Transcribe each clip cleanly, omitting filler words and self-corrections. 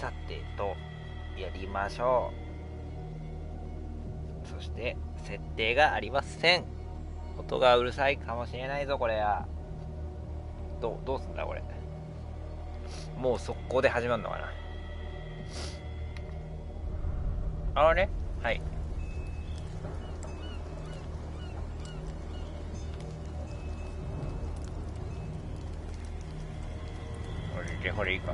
さてとやりましょう。そして設定がありません。音がうるさいかもしれないぞこれは。どうすんだこれ。もう速攻で始まるのかな。あれね、はい。これいいか。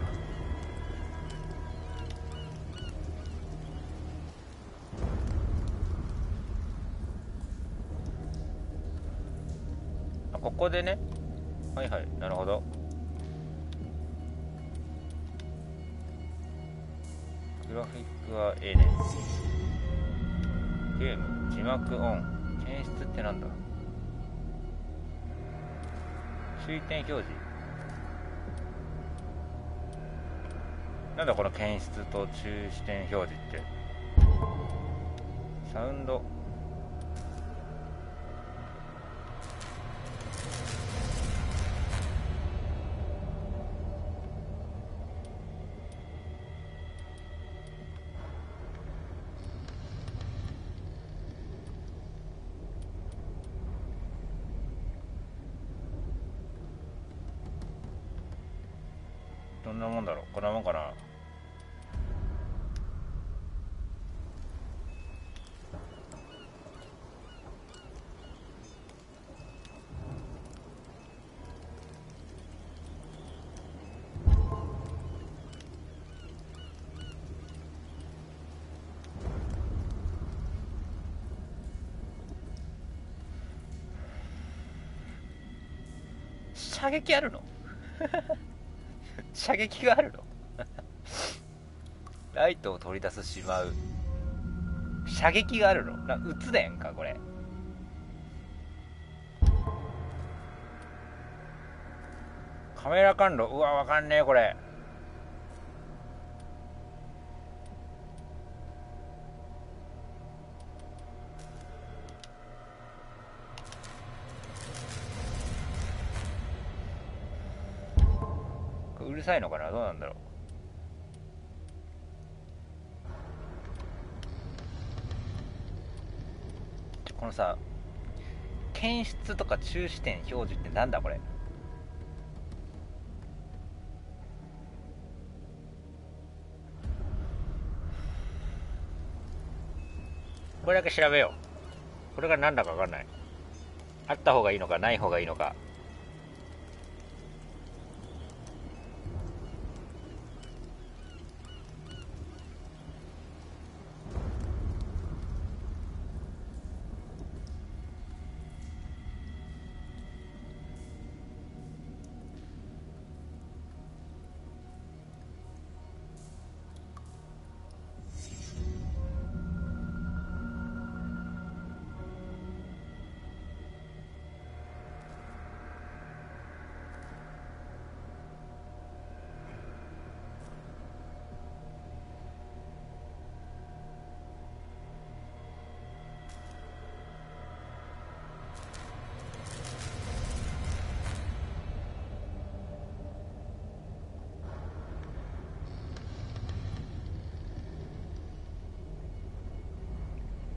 ここでね、はいはい、なるほど。グラフィックはええね。ゲーム字幕オン。検出ってなんだ。注意点表示。なんだこの検出と注視点表示って。サウンド。どんなもんだろう。こんなもんかな。射撃あるの射撃があるのライトを取り出すしまう。射撃があるの撃つねんかこれ。カメラ感度。うわわかんねえこれ。うるさいのかな。どうなんだろう。このさ、検出とか注視点表示ってなんだこれ。これだけ調べよう。これがなんだか分かんない。あった方がいいのかない方がいいのか。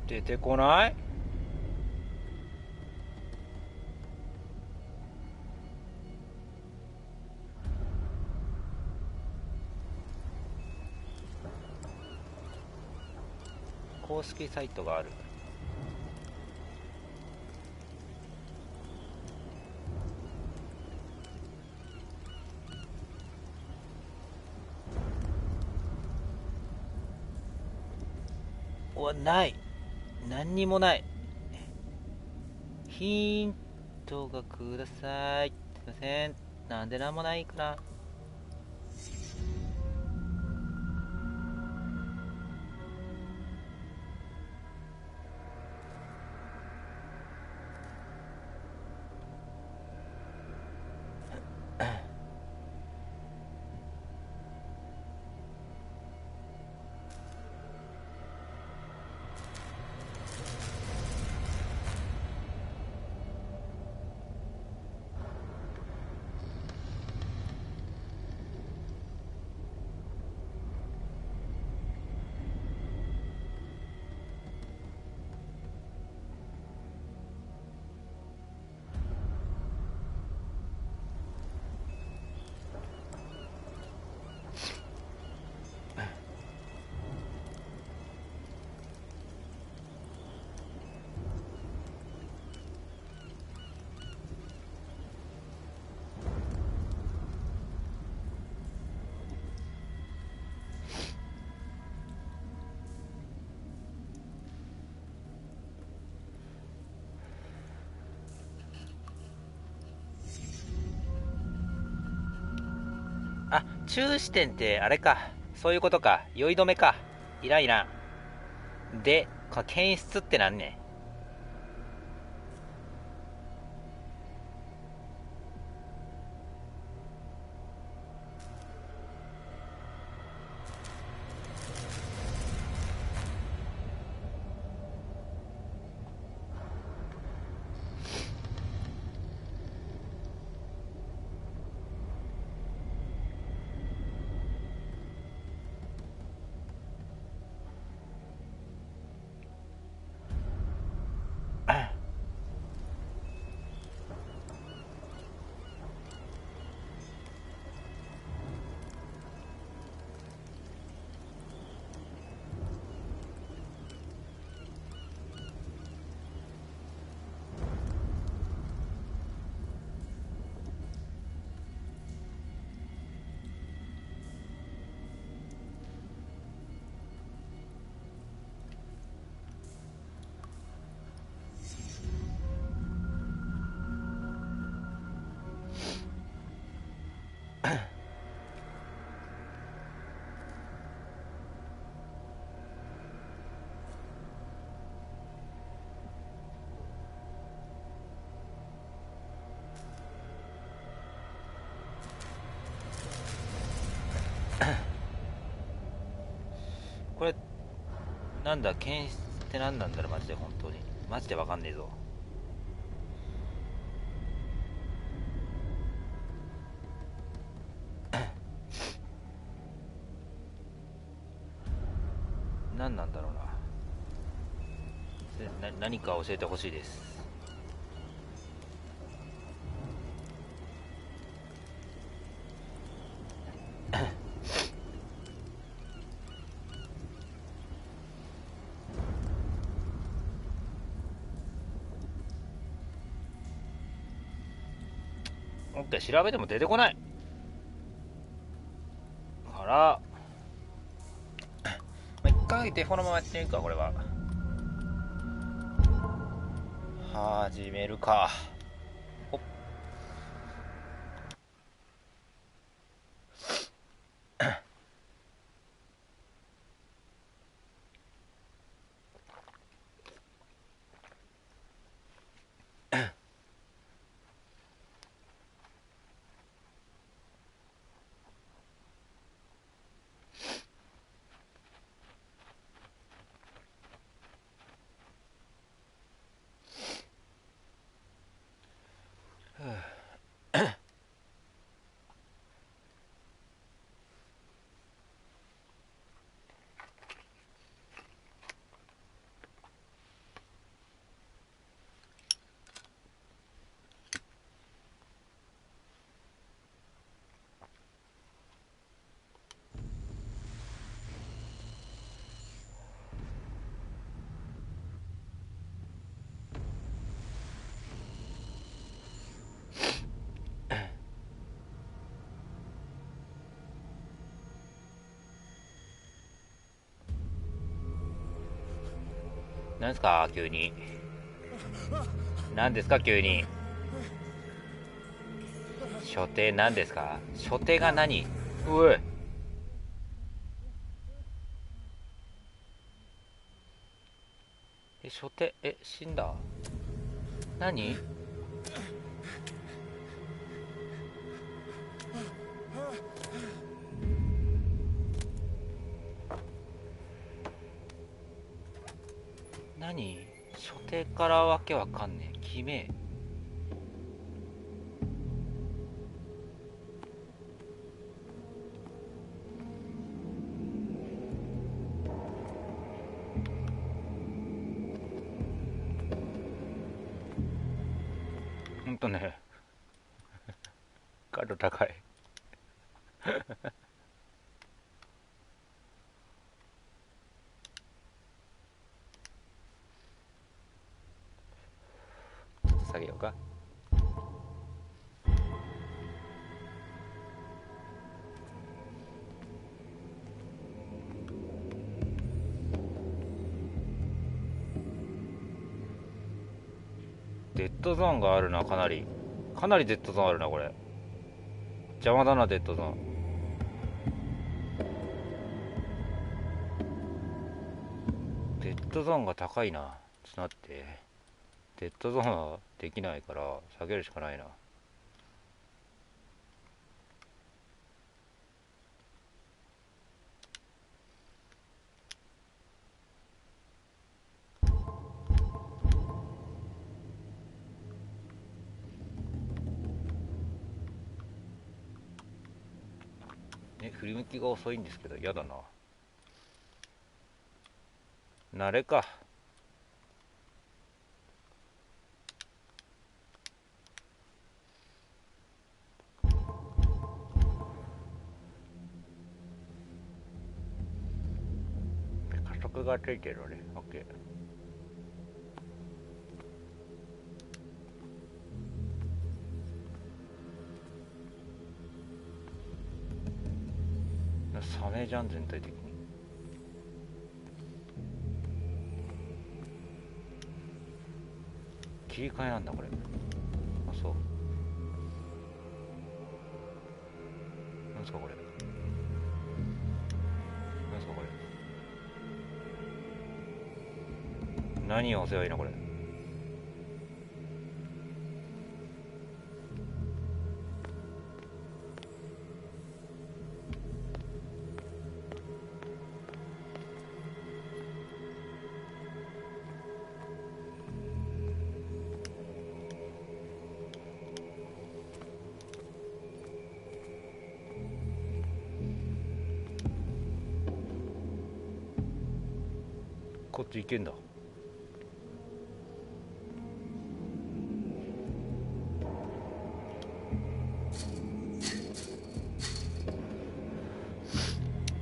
出てこない。公式サイトがある。ない。何にもない。ヒントがください。すいません。なんでなんもないかな。中視点ってあれか、そういうことか。酔い止めか。いらんいらん。で、この検出ってなんねん。これなんだ、検出って何なんだろう、マジで。本当にマジでわかんねえぞ。何なんだろうな。何か教えてほしいです。もっと調べても出てこないから、一回デフォのままやってみるか。これは始めるか。ほっ何ですか急に。何ですか急に。所定何ですか。所定が何。おい、所定、死んだ。何。何。所定からわけわかんねえ。決め。ほんとね、感度高い。下げようか。デッドゾーンがあるな。かなりデッドゾーンあるな。これ邪魔だな、デッドゾーン。ドゾーンが高いな。ちょっと待って。デッドゾーンはできないから下げるしかないな。振り向きが遅いんですけど嫌だな。慣れか。加速がついてるのね。 OK。 サメじゃん全体的に。切り替えなんだこれ。あ、そう。なんすかこれ。なんすかこれ。何を押せばいいのこれ。こっち行けんだ。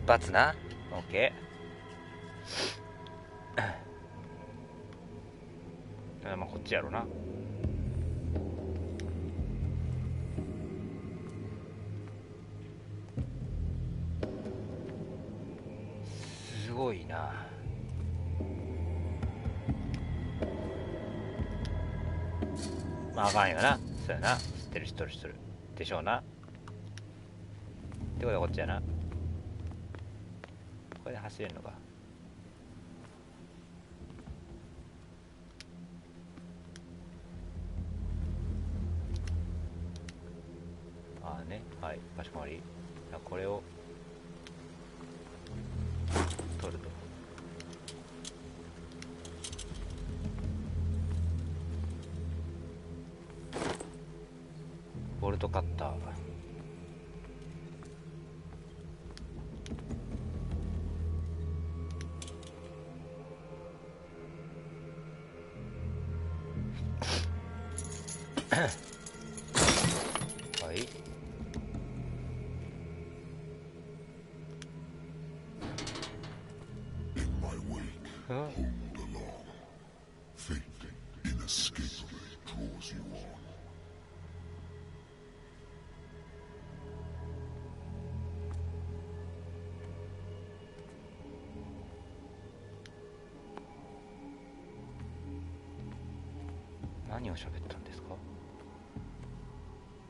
バツな。オッケー。まあこっちやろな。すごいな。まああかんよな。そうやな。知ってる知っとる知っとるでしょうな。ってことはこっちやな。これで走れるのか。ああね、はい、かしこまり。これを取ると。ボルトカッター。はい。何を喋ったんですか。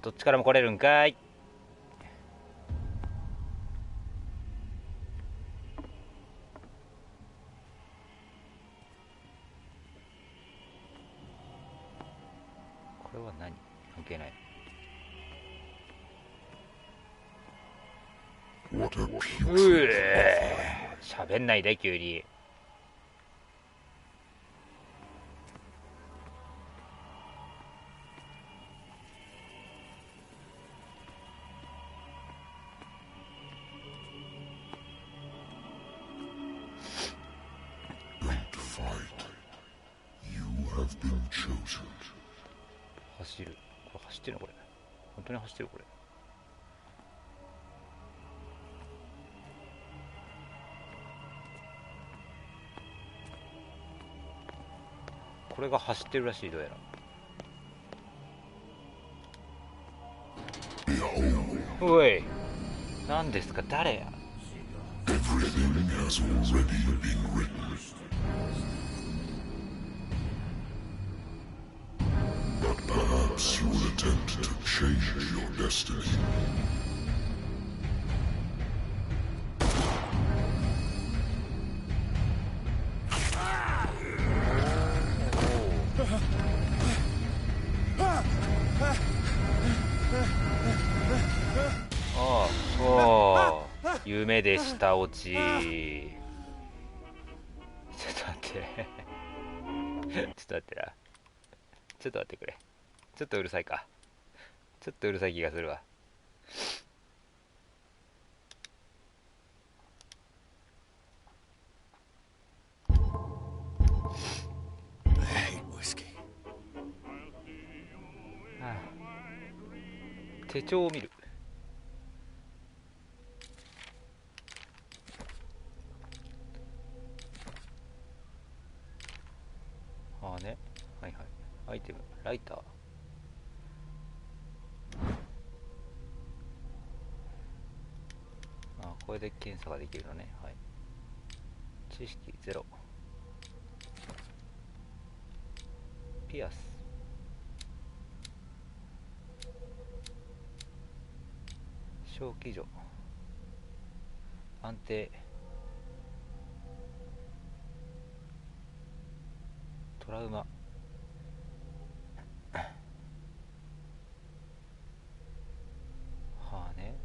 どっちからも来れるんかい。これは何、関係ない。喋んないで急に。走る。これ走ってるのこれ。本当に走ってるこれ。これが走ってるらしい。どうやら。おい、何ですか、誰や。Perhaps you will attempt to change your destiny. 夢でした落ち。ちょっと待ってちょっと待ってな。ちょっと待ってくれ。ちょっとうるさいか。ちょっとうるさい気がするわ。手帳を見る。ああね。はいはい。アイテム、ライター。あ、これで検査ができるのね。はい。知識ゼロ。ピアス。小気女。安定。トラウマ。はあね。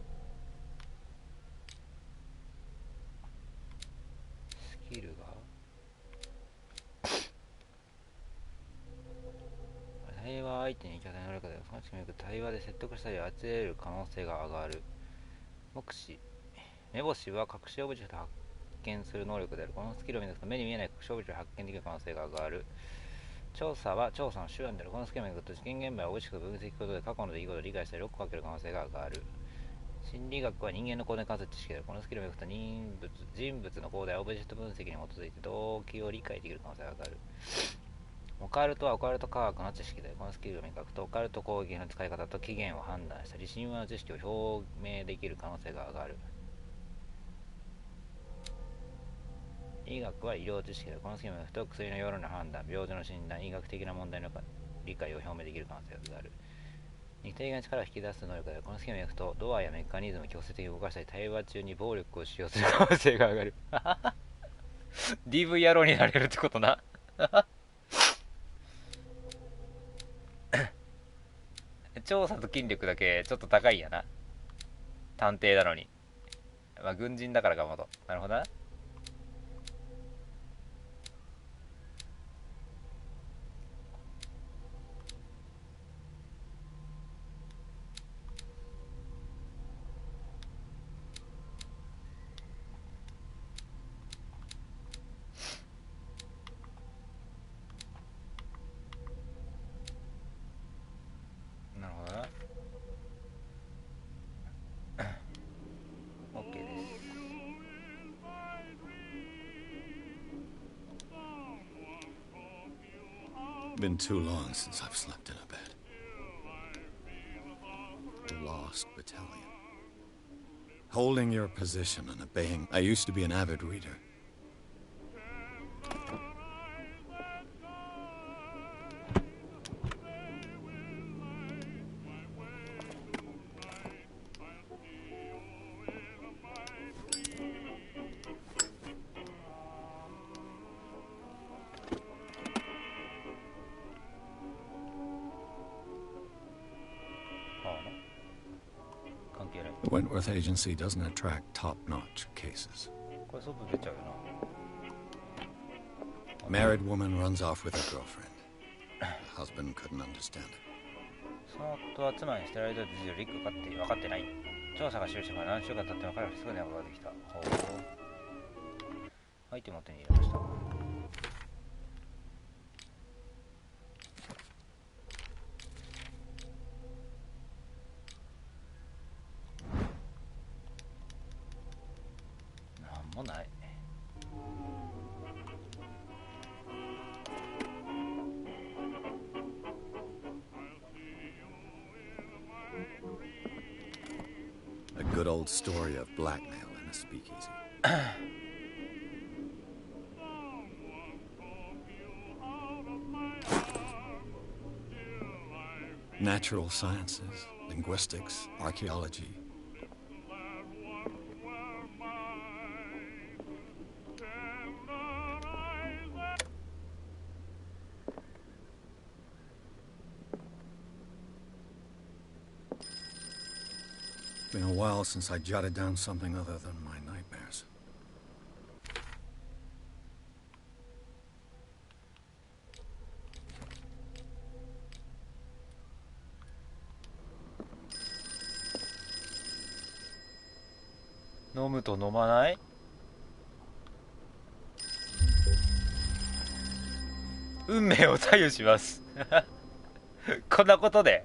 スキルが対話相手に拠点能力でその力によく対話で説得したり当てれる可能性が上がる。目視。目星は隠しオブジェクトを発見する能力である。このスキルを見ると目に見えない隠しオブジェクトを発見できる可能性が上がる。調査は調査の手段である。このスキルを見ると事件現場を美味しく分析することで過去の出来事を理解したりロックをかける可能性が上がる。心理学は人間の行動に関する知識である。このスキルを見ると人物の行動やオブジェクト分析に基づいて動機を理解できる可能性が上がる。オカルトはオカルト科学の知識で、このスキルを磨くとオカルト攻撃の使い方と起源を判断したり神話の知識を表明できる可能性が上がる。医学は医療知識で、このスキルを磨くと薬の容量の判断、病状の診断、医学的な問題の理解を表明できる可能性が上がる。肉体的な力を引き出す能力で、このスキルを磨くとドアやメカニズムを強制的に動かしたり対話中に暴力を使用する可能性が上がるDV 野郎になれるってことな調査と筋力だけちょっと高いやな。探偵なのに。まあ軍人だからかもと。なるほどな。なるほどな。OK です。Been too long since I've slept in a bed. The Lost Battalion. Holding your position and obeying. I used to be an avid reader. The Wentworth Agency doesn't attract top-notch cases. Married woman runs off with her girlfriend. Husband couldn't understand it. その夫は妻に捨てられた事実を分かってない。調査が終了してから何週間経っても彼はすぐに分かってきた。ほう。アイテムを手に入れました。なんもない。A good old story of blackmail in a speakeasy. Natural sciences, linguistics, archaeology. been a while since I jotted down something other than my nightmares. 飲むと飲まない？運命を左右しますこんなことで。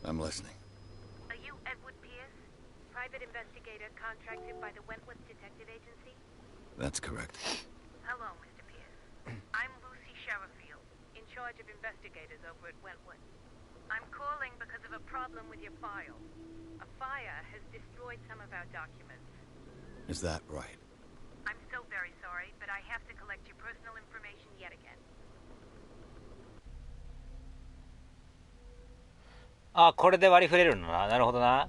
I'm listening. Are you Edward Pierce, private investigator contracted by the Wentworth Detective Agency? That's correct. Hello, Mr. Pierce. I'm Lucy Sherrifield, in charge of investigators over at Wentworth. I'm calling because of a problem with your file. A fire has destroyed some of our documents. Is that right? I'm so very sorry, but I have to collect your personal information yet again. あ、これで割り振れるのな。なるほどな。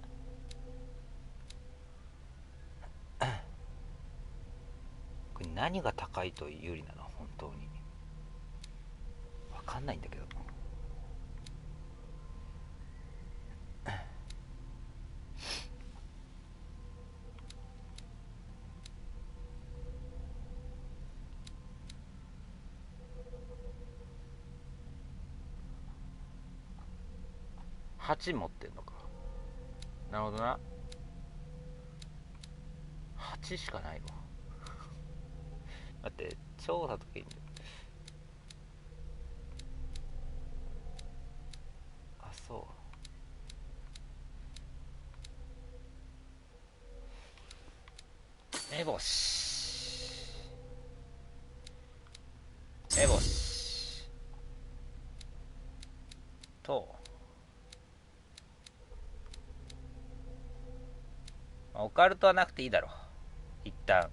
これ何が高いと有利なの？本当に分かんないんだけど。8持ってんのか。なるほどな。8しかないわ待って、調査とかいいんだよ。あ、そうエボシエボシとオカルトはなくていいだろう一旦。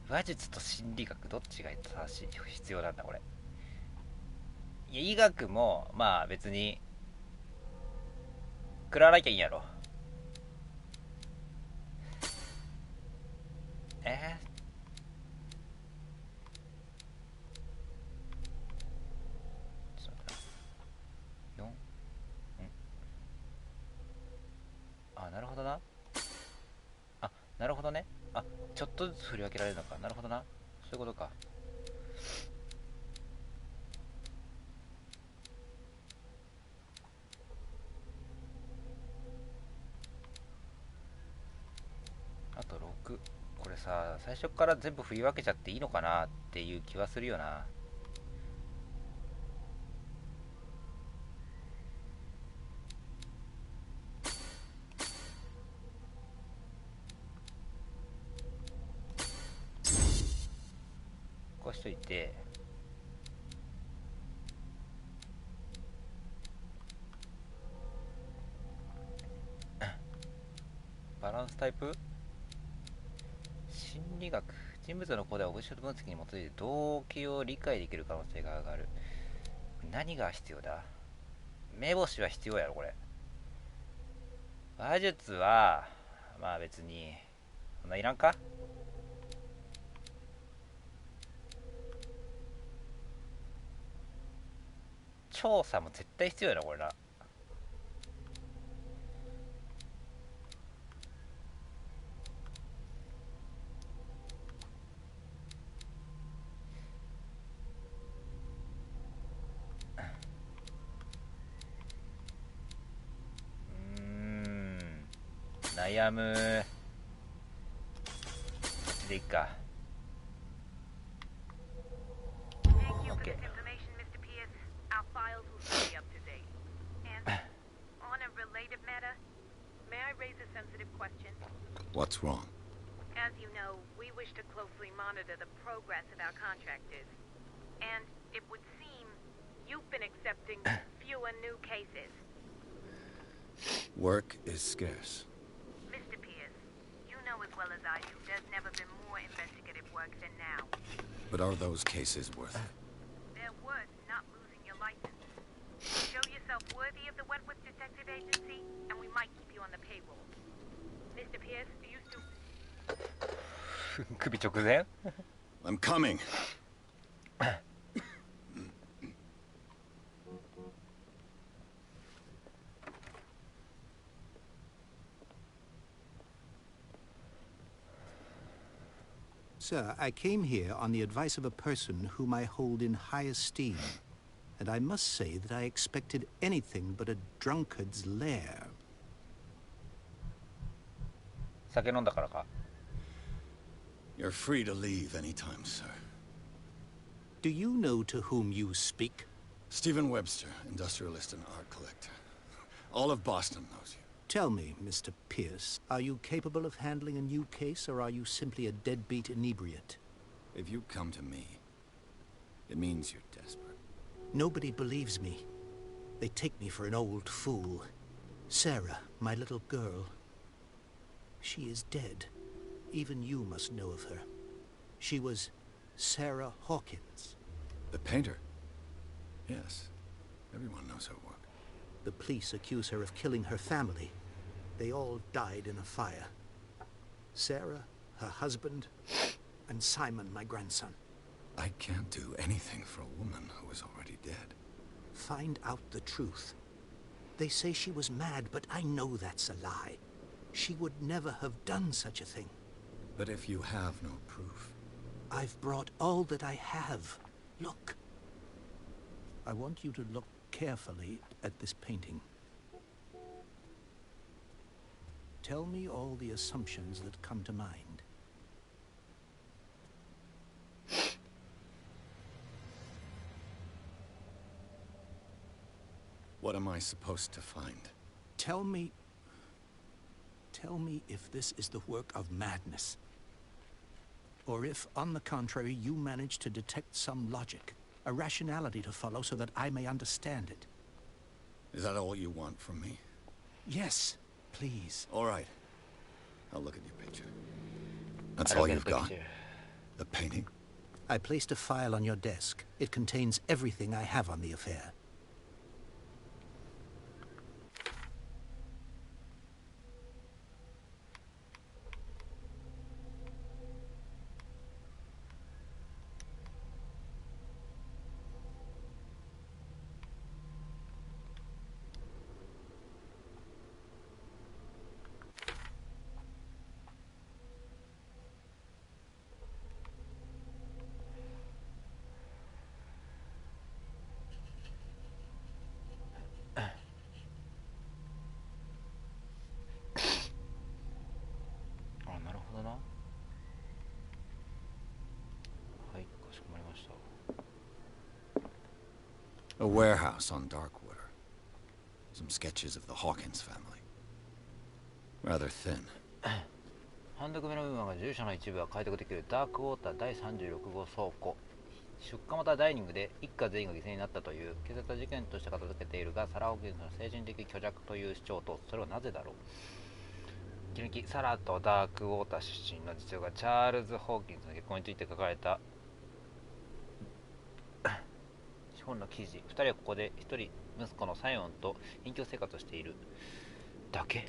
話術と心理学どっちが正しい必要なんだこれ。いや医学もまあ別に食らわなきゃいいんやろ。ちょっと待ってな。4？あ、なるほどな。あ、なるほどね。あ、ちょっとずつ振り分けられるのか。なるほどな。そういうことか。あと6。これさ、最初から全部振り分けちゃっていいのかなっていう気はするよな。こうしといて、バランスタイプ心理学、人物の行動やオブジェクト分析に基づいて動機を理解できる可能性が上がる。何が必要だ？目星は必要やろこれ。話術はまあ別にそんないらんか。調査も絶対必要やろこれな。悩む。こっちでいっか。OK。What's wrong? As you know, we wish to closely monitor the progress of our contractors. And it would seem you've been accepting fewer new cases. Work is scarce. Mr. Pierce, you know as well as I do there's never been more investigative work than now. But are those cases worth it? They're worth not losing your license. Show yourself worthy of the Wentworth Detective Agency, and we might keep you on the payroll. Mr. Pierce, do you still... 首直前 I'm coming. Sir, I came here on the advice of a person whom I hold in high esteem, and I must say that I expected anything but a drunkard's lair. 酒飲んだからか You're free to leave anytime, sir. Do you know to whom you speak? Stephen Webster, industrialist and art collector. All of Boston knows you. Tell me, Mr. Pierce, are you capable of handling a new case, or are you simply a deadbeat inebriate? If you come to me, it means you're desperate. Nobody believes me. They take me for an old fool. Sarah, my little girl. She is dead. Even you must know of her. She was Sarah Hawkins. The painter? Yes. Everyone knows her work. The police accuse her of killing her family. They all died in a fire. Sarah, her husband, and Simon, my grandson. I can't do anything for a woman who is already dead. Find out the truth. They say she was mad, but I know that's a lie. She would never have done such a thing. But if you have no proof... I've brought all that I have. Look. I want you to look carefully at this painting. Tell me all the assumptions that come to mind. What am I supposed to find? Tell me if this is the work of madness. Or if, on the contrary, you manage to detect some logic, a rationality to follow so that I may understand it. Is that all you want from me? Yes, please. All right. I'll look at your picture. That's all you've got? The painting? I placed a file on your desk. It contains everything I have on the affair. A warehouse on Darkwater. Some sketches of the Hawkins family. Rather thin. ハンド組の部分が住所の一部は開拓できるダークウォーター第36号倉庫。出火またダイニングで一家全員が犠牲になったという警察は事件として片付けているが、サラ・ホーキンスの精神的虚弱という主張と、それはなぜだろう。切り抜き、サラとダークウォーター出身の実業家チャールズ・ホーキンスの結婚について書かれた資本の記事。2人はここで1人息子のサイオンと隠居生活をしているだけ。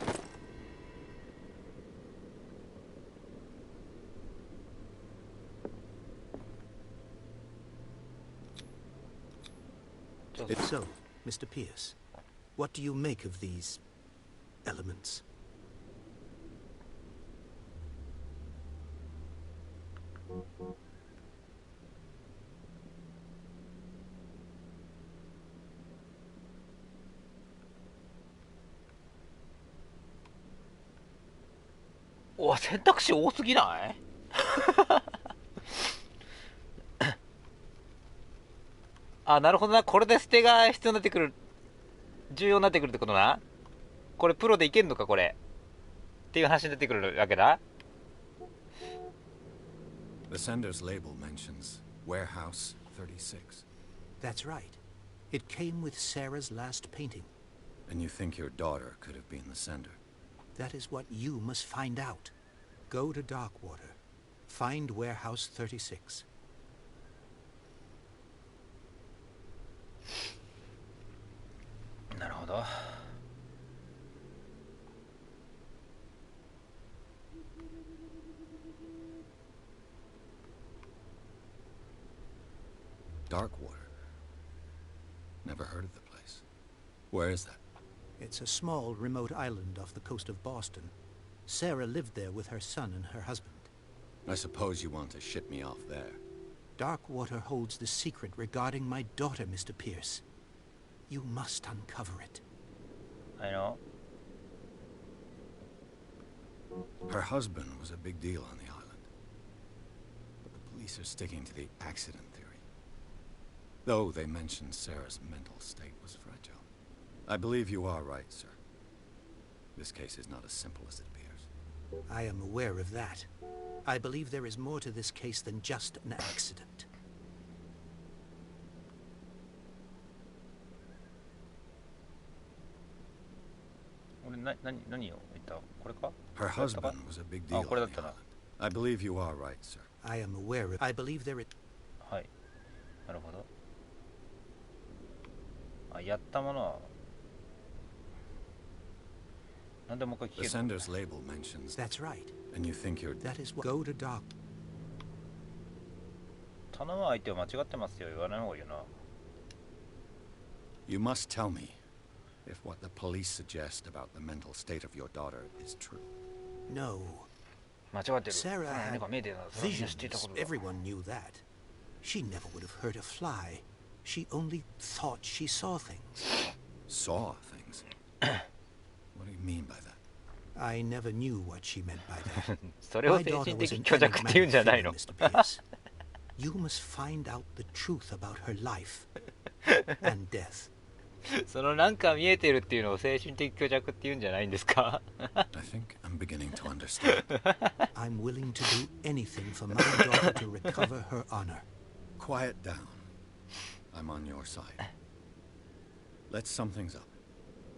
So, Mr. Pierce, what do you make of these elements?お、選択肢多すぎないあ、なるほどな。これで捨てが必要になってくる、重要になってくるってことな。これプロでいけんのかこれっていう話になってくるわけだ。 The sender's label mentions Warehouse 36. That's right. It came with Sarah's last painting. And you think your daughter could have been the sender? That is what you must find out. Go to Darkwater. Find Warehouse 36. だ。Darkwater. Never heard of the place. Where is that? It's a small, remote island off the coast of Boston. Sarah lived there with her son and her husband. I suppose you want to ship me off there. Darkwater holds the secret regarding my daughter, Mr. Pierce. You must uncover it. I know. Her husband was a big deal on the island. But the police are sticking to the accident theory. Though they mentioned Sarah's mental state was fragile. I believe you are right, sir. This case is not as simple as it appears. I am aware of that. I believe there is more to this case than just an accident. Her husband was a big deal on the island. I believe you are right, sir. I am aware of... I believe there is... はい。なるほど。あ、やったものはなんでもう一回聞 The ける sender's label mentions That's right. and you think you're... That is what... Go to Doc. 頼む相手は間違ってますよ。言わない方がいいよな。You must tell me if what the police suggest about the mental state of your daughter is true. No. 間違ってる。 Sarah 何 had か見えてるな。それは visions. 知っていたことだ。 Everyone knew that. She never would have hurt a fly. She only thought she saw things. Saw things? What do you mean by that? I never knew what she meant by that. それを My 精 daughter 神 was 的 an 虚弱って言うんじゃないの Mr. Pierce. You must find out the truth about her life and death. そのなんか見えてるっていうのを精神的虚弱って言うんじゃないんですか I think I'm beginning to understand. I'm willing to do anything for my daughter to recover her honor. Quiet down. I'm on your side. Let's sum things up.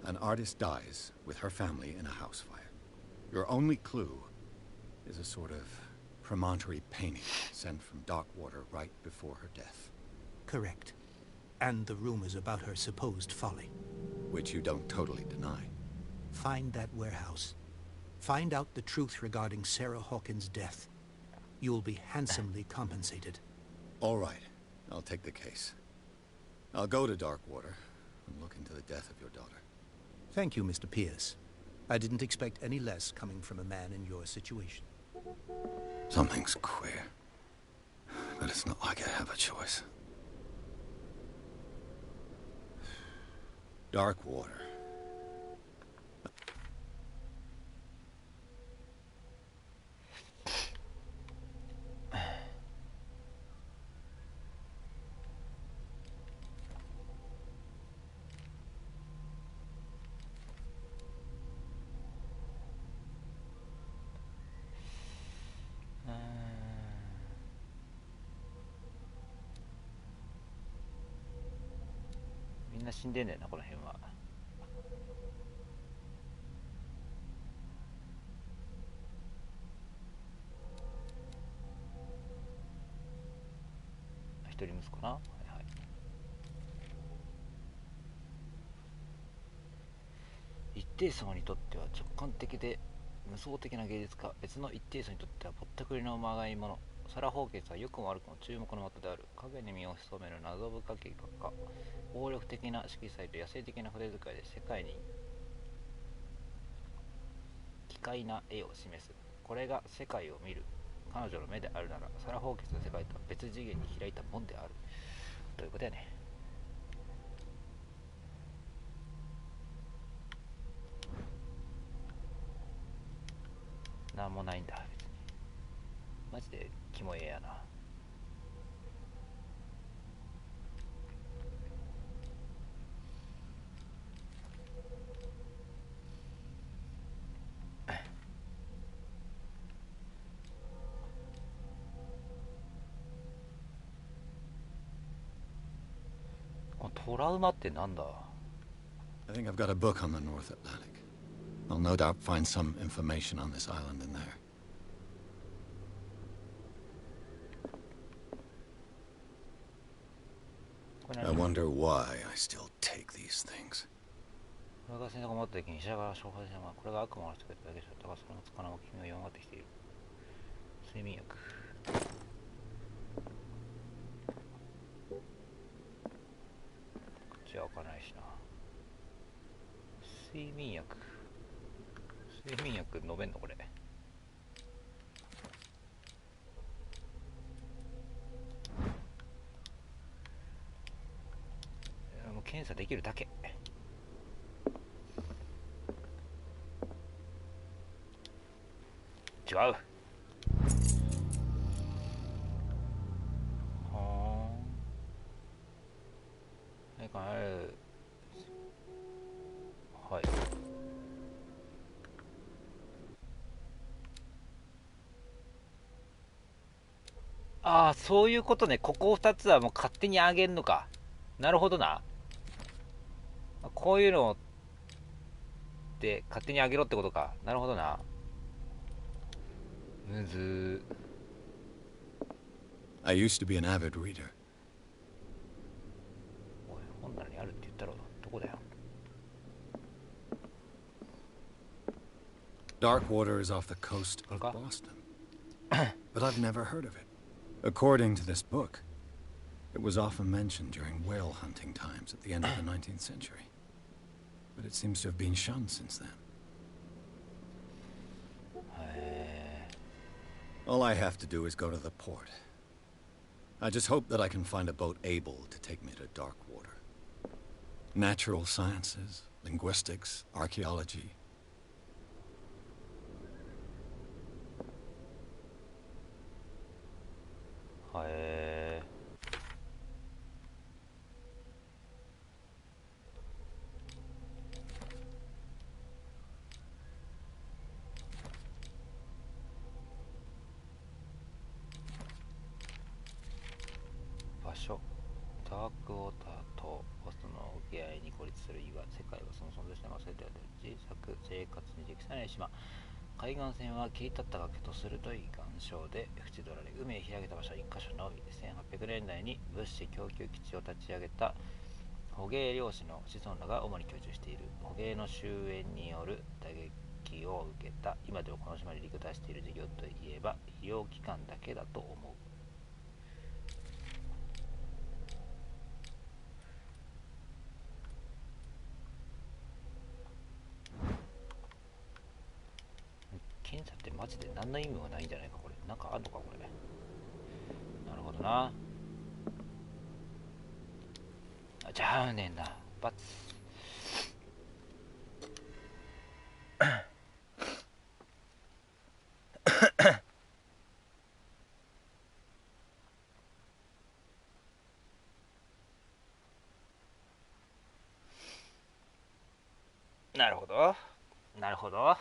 An artist dies with her family in a house fire. Your only clue is a sort of promontory painting sent from Darkwater right before her death. Correct. And the rumors about her supposed folly. Which you don't totally deny. Find that warehouse. Find out the truth regarding Sarah Hawkins' death. You'll be handsomely compensated. All right. I'll take the case. I'll go to Darkwater and look into the death of your daughter. Thank you, Mr. Pierce. I didn't expect any less coming from a man in your situation. Something's queer. But it's not like I have a choice. Darkwater. Uh, みんな死んでんだよな、この辺は。一人息子な。はいはい。一定様にとっては直感的で無双的な芸術家、別の一定層にとってはぼったくりのまがいもの。サラ・ホーケンスは良くも悪くも注目の的である。影に身を潜める謎深き画家。暴力的な色彩と野生的な筆使いで世界に奇怪な絵を示す。これが世界を見る彼女の目であるなら、サラ・ホーケンスの世界とは別次元に開いたもんである。ということやね。なんもないんだ、別に。マジでキモえやな。トラウマってなんだ？ I think I've got a book on the North Atlantic. I'll no doubt find some information on this island in there. I wonder why I still take these things. 俺が戦争が持った時に医者が処方したのは、これが悪魔の人だっただけでしょ。だがそのつかの君は弱まってきている。睡眠薬。口は開かないしな。睡眠薬。睡眠薬飲めんのこれ。もう検査できるだけ。違う。はあ。何かある。はい。ああ、そういうことね。ここ2つはもう勝手にあげんのか。なるほどな。こういうのって勝手にあげろってことか。なるほどな。むずー。I used to be an avid reader. おい、本棚にあるって言ったろ。どこだよ。Darkwater is off the coast of Okay. Boston. But I've never heard of it. According to this book, it was often mentioned during whale hunting times at the end of the 19th century. But it seems to have been shunned since then. All I have to do is go to the port. I just hope that I can find a boat able to take me to Darkwater. Natural sciences, linguistics, archaeology. Darkwater とボスの沖合に孤立する岩。世界はその存在して忘れてある小さく生活に適さない島。海岸線は切り立った崖と鋭い岩礁で縁取られ、海へ開けた場所は1カ所のみ。1800年代に物資供給基地を立ち上げた捕鯨漁師の子孫らが主に居住している。捕鯨の終焉による打撃を受けた。今でもこの島に陸出している事業といえば医療機関だけだと思う。検査ってマジで何の意味もないんじゃないかこれ。なんかあんのかこれ。なるほどな。あ、ちゃうねんな。バツ。なるほど。なるほど。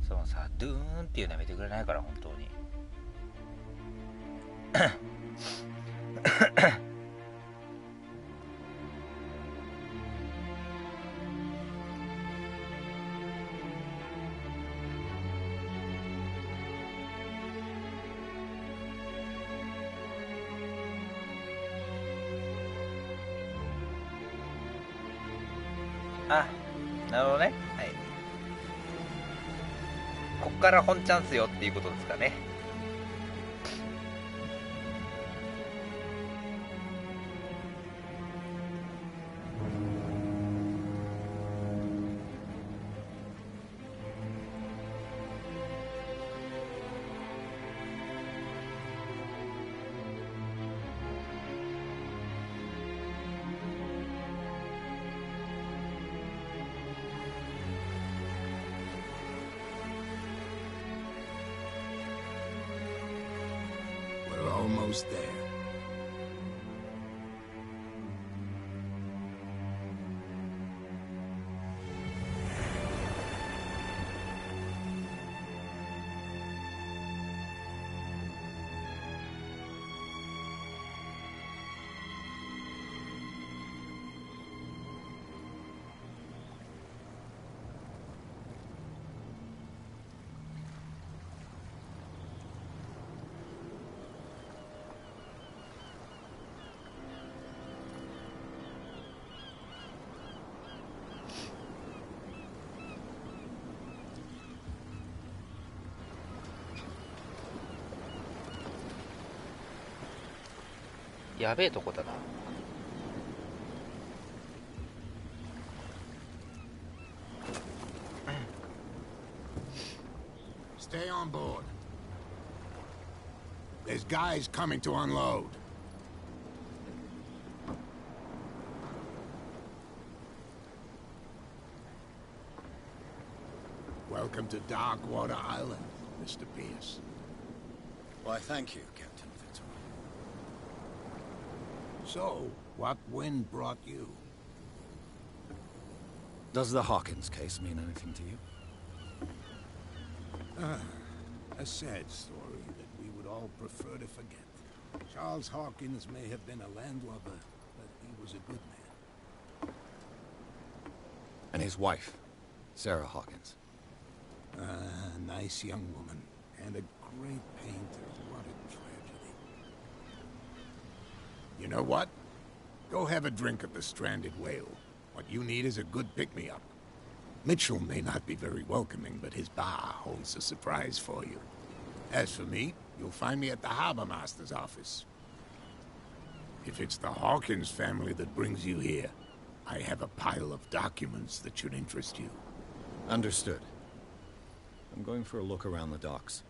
そのさ、ドゥーンっていうのやめてくれないから本当に。あ、なるほどね。はい。こっから本チャンスよっていうことですかね。We're almost there.やべえとこだな。Stay on board. There's guys coming to unload. Welcome to Darkwater Island, Mr. Pierce. Why, thank you, Captain Fitzroy. So, what wind brought you? Does the Hawkins case mean anything to you? A sad story that we would all prefer to forget. Charles Hawkins may have been a landlubber, but he was a good man. And his wife, Sarah Hawkins. A nice young woman, and a great painter. What a tragedy. You know what? Go have a drink at the Stranded Whale. What you need is a good pick-me-up. Mitchell may not be very welcoming, but his bar holds a surprise for you. As for me, you'll find me at the Harbor Master's office. If it's the Hawkins family that brings you here, I have a pile of documents that should interest you. Understood. I'm going for a look around the docks.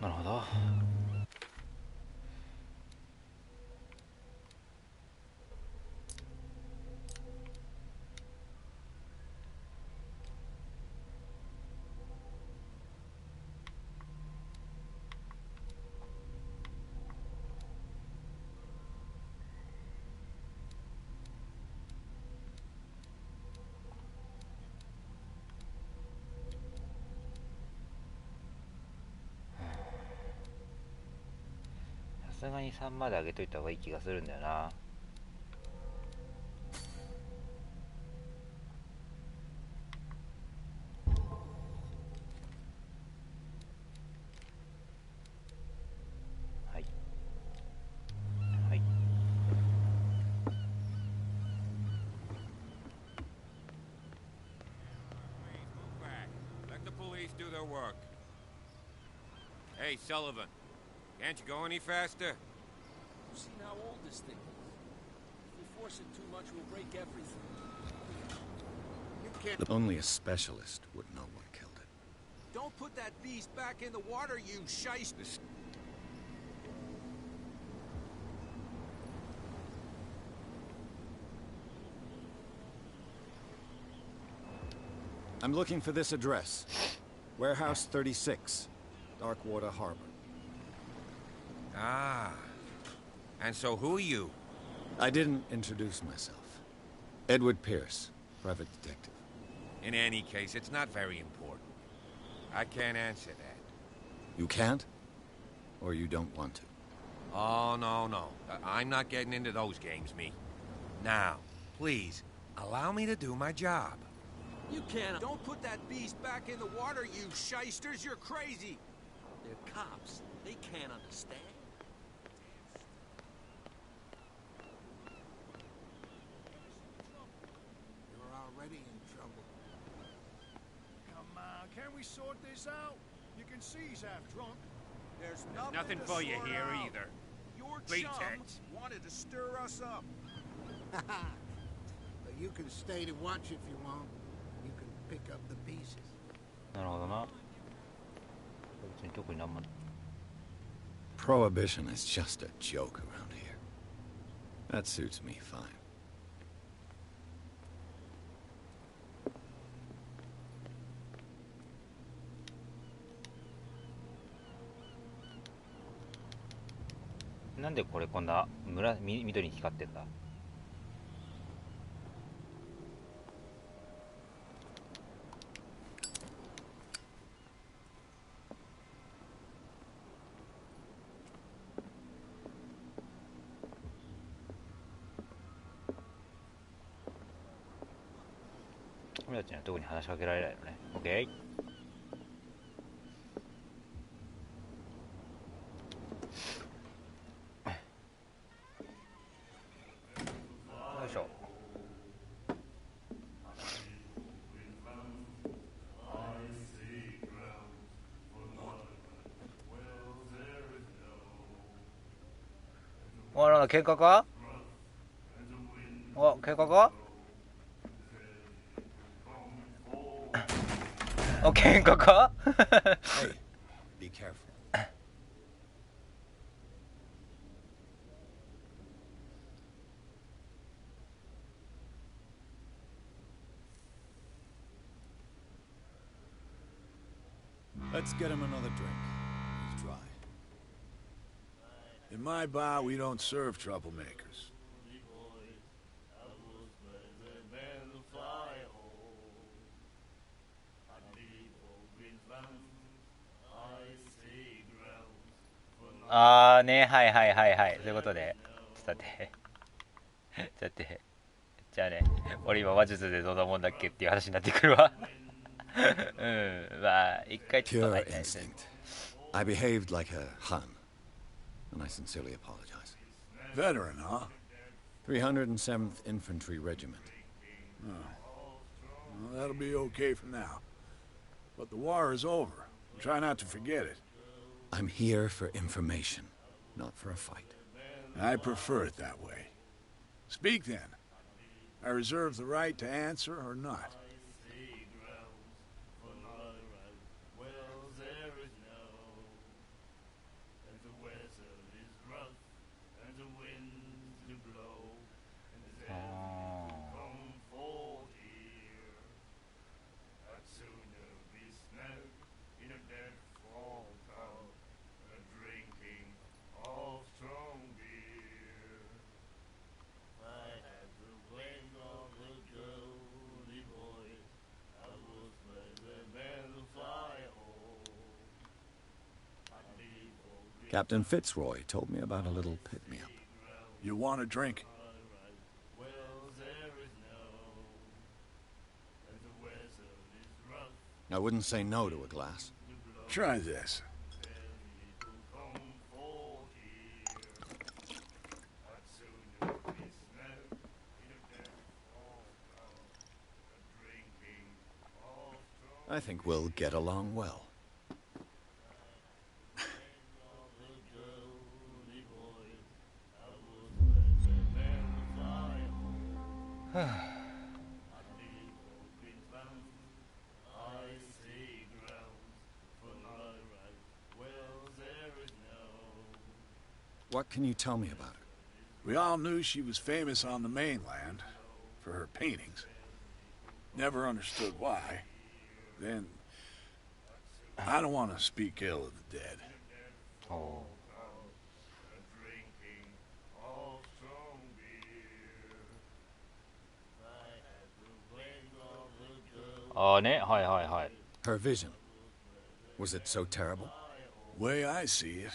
なるほど。さすがに3まで上げといた方がいい気がするんだよな。はい。はい。Let the police do their work. Hey, Sullivan. Can't you go any faster? You've seen how old this thing is. If we force it too much, we'll break everything. You can't... Only a specialist would know what killed it. Don't put that beast back in the water, you shyster. I'm looking for this address. Warehouse 36, Darkwater Harbor. Ah. And so who are you? I didn't introduce myself. Edward Pierce, private detective. In any case, it's not very important. I can't answer that. You can't? Or you don't want to? Oh, no. I'm not getting into those games, me. Now, please, allow me to do my job. You can't. Don't put that beast back in the water, you shysters. You're crazy. They're cops. They can't understand. this out? You can see he's half drunk. There's Nothing to for you sort here out. either. Your Pretext. chum wanted to stir us up. But you can stay to watch if you want. You can pick up the pieces. なるほどな。別に特になんも。 Prohibition is just a joke around here. That suits me fine. なんでこれこんな緑に光ってんだ。俺たちには特に話しかけられないのね。オッケー。よいしょ。あら、喧嘩か？あ、喧嘩か？あ、喧嘩か？ Hey, be careful. Let's get him another drink. He's dry. In my bar, we don't serve troublemakers. Ah, ね、はいはいはいはい。そういうことで。ちょっと待って。ちょっと待って。じゃあね、俺今話術でどんなもんだっけっていう話になってくるわ。うん、まあ、一回ちょっと Pure 入ってない。 instinct. I behaved like a Hun, and I sincerely apologize. Veteran, huh? 307th Infantry Regiment. Well, that'll be okay for now. But the war is over. Try not to forget it. I'm here for information, not for a fight. I prefer it that way. Speak then. I reserve the right to answer or not. Captain Fitzroy told me about a little pick-me-up. You want a drink? I wouldn't say no to a glass. Try this. I think we'll get along well. What can you tell me about her? We all knew she was famous on the mainland for her paintings. Never understood why. Then, I don't want to speak ill of the dead. Oh. Her vision. Was it so terrible? Way I see it,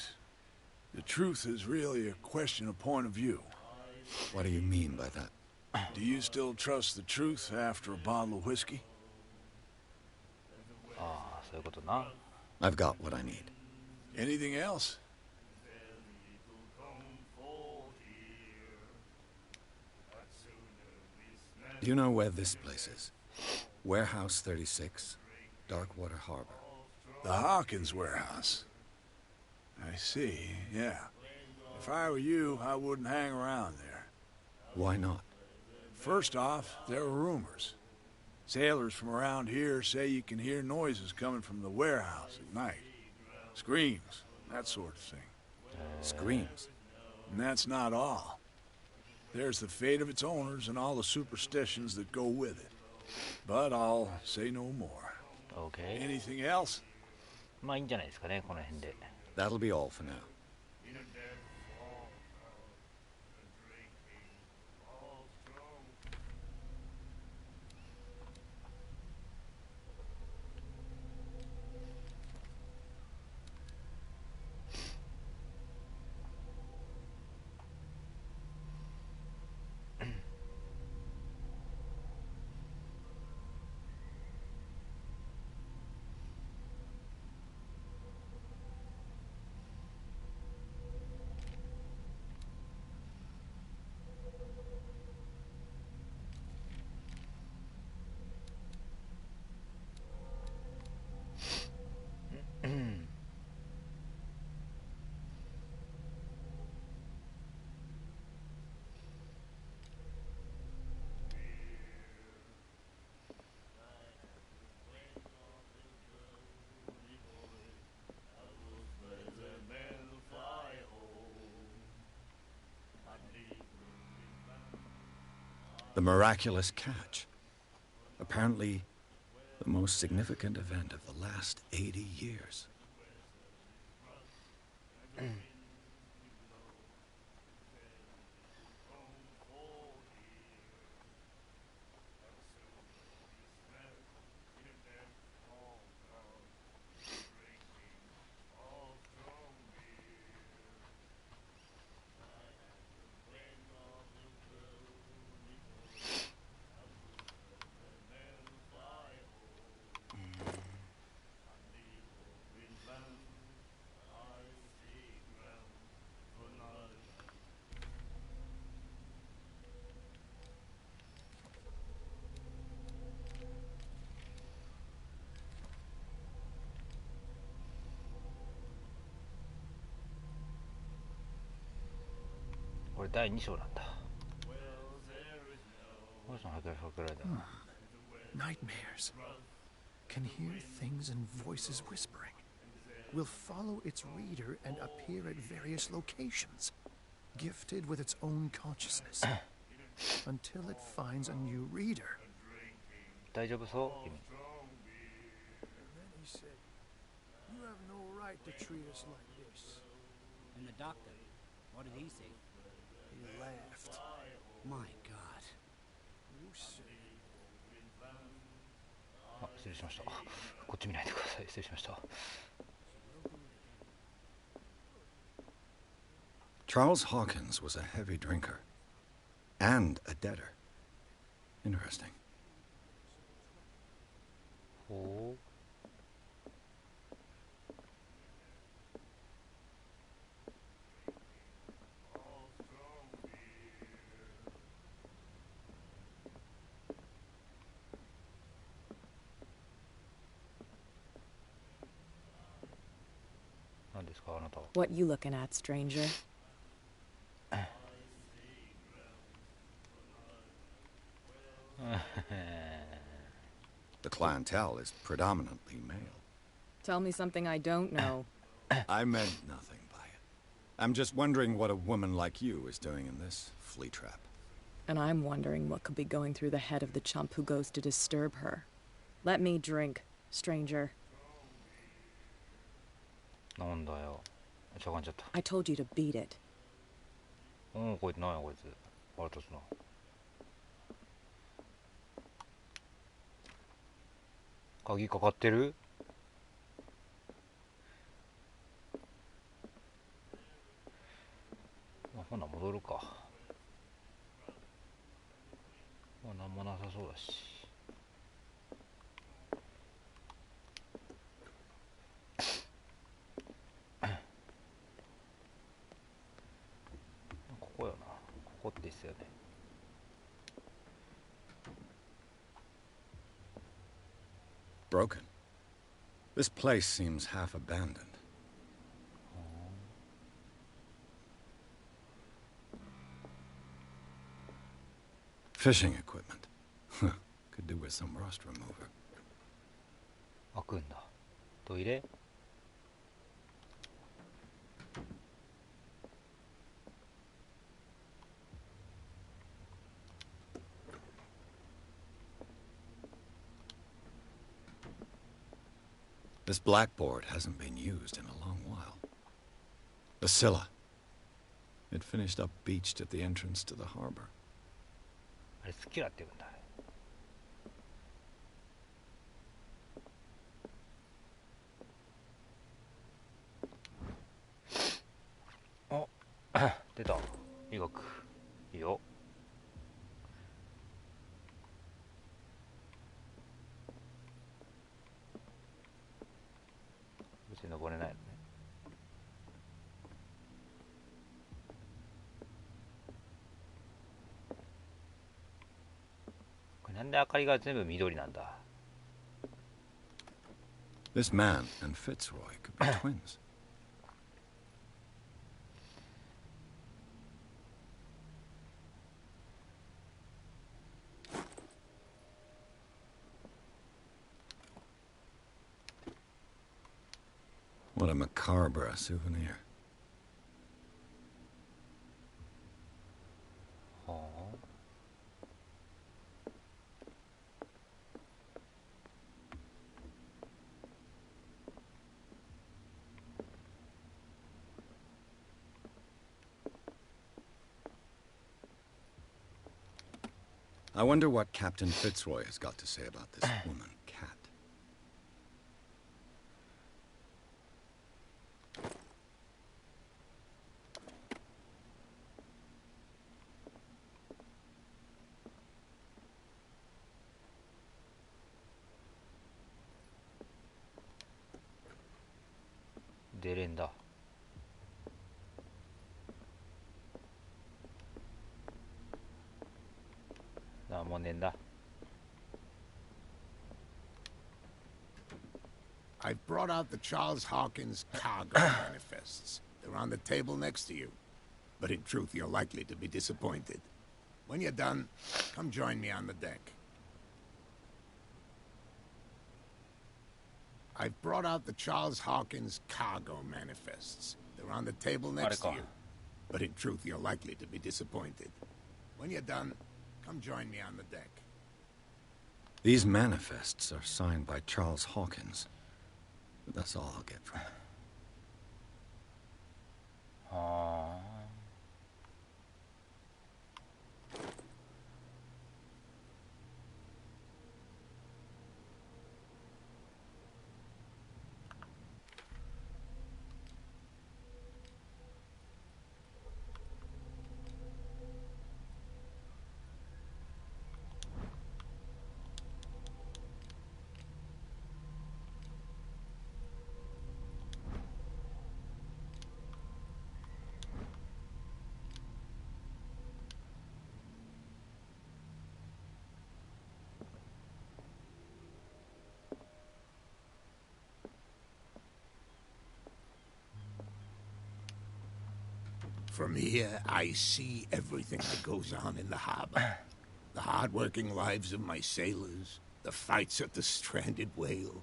the truth is really a question of point of view. What do you mean by that? Do you still trust the truth after a bottle of whiskey? I've got what I need. Anything else? Do you know where this place is? Warehouse 36, Darkwater Harbor. The Hawkins warehouse. I see, yeah. If I were you, I wouldn't hang around there. Why not? First off, there are rumors. Sailors from around here say you can hear noises coming from the warehouse at night. Screams, that sort of thing. Screams? And that's not all. There's the fate of its owners and all the superstitions that go with it. But I'll say no more. Okay. Anything else? まあいいんじゃないですかね、この辺で。 That'll be all for now. The miraculous catch. Apparently, the most significant event of the last 80 years.第2章なんだ。マジの破壊られたな。Nightmares. Can hear things and voices whispering. Will follow its reader and appear at various locations, gifted with its own consciousness, until it finds a new reader. 大丈夫そう君。 And then he said, "You have no right to treat us like this." And the doctor, what did he say? He laughed. My God. Lucy. あ、失礼しました。こっち見ないでください。失礼しました。 Charles Hawkins was a heavy drinker and a debtor. Interesting. ほう。何ですかあなたは。 What you looking at, stranger? The clientele is predominantly male. Tell me something I don't know. I meant nothing by it. I'm just wondering what a woman like you is doing in this flea trap. And I'm wondering what could be going through the head of the chump who goes to disturb her. Let me drink, stranger. なんだよ。しゃがんじゃった。 I told you to beat it. こいつなんやこいつ。腹立つな。鍵かかってる？まあ、ほな戻るか。まあなんもなさそうだし。ここよな。ここってですよね。 Broken. This place seems half abandoned. Fishing equipment. Could do with some rust remover. 開くんだ。トイレ？ This blackboard hasn't been used in a long while. The Scylla. It finished up beached at the entrance to the harbor. あれスキュラって言うんだ。お出た。医学。いいよ。別に登れないのね。これなんで明かりが全部緑なんだ。 This man and Fitzroy could be twins. What a macabre souvenir. はあ。 I wonder what Captain Fitzroy has got to say about this woman, Cat.出れんだ。なんもねえんだ。 I've brought out the Charles Hawkins cargo manifests. They're on the table next to you. But in truth, you're likely to be disappointed. When you're done, come join me on the deck. I've brought out the Charles Hawkins cargo manifests. They're on the table next to you. But in truth, you're likely to be disappointed. When you're done, come join me on the deck. These manifests are signed by Charles Hawkins. But that's all I'll get from him. はあ。 From here, I see everything that goes on in the harbor. The hard-working lives of my sailors, the fights at the stranded whale.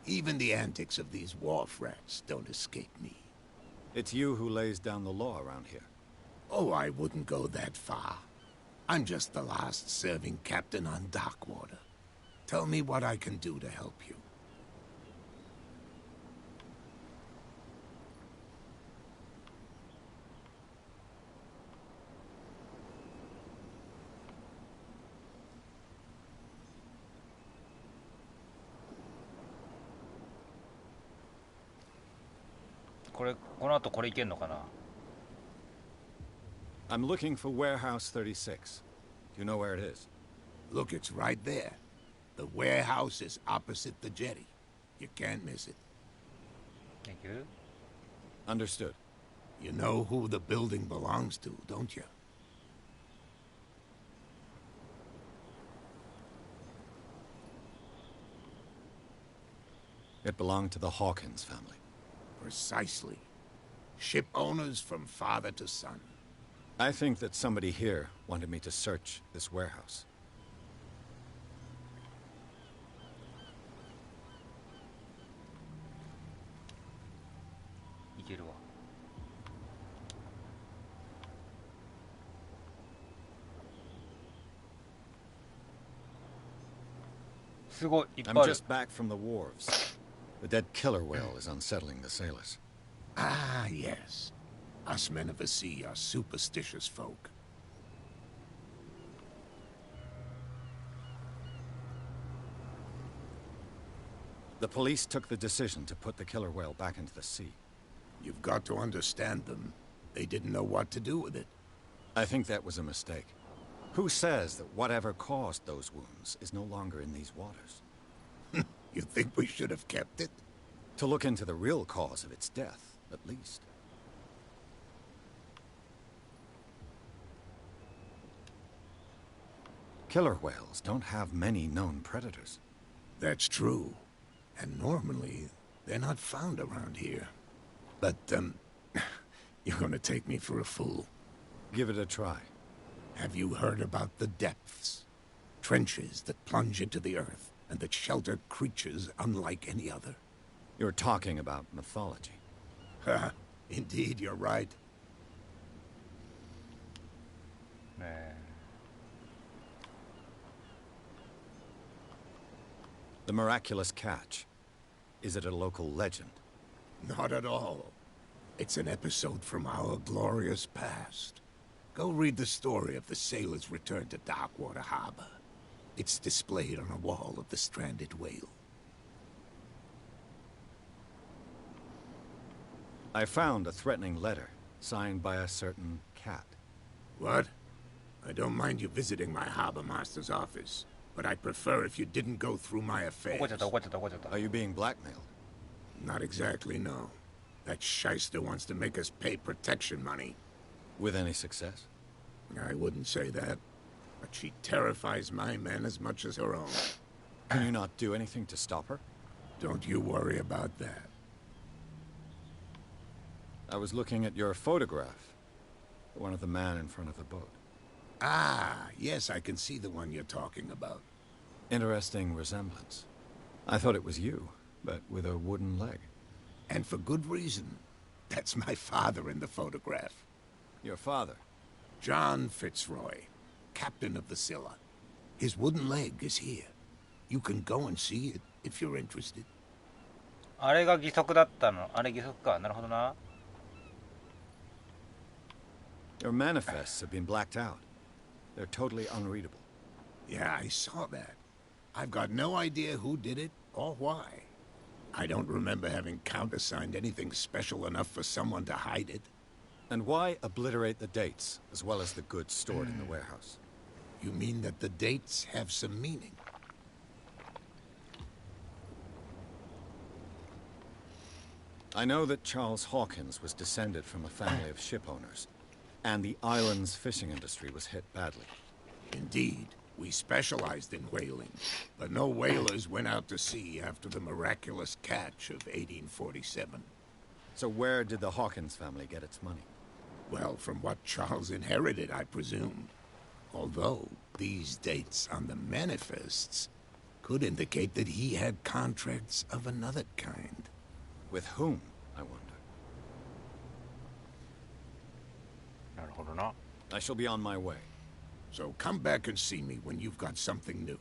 Even the antics of these wharf rats don't escape me. It's you who lays down the law around here. Oh, I wouldn't go that far. I'm just the last serving captain on Darkwater. Tell me what I can do to help you.この後これいけんのかな。 I'm looking for Warehouse 36. Do you know where it is? Look, it's right there. The warehouse is opposite the jetty. You can't miss it. Thank you. Understood. You know who the building belongs to, don't you? It belonged to the Hawkins family. Precisely. Ship owners from father to son. I think that somebody here wanted me to search this warehouse. I'm just back from the wharves. The dead killer whale is unsettling the sailors. Ah, yes. Us men of the sea are superstitious folk. The police took the decision to put the killer whale back into the sea. You've got to understand them. They didn't know what to do with it. I think that was a mistake. Who says that whatever caused those wounds is no longer in these waters? You think we should have kept it? To look into the real cause of its death, at least. Killer whales don't have many known predators. That's true. And normally, they're not found around here. But, you're gonna take me for a fool. Give it a try. Have you heard about the depths? Trenches that plunge into the earth, and that shelter creatures unlike any other. You're talking about mythology. Ha! Indeed, you're right. The miraculous catch. Is it a local legend? Not at all. It's an episode from our glorious past. Go read the story of the sailor's return to Darkwater Harbor. It's displayed on a wall of the stranded whale. I found a threatening letter, signed by a certain cat. What? I don't mind you visiting my harbor master's office, but I'd prefer if you didn't go through my affairs. Are you being blackmailed? Not exactly, no. That shyster wants to make us pay protection money. With any success? I wouldn't say that, but she terrifies my men as much as her own. Can you not do anything to stop her? Don't you worry about that. I was looking at your photograph. One of the man in front of the boat. Ah, yes, I can see the one you're talking about. Interesting resemblance. I thought it was you, but with a wooden leg. And for good reason. That's my father in the photograph. Your father? John Fitzroy, captain of the Scylla. His wooden leg is here. You can go and see it if you're interested. あれが義足だったの。あれ義足か。なるほどな。Your manifests have been blacked out. They're totally unreadable. Yeah, I saw that. I've got no idea who did it or why. I don't remember having countersigned anything special enough for someone to hide it. And why obliterate the dates, as well as the goods stored in the warehouse? You mean that the dates have some meaning? I know that Charles Hawkins was descended from a family of ship owners, and the island's fishing industry was hit badly. Indeed. We specialized in whaling, but no whalers went out to sea after the miraculous catch of 1847. So where did the Hawkins family get its money? Well, from what Charles inherited, I presume. Although these dates on the manifests could indicate that he had contracts of another kind. With whom, I wonder? なるほどな。I shall be on my way. So come back and see me when you've got something new.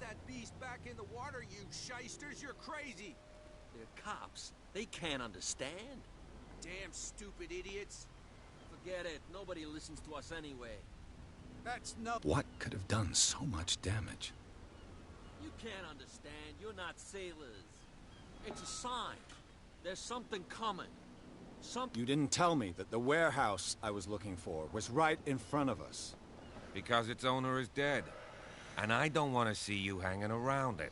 that beast back in the water, you shysters. You're crazy. They're cops. They can't understand. Damn stupid idiots. Forget it. Nobody listens to us anyway. That's no... What could have done so much damage? You can't understand. You're not sailors. It's a sign. There's something coming. You didn't tell me that the warehouse I was looking for was right in front of us. Because its owner is dead. And I don't want to see you hanging around it.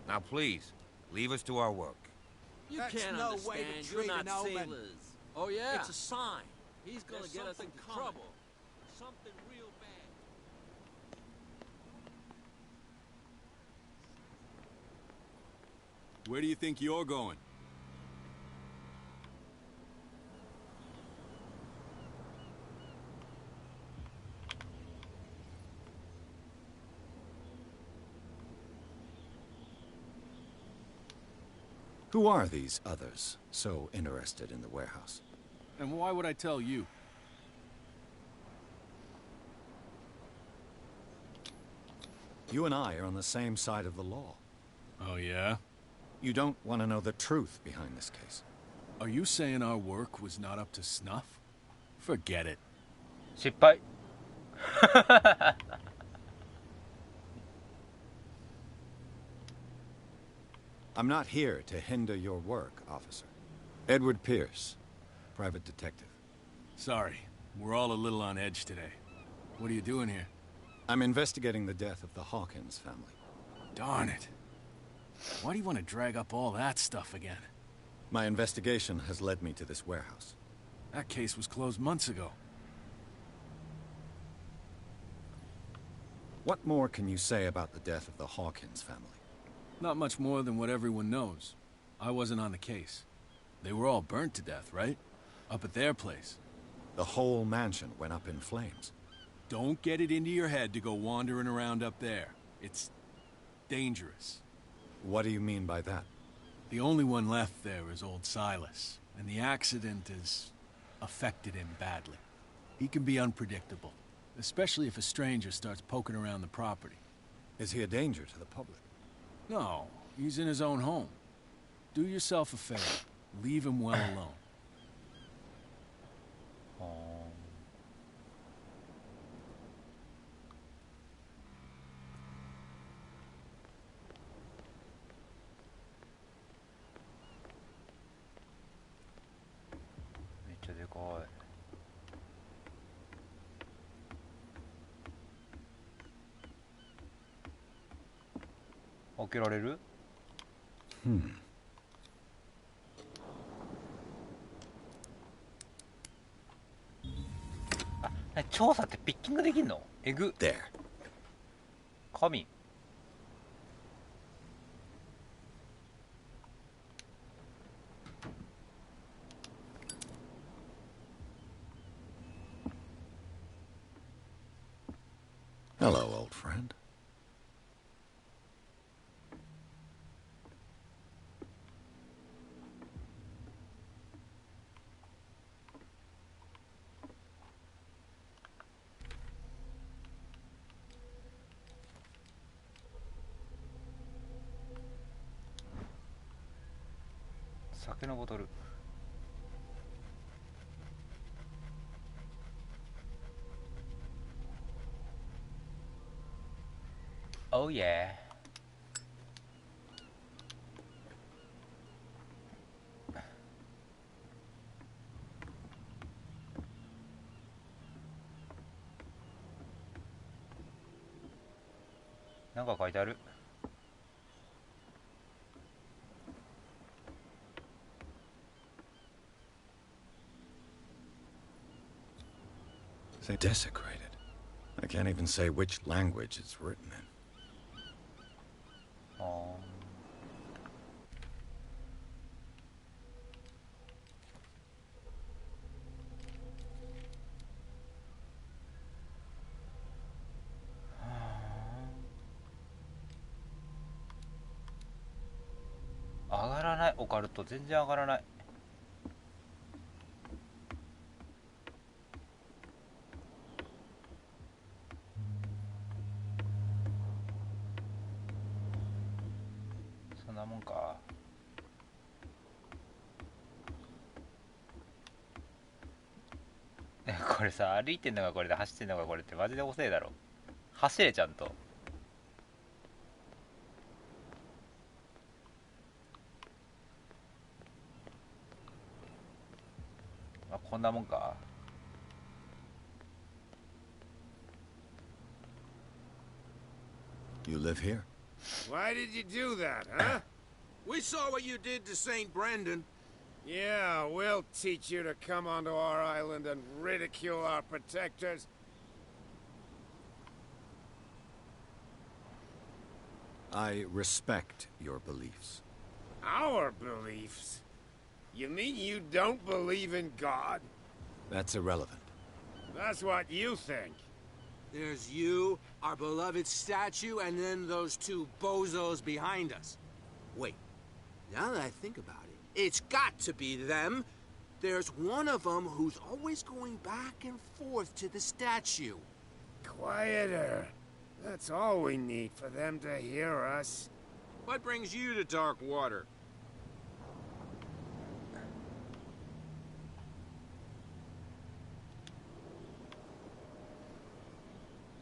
Now please, leave us to our work. You can't no understand. way to You're treat not an omen. sailors. Oh yeah? It's a sign. He's gonna get us into trouble. Something real bad. Where do you think you're going? Who are these others so interested in the warehouse? And why would I tell you? You and I are on the same side of the law. Oh, yeah? You don't want to know the truth behind this case. Are you saying our work was not up to snuff? Forget it. 失敗 I'm not here to hinder your work, officer. Edward Pierce, private detective. Sorry, we're all a little on edge today. What are you doing here? I'm investigating the death of the Hawkins family. Darn it. Why do you want to drag up all that stuff again? My investigation has led me to this warehouse. That case was closed months ago. What more can you say about the death of the Hawkins family? Not much more than what everyone knows. I wasn't on the case. They were all burnt to death, right? Up at their place. The whole mansion went up in flames. Don't get it into your head to go wandering around up there. It's dangerous. What do you mean by that? The only one left there is old Silas, and the accident has affected him badly. He can be unpredictable, especially if a stranger starts poking around the property. Is he a danger to the public? No, he's in his own home. Do yourself a favor. Leave him well alone.開けられる？あ、調査ってピッキングできんの？えぐ。There. 神。Hello, old friend.酒のボトル。Oh yeah. なんか書いてある。They desecrated. I can't even say which language it's written in. Oh. 上がらない。オカルト全然上がらない。なもんか。これさ、歩いてんのがこれで走ってんのがこれってマジで遅えだろ。走れちゃんと。あ、こんなもんか。You live here? Why did you do that, huh? We saw what you did to St. Brendan. Yeah, we'll teach you to come onto our island and ridicule our protectors. I respect your beliefs. Our beliefs? You mean you don't believe in God? That's irrelevant. That's what you think. There's you, our beloved statue, and then those two bozos behind us. Wait, now that I think about it, it's got to be them. There's one of them who's always going back and forth to the statue. Quieter. That's all we need for them to hear us. What brings you to dark water?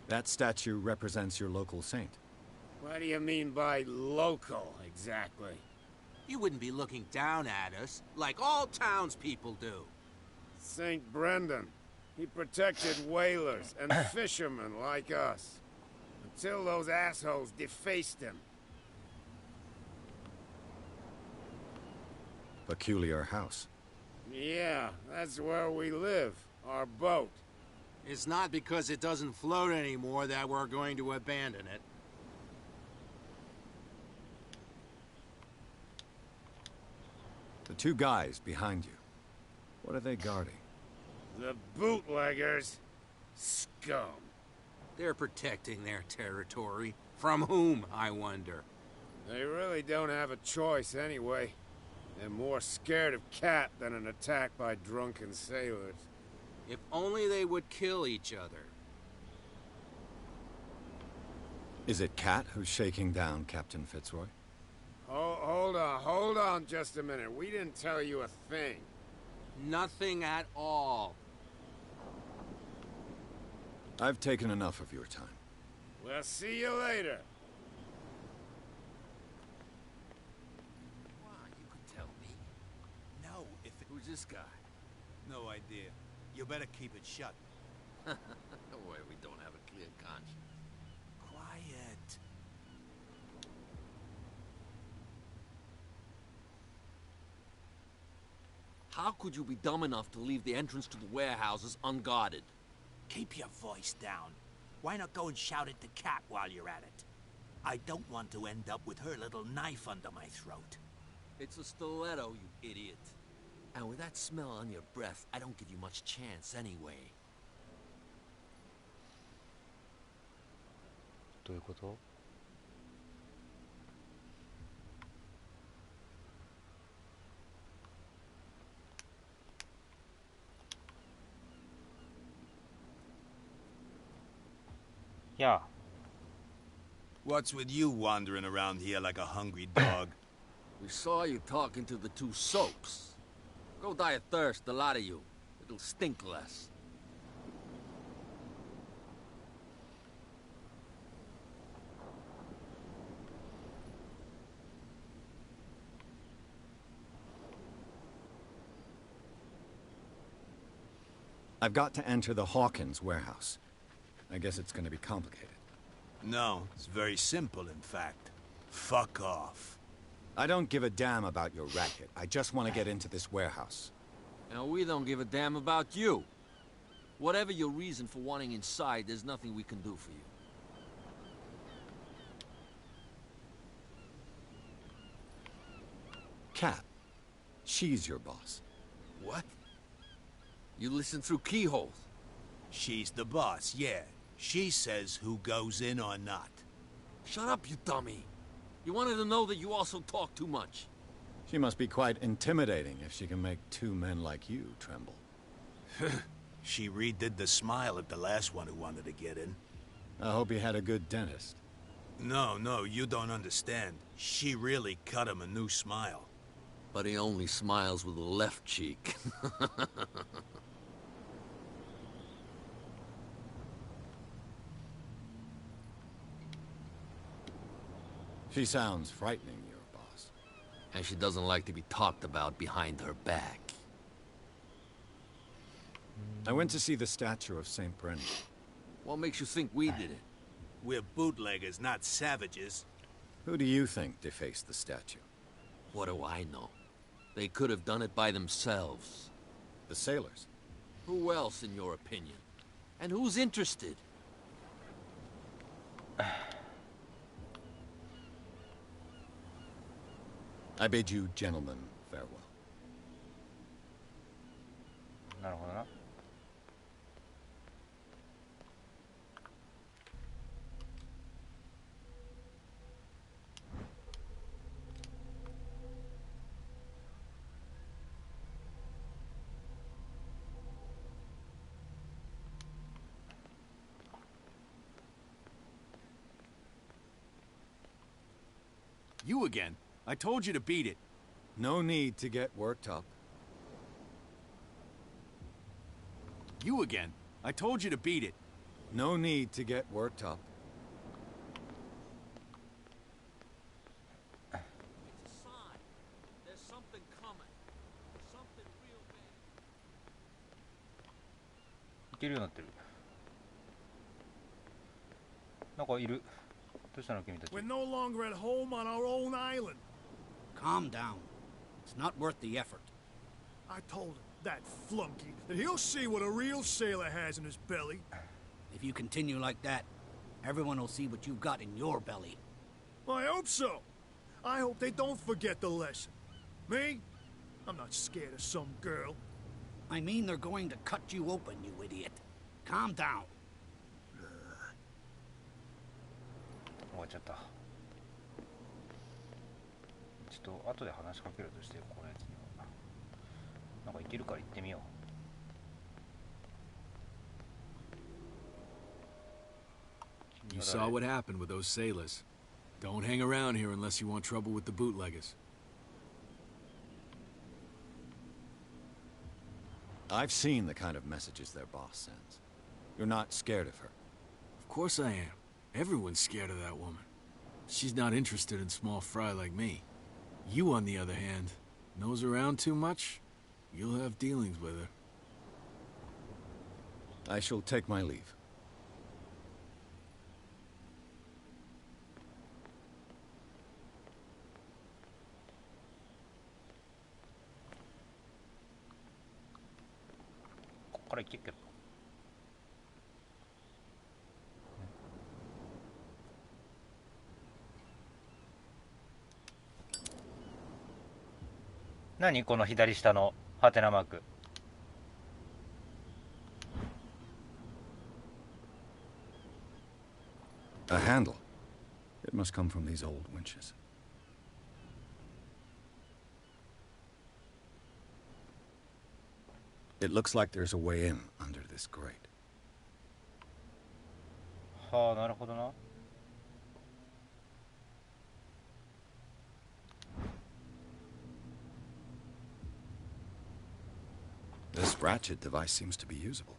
That statue represents your local saint. What do you mean by local, exactly? You wouldn't be looking down at us, like all townspeople do. St. Brendan. He protected whalers and fishermen like us. Until those assholes defaced him. Peculiar house. Yeah, that's where we live. Our boat. It's not because it doesn't float anymore that we're going to abandon it. The two guys behind you. What are they guarding? The bootleggers. Scum. They're protecting their territory. From whom, I wonder? They really don't have a choice anyway. They're more scared of Cat than an attack by drunken sailors. If only they would kill each other. Is it Cat who's shaking down Captain Fitzroy? Hold on just a minute. We didn't tell you a thing. Nothing at all. I've taken enough of your time. We'll see you later. Wow, you could tell me. No, if it... Who's this guy? No idea. You better keep it shut. Boy, we don't have a clear conscience. Quiet. How could you be dumb enough to leave the entrance to the warehouses unguarded? Keep your voice down. Why not go and shout at the cat while you're at it? I don't want to end up with her little knife under my throat. It's a stiletto, you idiot. And with that smell on your breath, I don't give you much chance anyway. どういうこと？Yeah. What's with you wandering around here like a hungry dog? We saw you talking to the two soaps. Go die of thirst, the lot of you. It'll stink less. I've got to enter the Hawkins warehouse. I guess it's going to be complicated. No, it's very simple, in fact. Fuck off. I don't give a damn about your racket. I just want to get into this warehouse. And we don't give a damn about you. Whatever your reason for wanting inside, there's nothing we can do for you. Cat. She's your boss. What? You listen through keyholes. She's the boss, yeah. She says who goes in or not. Shut up, you dummy. You wanted to know that you also talk too much. She must be quite intimidating if she can make two men like you tremble. She redid the smile at the last one who wanted to get in. I hope he had a good dentist. No, you don't understand. She really cut him a new smile. But he only smiles with the left cheek. She sounds frightening, your boss. And she doesn't like to be talked about behind her back. I went to see the statue of St. Brennan. What makes you think we did it? We're bootleggers, not savages. Who do you think defaced the statue? What do I know? They could have done it by themselves. The sailors? Who else, in your opinion? And who's interested? I bid you gentlemen farewell. なるほどな。You again? I told you to beat it. No need to get worked up. You again? I told you to beat it. No need to get worked up. It's a sign. There's something coming. Something real bad. いけるようになってる。なんかいる。どうしたの君たち。 We're no longer at home on our own island. Calm down. It's not worth the effort. I told him, that flunky, that he'll see what a real sailor has in his belly. If you continue like that, everyone will see what you've got in your belly. I hope so. I hope they don't forget the lesson. Me? I'm not scared of some girl. I mean they're going to cut you open, you idiot. Calm down. 終わっちゃった。ちょっと後で話しかけるとしてよ、このやつには。なんかいけるから行ってみよう。 You saw what happened with those sailors. Don't hang around here unless you want trouble with the bootleggers. I've seen the kind of messages their boss sends. You're not scared of her. Of course I am. Everyone's scared of that woman. She's not interested in small fry like me. You, on the other hand, nose around too much, you'll have dealings with her. I shall take my leave. This 何この左下のハテナマーク。 A handle. It must come from these old winches. It looks like there's a way in under this grate. はあ、なるほどな。 This ratchet device seems to be usable.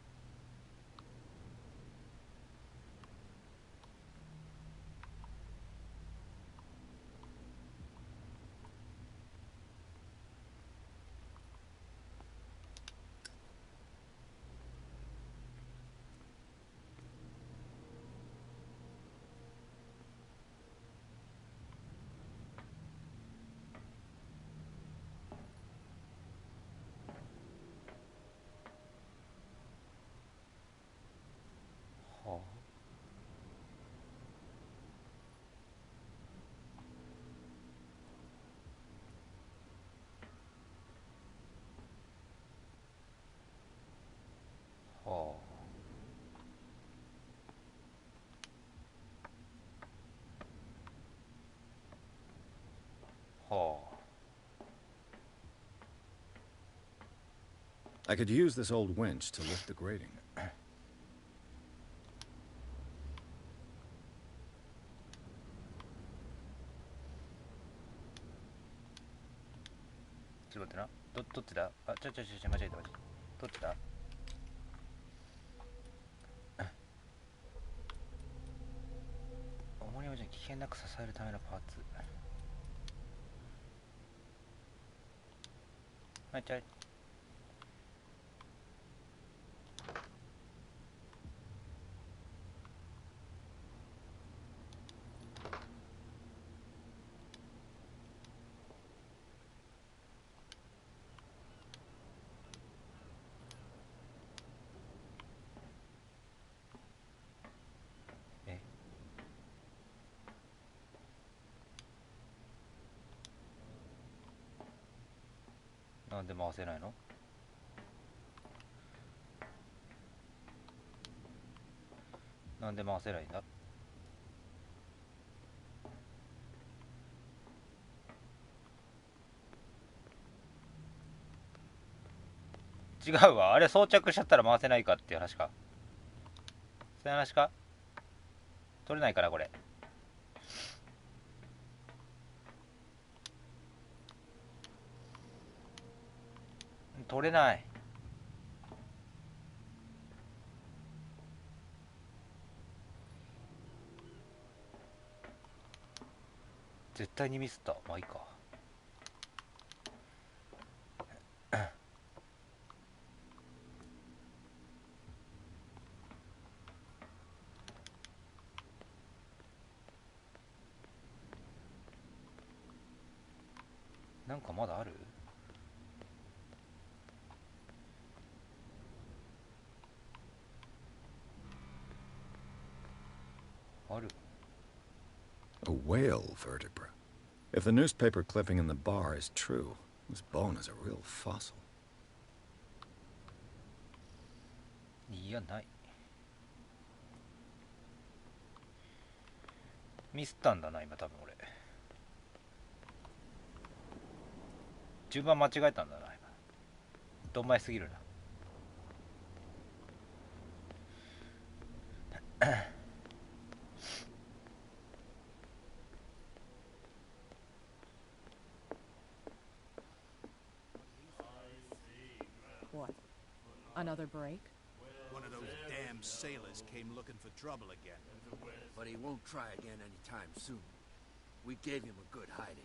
I could use this old winch to lift the grating. ちょっと待ってな。どっちだ？あ、間違えた。どっちだ？重りを危険なく支えるためのパーツ。はい、ちゃい。なんで回せないの？なんで回せないんだ？違うわ。あれ装着しちゃったら回せないかっていう話か。そういう話か？取れないからこれ。取れない。絶対にミスった。まあいいか。なんかまだある？ある。 A whale vertebra. If the newspaper clipping in the bar is true, this bone is a real fossil. いや、ない。ミスったんだな、今多分俺。順番間違えたんだな、今。どんまいすぎるな。What? Another break? One of those damn sailors came looking for trouble again. But he won't try again anytime soon. We gave him a good hiding.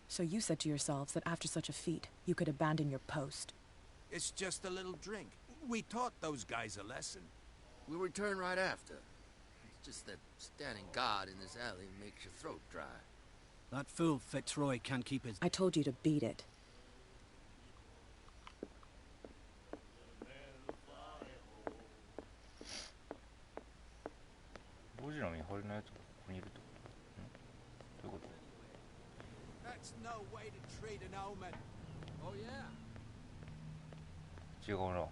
So you said to yourselves that after such a feat, you could abandon your post. It's just a little drink. We taught those guys a lesson. We'll return right after. It's just that standing guard in this alley makes your throat dry. That fool Fitzroy can't keep his... I told you to beat it. ゴジラの見張りのやつがここにいるってこと？どういうこと？ That's no way to treat an omen. Oh yeah. 違うな。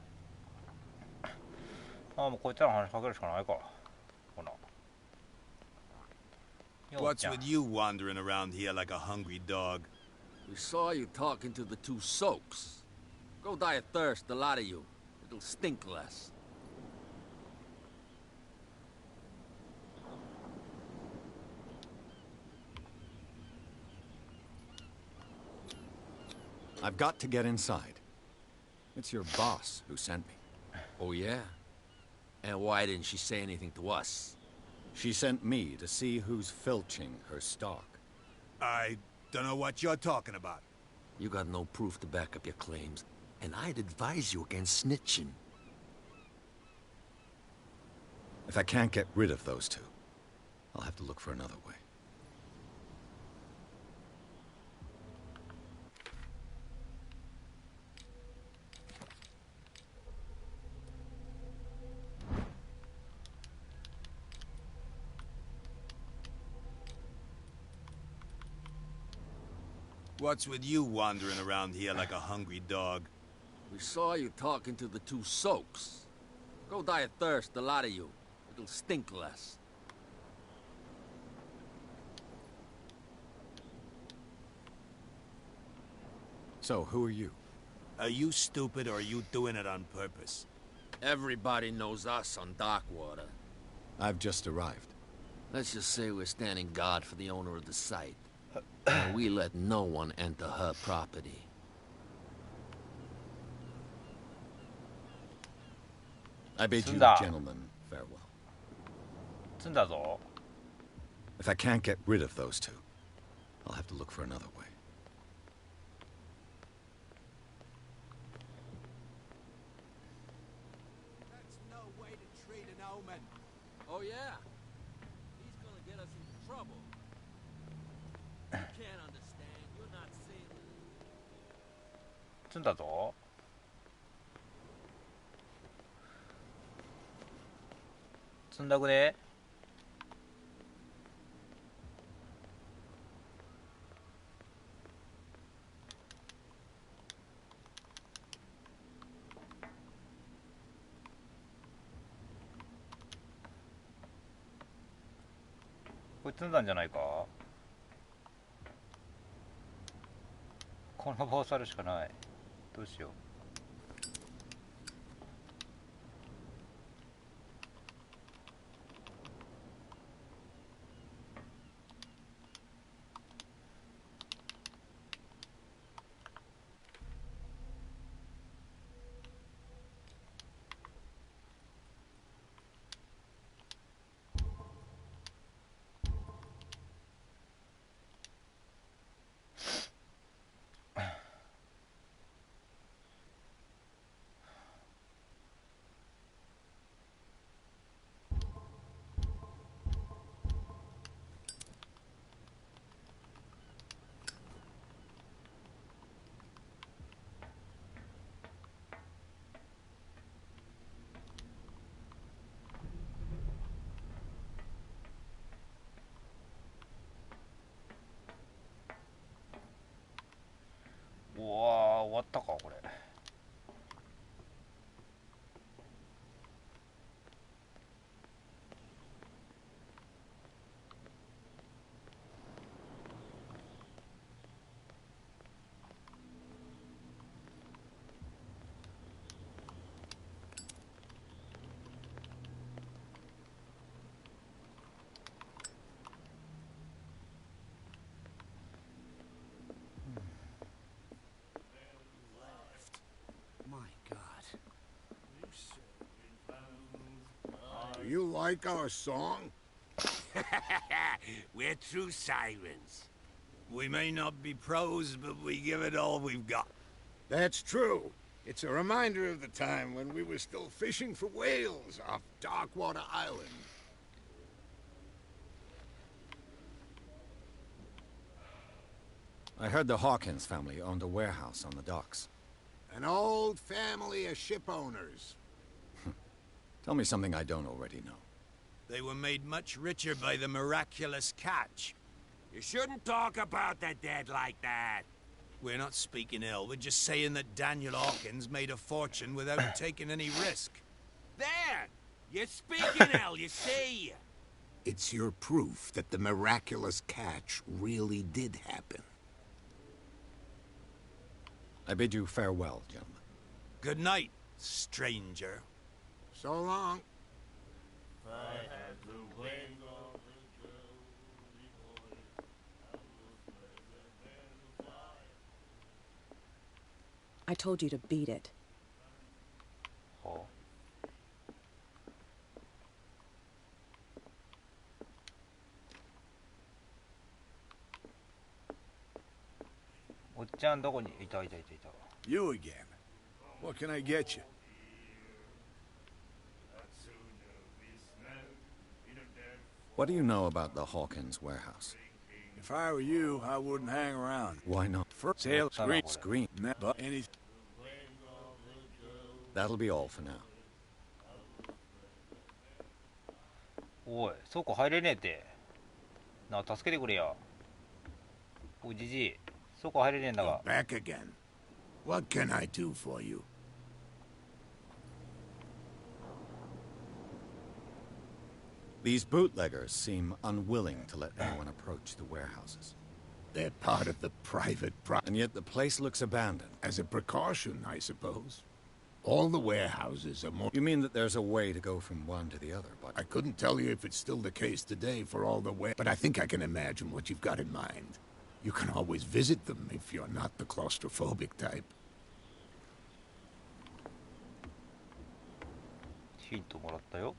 ああ、もうこいつらの話しかけるしかないか。ほな。What's with you wandering around here like a hungry dog? We saw you talking to the two soaks. Go die of thirst, the lot of you. It'll stink less. I've got to get inside. It's your boss who sent me. Oh, yeah? And why didn't she say anything to us? She sent me to see who's filching her stock. I don't know what you're talking about. You got no proof to back up your claims, and I'd advise you against snitching. If I can't get rid of those two, I'll have to look for another way. What's with you wandering around here like a hungry dog? We saw you talking to the two soaks. Go die of thirst, the lot of you. It'll stink less. So, who are you? Are you stupid or are you doing it on purpose? Everybody knows us on Darkwater. I've just arrived. Let's just say we're standing guard for the owner of the site. And we let no one enter her property. I bid you 積んだ。 gentlemen farewell. 積んだぞ。 If I can't get rid of those two, I'll have to look for another way. That's no way to treat an omen. Oh, yeah? He's gonna get us into trouble. You can't understand. You're not seeing. 積んだぞ。積んだくね。これ積んだんじゃないか。この棒去るしかない。どうしよう。うわー、終わったかこれ。Do you like our song? We're true sirens. We may not be pros, but we give it all we've got. That's true. It's a reminder of the time when we were still fishing for whales off Darkwater Island. I heard the Hawkins family owned a warehouse on the docks. An old family of ship owners. Tell me something I don't already know. They were made much richer by the miraculous catch. You shouldn't talk about the dead like that. We're not speaking ill, we're just saying that Daniel Hawkins made a fortune without taking any risk. There! You're speaking ill, you see. It's your proof that the miraculous catch really did happen. I bid you farewell, gentlemen. Good night, stranger. So long. I told you to beat it. Oh. おっちゃんどこにいた。 You again. What can I get you? What do you know about the Hawkins warehouse? If I were you, I wouldn't hang around. Why not? First, sale, screen, but anything. That'll be all for now. おい、倉庫入れねえって。なあ、助けてくれや。おい、じじい。倉庫入れねえんだが。 Back again. What can I do for you? These bootleggers seem unwilling to let anyone approach the warehouses. They're part of the private And yet the place looks abandoned. As a precaution, I suppose. All the warehouses are more... You mean that there's a way to go from one to the other, but... I couldn't tell you if it's still the case today for all the but I think I can imagine what you've got in mind. You can always visit them if you're not the claustrophobic type. ヒントもらったよ。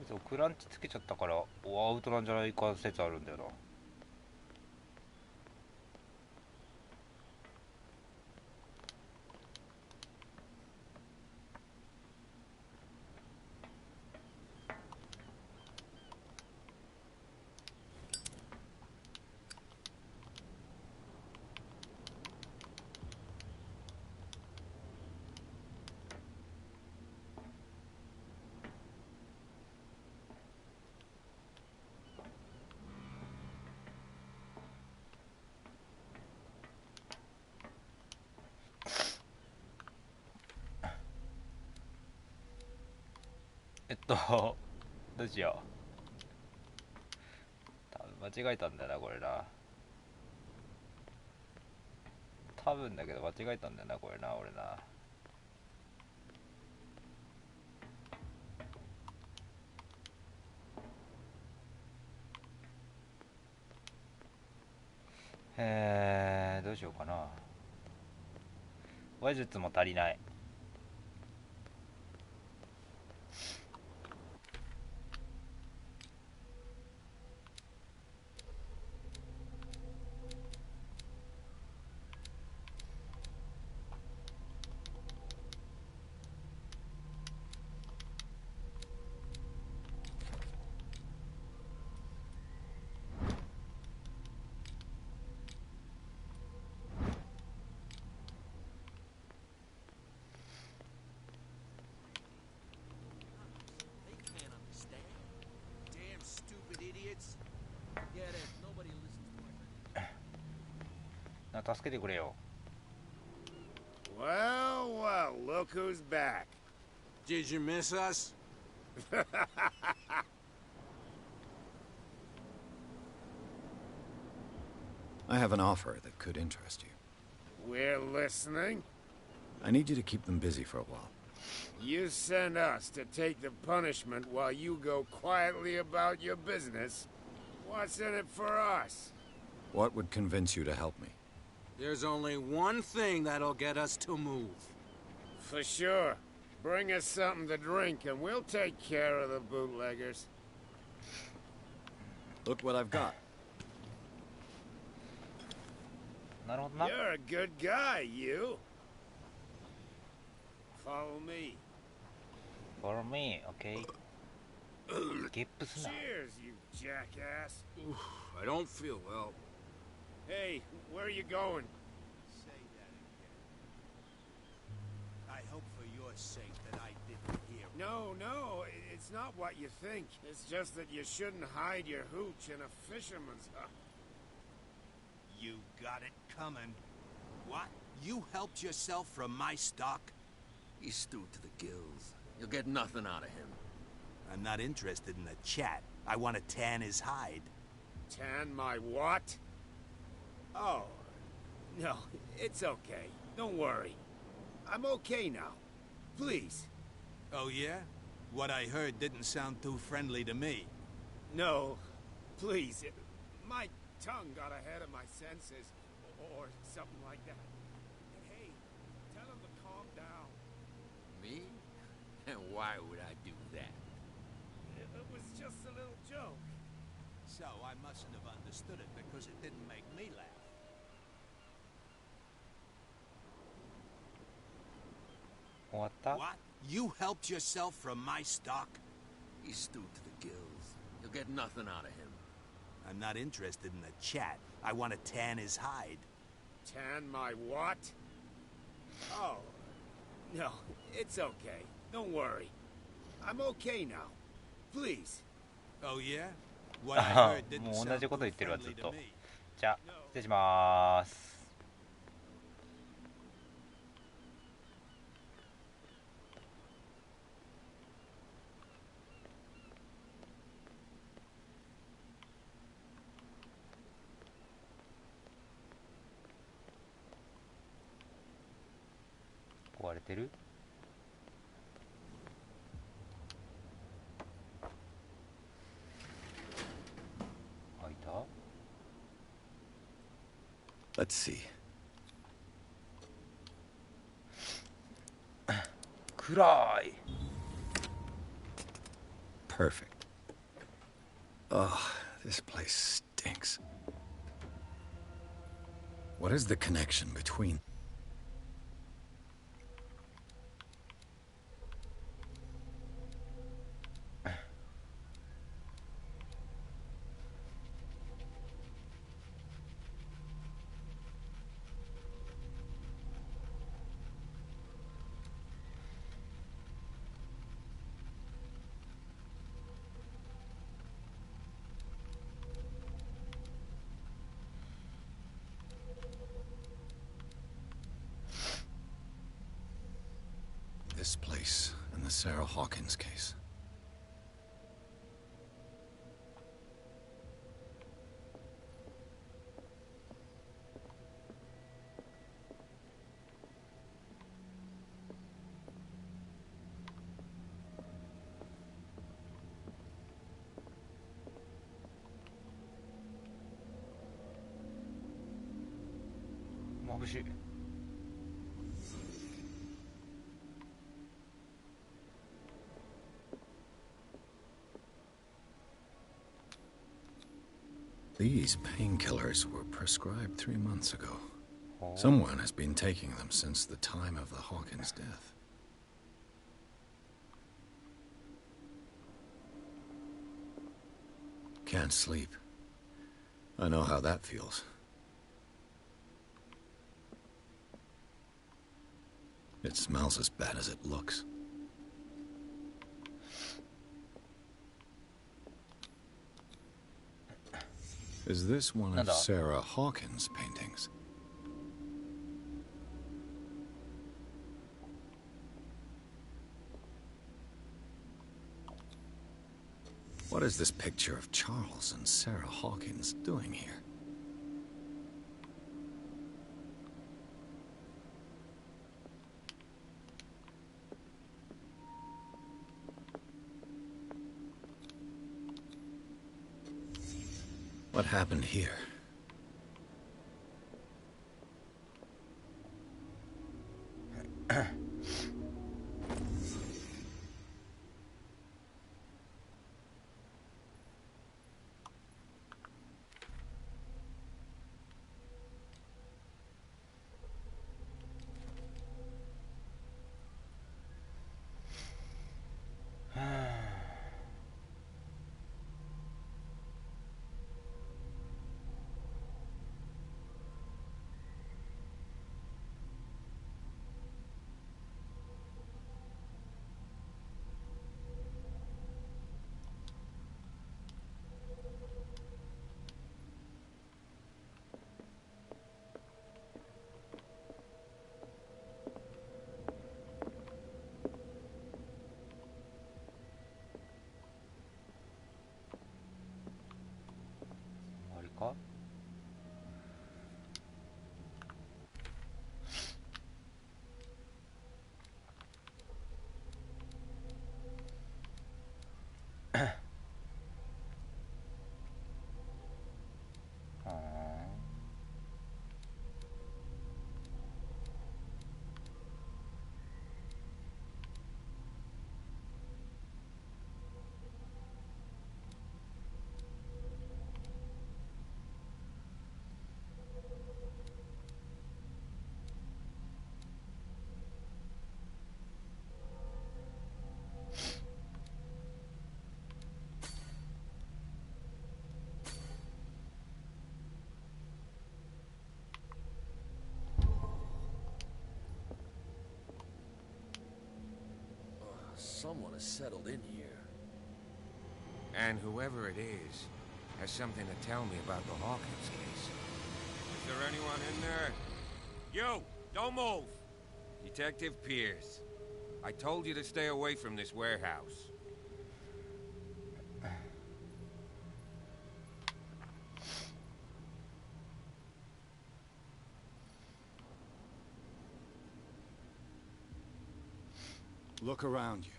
そうクランチつけちゃったからアウトなんじゃないか説あるんだよな。どうしよう。多分間違えたんだよなこれな。多分だけど間違えたんだよなこれな俺な。どうしようかな。話術も足りない。助けてくれよ。 Well, well, look who's back. Did you miss us? I have an offer that could interest you. We're listening. I need you to keep them busy for a while. You send us to take the punishment while you go quietly about your business. What's in it for us? What would convince you to help me? There's only one thing that'll get us to move. For sure. Bring us something to drink and we'll take care of the bootleggers. Look what I've got. You're a good guy, you. Follow me. Follow me, okay. Cheers, you jackass. Oof, I don't feel well. Hey, where are you going? Say that again. I hope for your sake that I didn't hear. No, it's not what you think. It's just that you shouldn't hide your hooch in a fisherman's hut. You got it coming. What? You helped yourself from my stock? He's stewed to the gills. You'll get nothing out of him. I'm not interested in a chat. I want to tan his hide. Tan my what? Oh, no, it's okay. Don't worry. I'm okay now. Please. Oh, yeah? What I heard didn't sound too friendly to me. No, please. My tongue got ahead of my senses, or something like that. Hey, tell him to calm down. Me? And why would I do that? It was just a little joke. So I mustn't have understood it because it didn't make me laugh. What? You helped yourself from my stock? He's stewed to the gills. You'll get nothing out of him. I'm not interested in a chat. I want to tan his hide. Tan my what? Oh, no, it's okay. Don't worry. I'm okay now. Please. Oh, yeah? What I heard didn't もう同 sound じこと too 言ってるわずっ friendly to と。 me. じゃあ失礼しまーす。壊れてる？開いた？ Let's see. 暗い。 Perfect. Oh, this place stinks. What is the connection between... this place and the Sarah Hawkins case? These painkillers were prescribed 3 months ago. Someone has been taking them since the time of the Hawkins death. Can't sleep. I know how that feels. It smells as bad as it looks. Is this one of Sarah Hawkins' paintings? What is this picture of Charles and Sarah Hawkins doing here? What happened here? Someone has settled in here. And whoever it is has something to tell me about the Hawkins case. Is there anyone in there? You! Don't move! Detective Pierce. I told you to stay away from this warehouse. Look around you.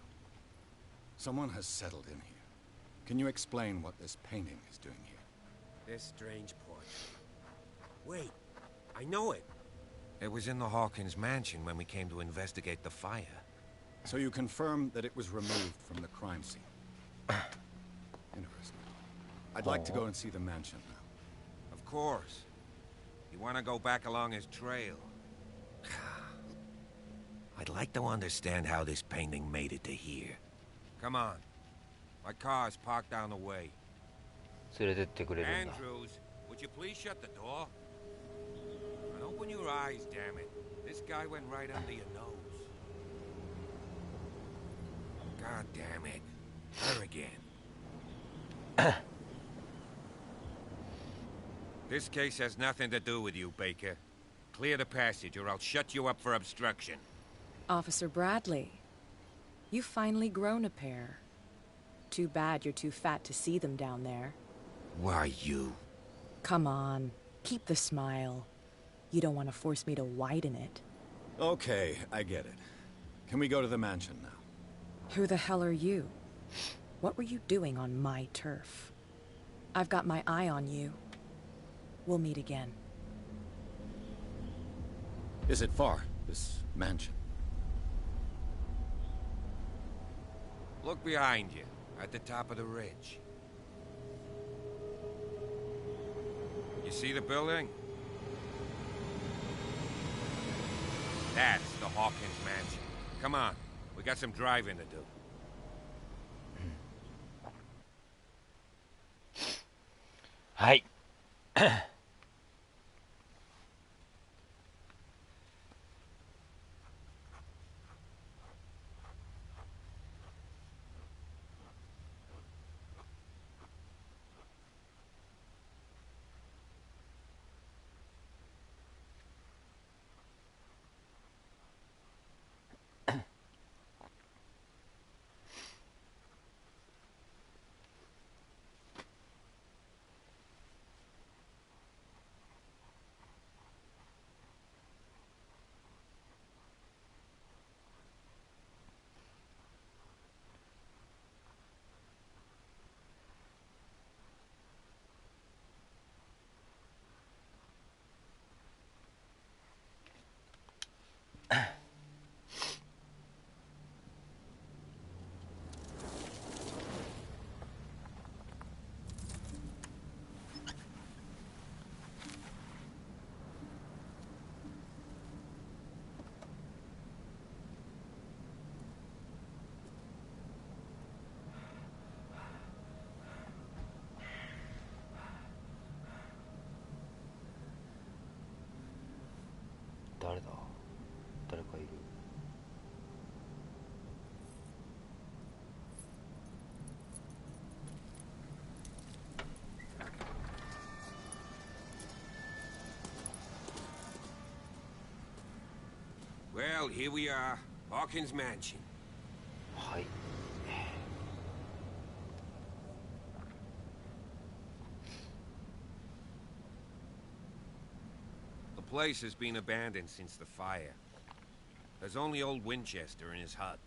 Someone has settled in here. Can you explain what this painting is doing here? This strange portrait. Wait, I know it. It was in the Hawkins mansion when we came to investigate the fire. So you confirm that it was removed from the crime scene? Interesting. I'd like to go and see the mansion now. Of course. You want to go back along his trail? I'd like to understand how this painting made it to here. Come on. My car's parked down the way. 連れてってくれるんだ。 Andrews, would you please shut the door? And open your eyes, damn it. This guy went right under your nose. God damn it. Her again. This case has nothing to do with you, Baker. Clear the passage or I'll shut you up for obstruction. Officer Bradley, you've finally grown a pair. Too bad you're too fat to see them down there. Why, you? Come on, keep the smile. You don't want to force me to widen it. Okay, I get it. Can we go to the mansion now? Who the hell are you? What were you doing on my turf? I've got my eye on you. We'll meet again. Is it far, this mansion? Look behind you, at the top of the ridge. You see the building? That's the Hawkins mansion. Come on, we got some driving to do. はい。誰だ？誰かいる？ Well, here we are. Hawkins mansion. はい。 The place has been abandoned since the fire. There's only old Winchester in his hut.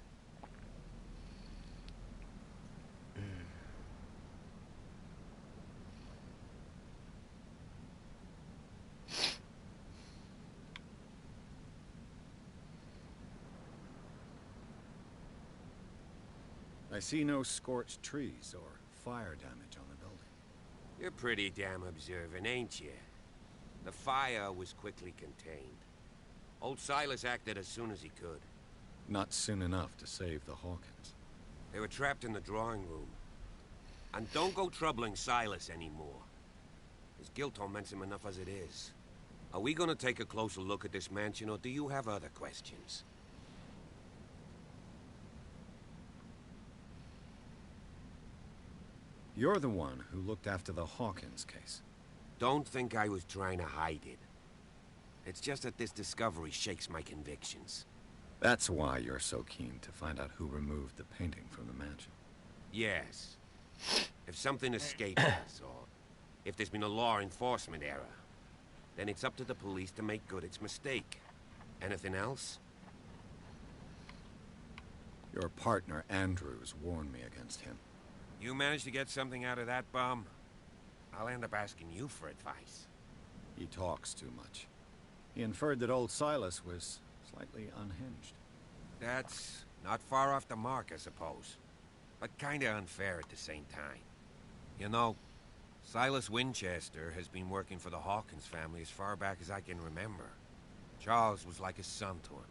I see no scorched trees or fire damage on the building. You're pretty damn observant, ain't you? The fire was quickly contained. Old Silas acted as soon as he could. Not soon enough to save the Hawkins. They were trapped in the drawing room. And don't go troubling Silas anymore. His guilt torments him enough as it is. Are we gonna take a closer look at this mansion, or do you have other questions? You're the one who looked after the Hawkins case. Don't think I was trying to hide it. It's just that this discovery shakes my convictions. That's why you're so keen to find out who removed the painting from the mansion. Yes. If something escaped us, or if there's been a law enforcement error, then it's up to the police to make good its mistake. Anything else? Your partner, Andrews, warned me against him. You managed to get something out of that bum? I'll end up asking you for advice. He talks too much. He inferred that old Silas was slightly unhinged. That's not far off the mark, I suppose. But kinda unfair at the same time. You know, Silas Winchester has been working for the Hawkins family as far back as I can remember. Charles was like a son to him.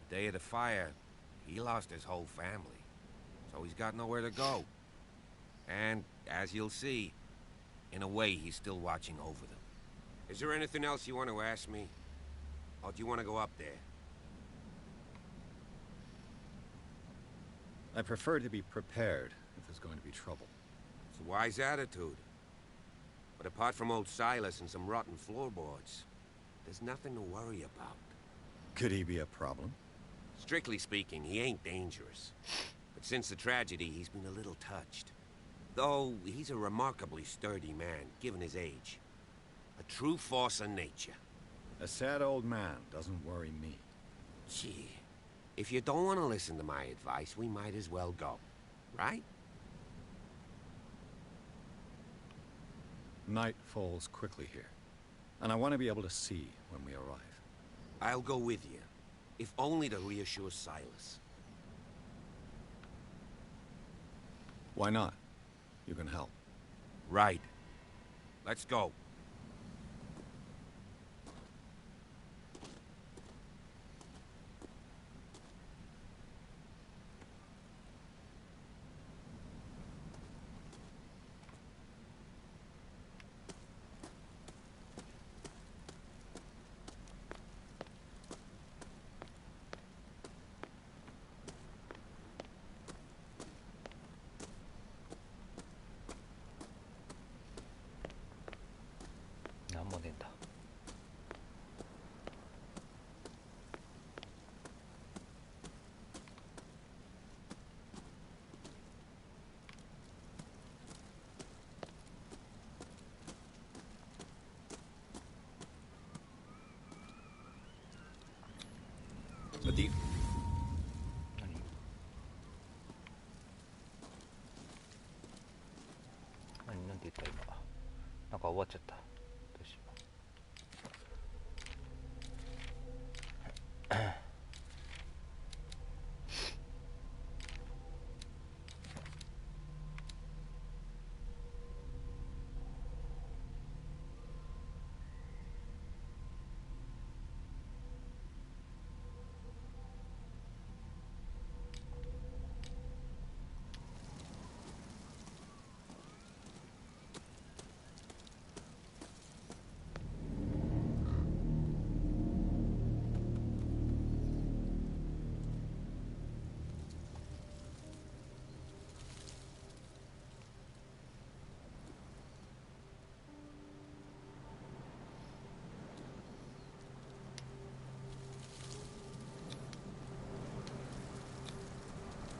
The day of the fire, he lost his whole family. So he's got nowhere to go. And, as you'll see, in a way he's still watching over them. Is there anything else you want to ask me? Or do you want to go up there? I prefer to be prepared if there's going to be trouble. It's a wise attitude. But apart from old Silas and some rotten floorboards, there's nothing to worry about. Could he be a problem? Strictly speaking, he ain't dangerous. But since the tragedy, he's been a little touched. Though he's a remarkably sturdy man, given his age. A true force of nature. A sad old man doesn't worry me. Gee, if you don't want to listen to my advice, we might as well go. Right? Night falls quickly here, and I want to be able to see when we arrive. I'll go with you, if only to reassure Silas. Why not? You can help. Right. Let's go. But the...なんて言った今。なんか終わっちゃった。どうしよう。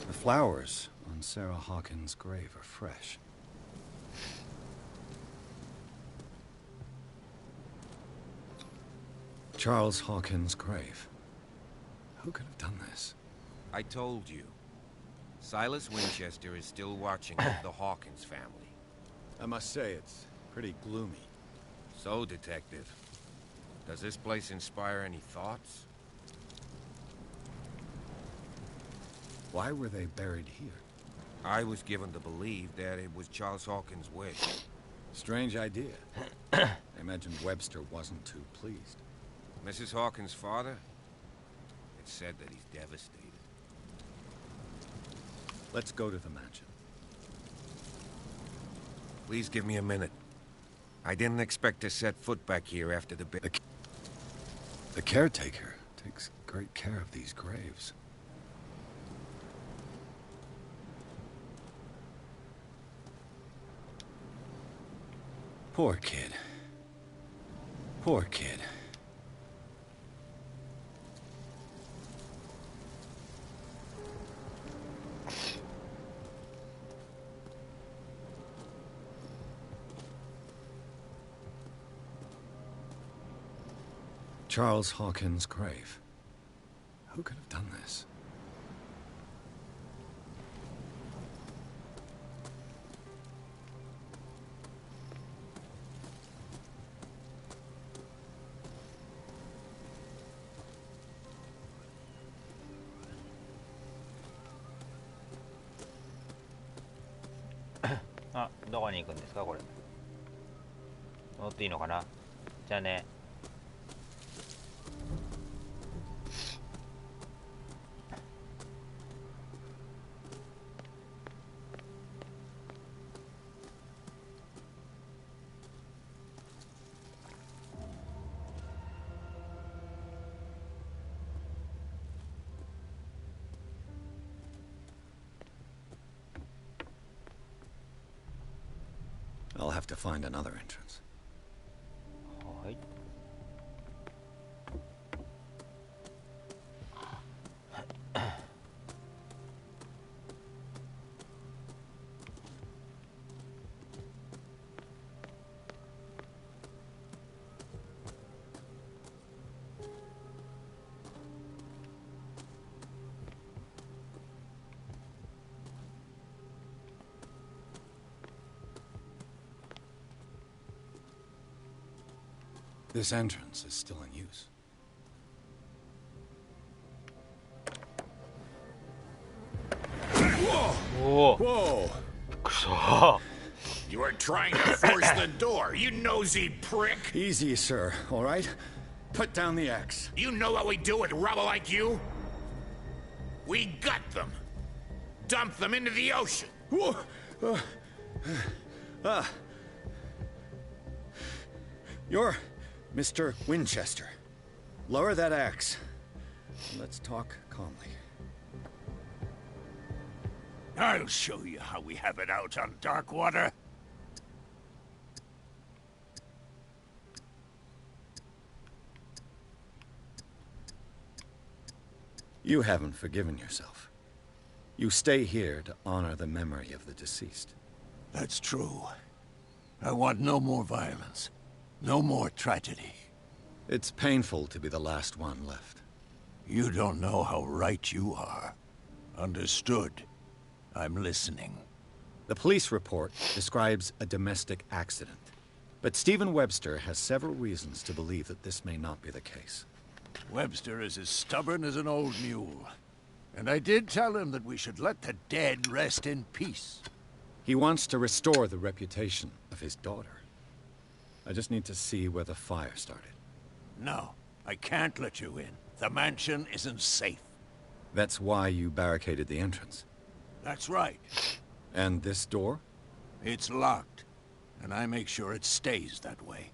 The flowers on Sarah Hawkins' grave are fresh. Charles Hawkins' grave. Who could have done this? I told you. Silas Winchester is still watching over the Hawkins family. I must say, it's pretty gloomy. So, Detective, does this place inspire any thoughts? Why were they buried here? I was given to believe that it was Charles Hawkins' wish. Strange idea. I imagine Webster wasn't too pleased. Mrs. Hawkins' father? It's said that he's devastated. Let's go to the mansion. Please give me a minute. I didn't expect to set foot back here after the... The caretaker takes great care of these graves. Poor kid. Poor kid. Charles Hawkins' grave. Who could have done this? あ、どこに行くんですかこれ。乗っていいのかな。じゃあね。I'll have to find another entrance. はい。This entrance is still in use. Whoa! Whoa! Whoa! You were trying to force the door, you nosy prick! Easy, sir, all right? Put down the axe. You know what we do with rubble like you? We gut them. Dump them into the ocean. Whoa! You're Mr. Winchester. Lower that axe. Let's talk calmly. I'll show you how we have it out on Darkwater. You haven't forgiven yourself. You stay here to honor the memory of the deceased. That's true. I want no more violence. No more tragedy. It's painful to be the last one left. You don't know how right you are. Understood. I'm listening. The police report describes a domestic accident. But Stephen Webster has several reasons to believe that this may not be the case. Webster is as stubborn as an old mule. And I did tell him that we should let the dead rest in peace. He wants to restore the reputation of his daughter. I just need to see where the fire started. No, I can't let you in. The mansion isn't safe. That's why you barricaded the entrance. That's right. And this door? It's locked, and I make sure it stays that way.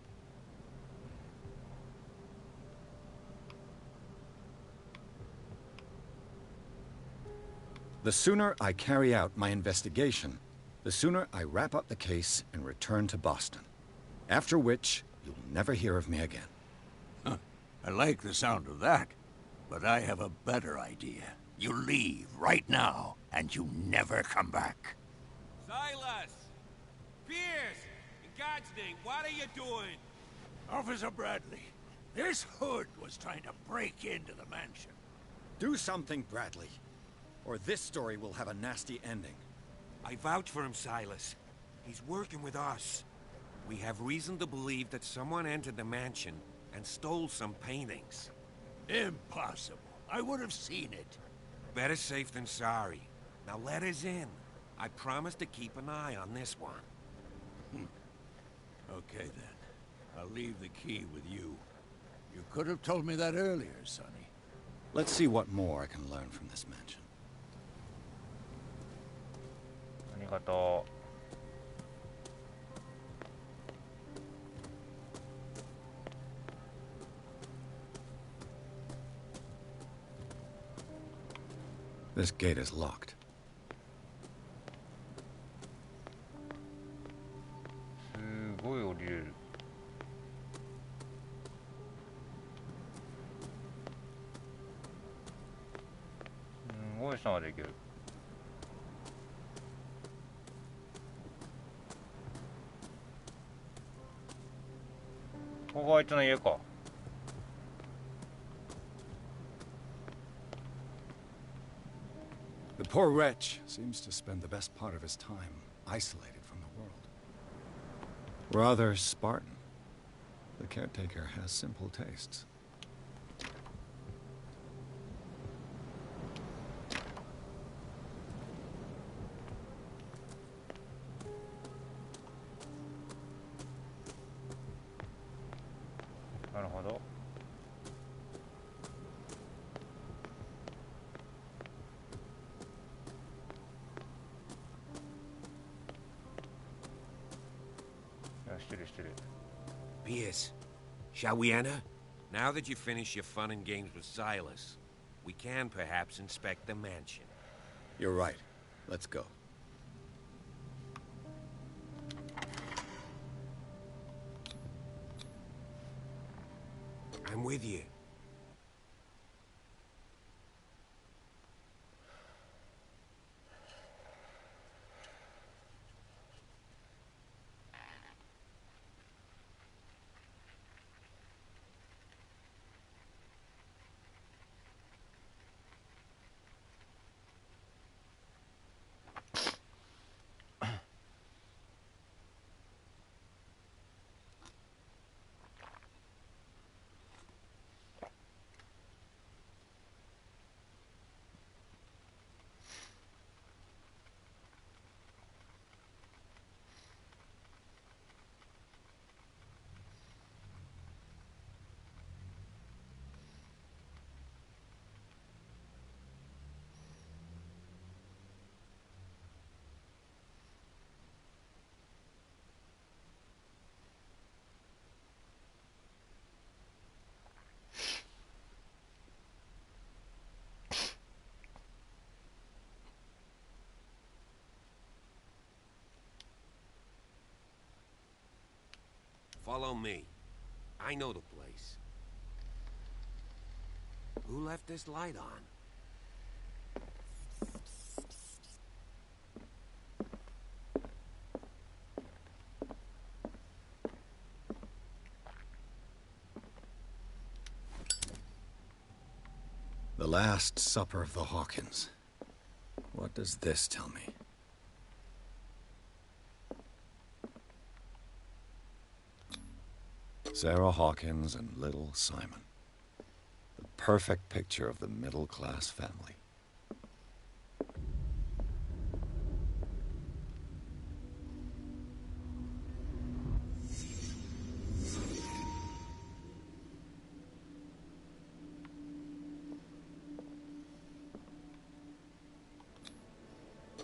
The sooner I carry out my investigation, the sooner I wrap up the case and return to Boston. After which, you'll never hear of me again. Huh. I like the sound of that, but I have a better idea. You leave right now, and you never come back. Silas! Pierce! In God's name, what are you doing? Officer Bradley, this hood was trying to break into the mansion. Do something, Bradley, or this story will have a nasty ending. I vouch for him, Silas. He's working with us. We have reason to believe that someone entered the mansion and stole some paintings. Impossible. I would have seen it. Better safe than sorry. Now let us in. I promise to keep an eye on this one. Okay, then. I'll leave the key with you. You could have told me that earlier, Sonny. Let's see what more I can learn from this mansion. ありがとう。This gate is locked. すごい降りれる。すごい下まで行ける。ここがあいつの家か。The poor wretch seems to spend the best part of his time isolated from the world. Rather Spartan. The caretaker has simple tastes. Pierce, shall we enter? Now that you finish your fun and games with Silas, we can perhaps inspect the mansion. You're right. Let's go. I'm with you. Follow me. I know the place. Who left this light on? The Last Supper of the Hawkins. What does this tell me? Sarah Hawkins and little Simon. The perfect picture of the middle-class family.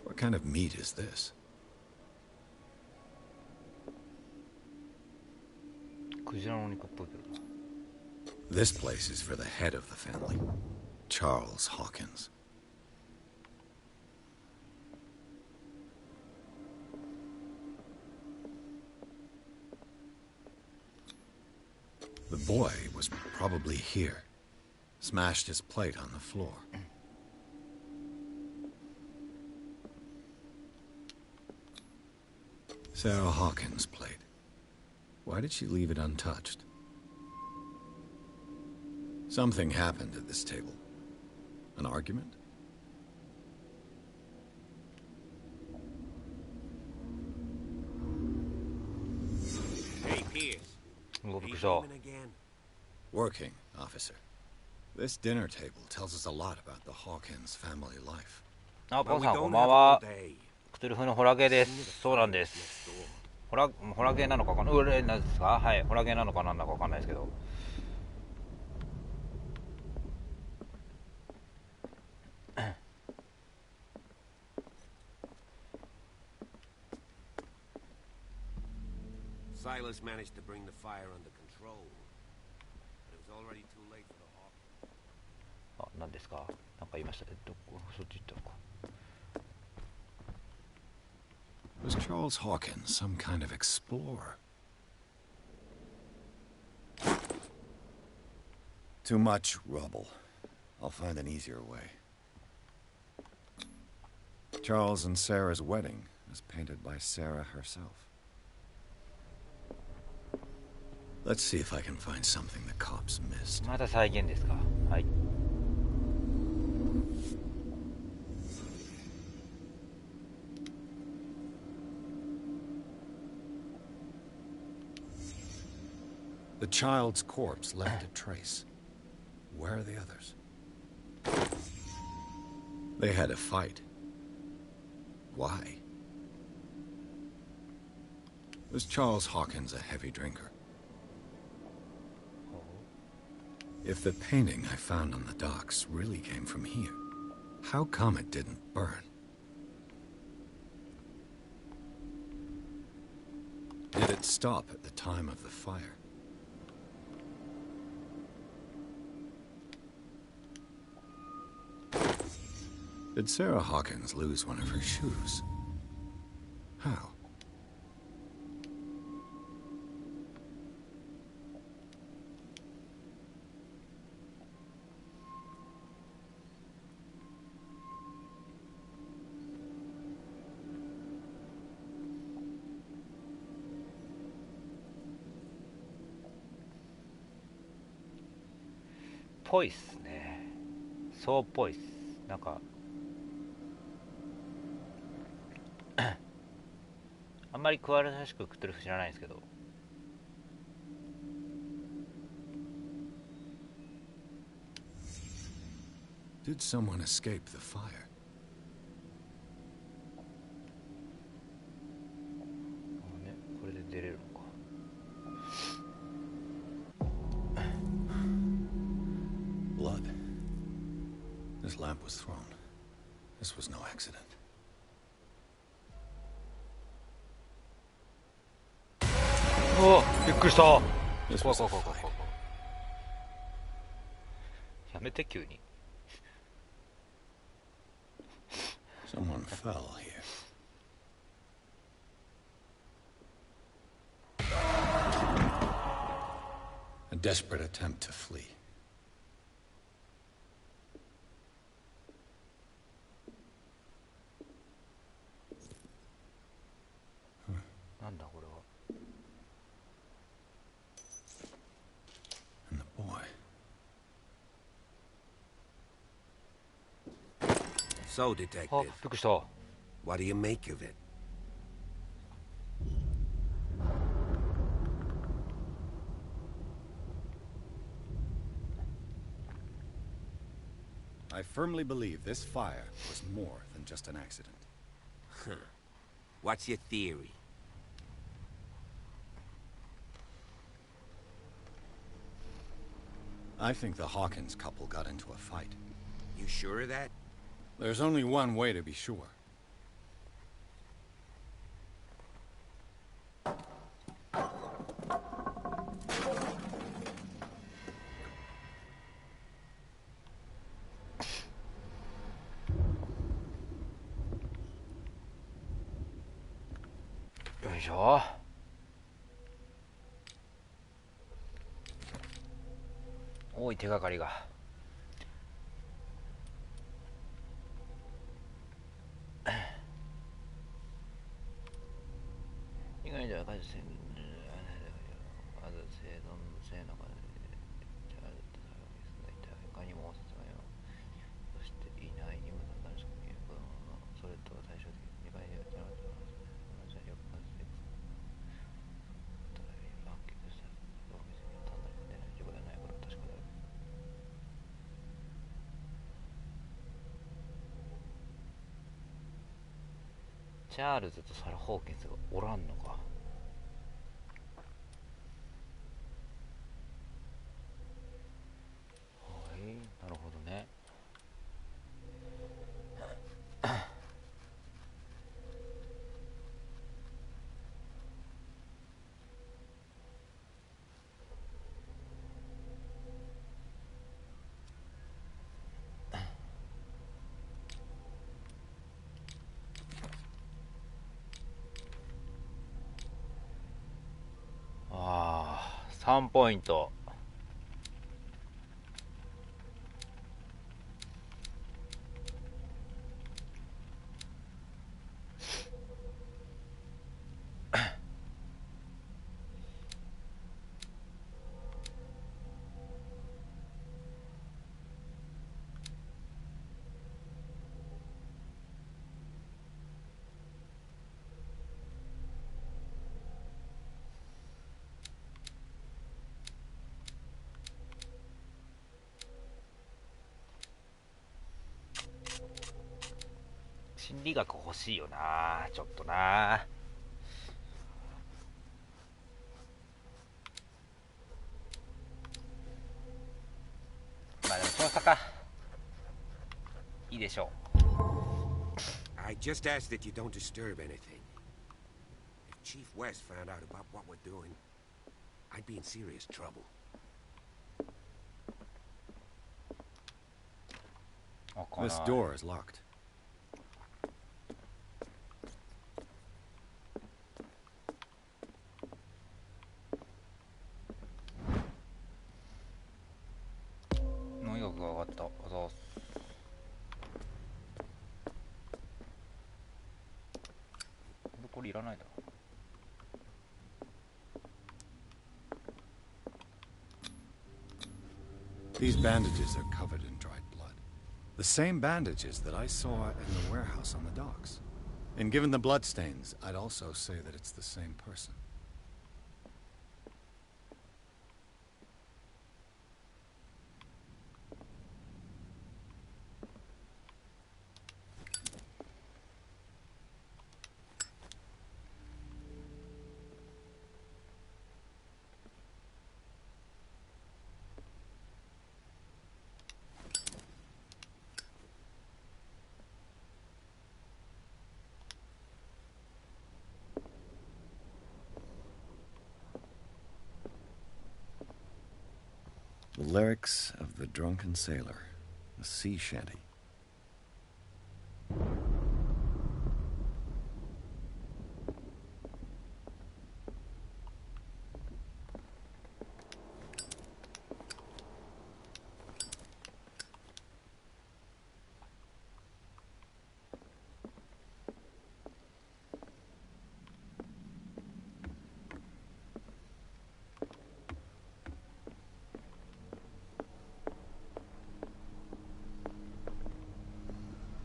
What kind of meat is this? This place is for the head of the family, Charles Hawkins. The boy was probably here. Smashed his plate on the floor. Sarah Hawkins' plate. Why did she leave it untouched? Something happened at this table. An argument? Hey, Pierce. Again? Working, officer. This dinner table tells us a lot about the Hawkins family life. あ、ポンさんこんばんは。クトゥルフのホラゲーです。そうなんです。ホラゲーなのかなんですか？はい、ホラゲーなのかなんだかわかんないですけど。Silas managed to bring the fire under control, but it was already too late for the Hawkins. あ、何ですか？なんか言いました。そっち行ったのか。Was Charles Hawkins some kind of explorer? Too much rubble. I'll find an easier way. Charles and Sarah's wedding was painted by Sarah herself. Let's see if I can find something the cops missed. また再現ですか？はい。The child's corpse left a trace. Where are the others? They had a fight. Why? Was Charles Hawkins a heavy drinker? If the painting I found on the docks really came from here, how come it didn't burn? Did it it stop at the time of the fire? Did Sarah Hawkins lose one of her shoes? How?ぽいっすね。そうっぽいっす。なんかあんまり詳しくクトゥルフ知らないんですけど、Did someone escape the fire? ね、これで出れるのか。Blood. This lamp was thrown. This was no accident. お、びっくりした。怖い This 怖い was 怖い a 怖い fight. 怖い。やめて急に。Someone fell here. A desperate attempt to flee. Huh. なんだこれは。 And the boy. So, あ、 Detective, びっくりした。 what do you make of it? I firmly believe this fire was more than just an accident. Huh. What's your theory? I think the Hawkins couple got into a fight. You sure of that? There's only one way to be sure. Yoいしょ。多い手がかりが。意外とは感じてる。あず生存性の中で、チャールとサラミスがいた他にも説明をそしていない義務の男子が見る子供のそれとは対照的に2倍でチャールと同じよく感じていく。ただランキングしたお店には単なる出ない事故ではないことは確かである。チャールズとサラ・ホーキンスがおらんのか。はい、なるほどね。ああ、3ポイント。心理学欲しいよな、ちょっとな。まあでも調査か。いいでしょう。I just ask that you don't disturb anything. If Chief West found out about what we're doing, I'd be in serious trouble. This door is locked. These bandages are covered in dried blood. The same bandages that I saw in the warehouse on the docks. And given the bloodstains, I'd also say that it's the same person. The lyrics of the drunken sailor, a sea shanty.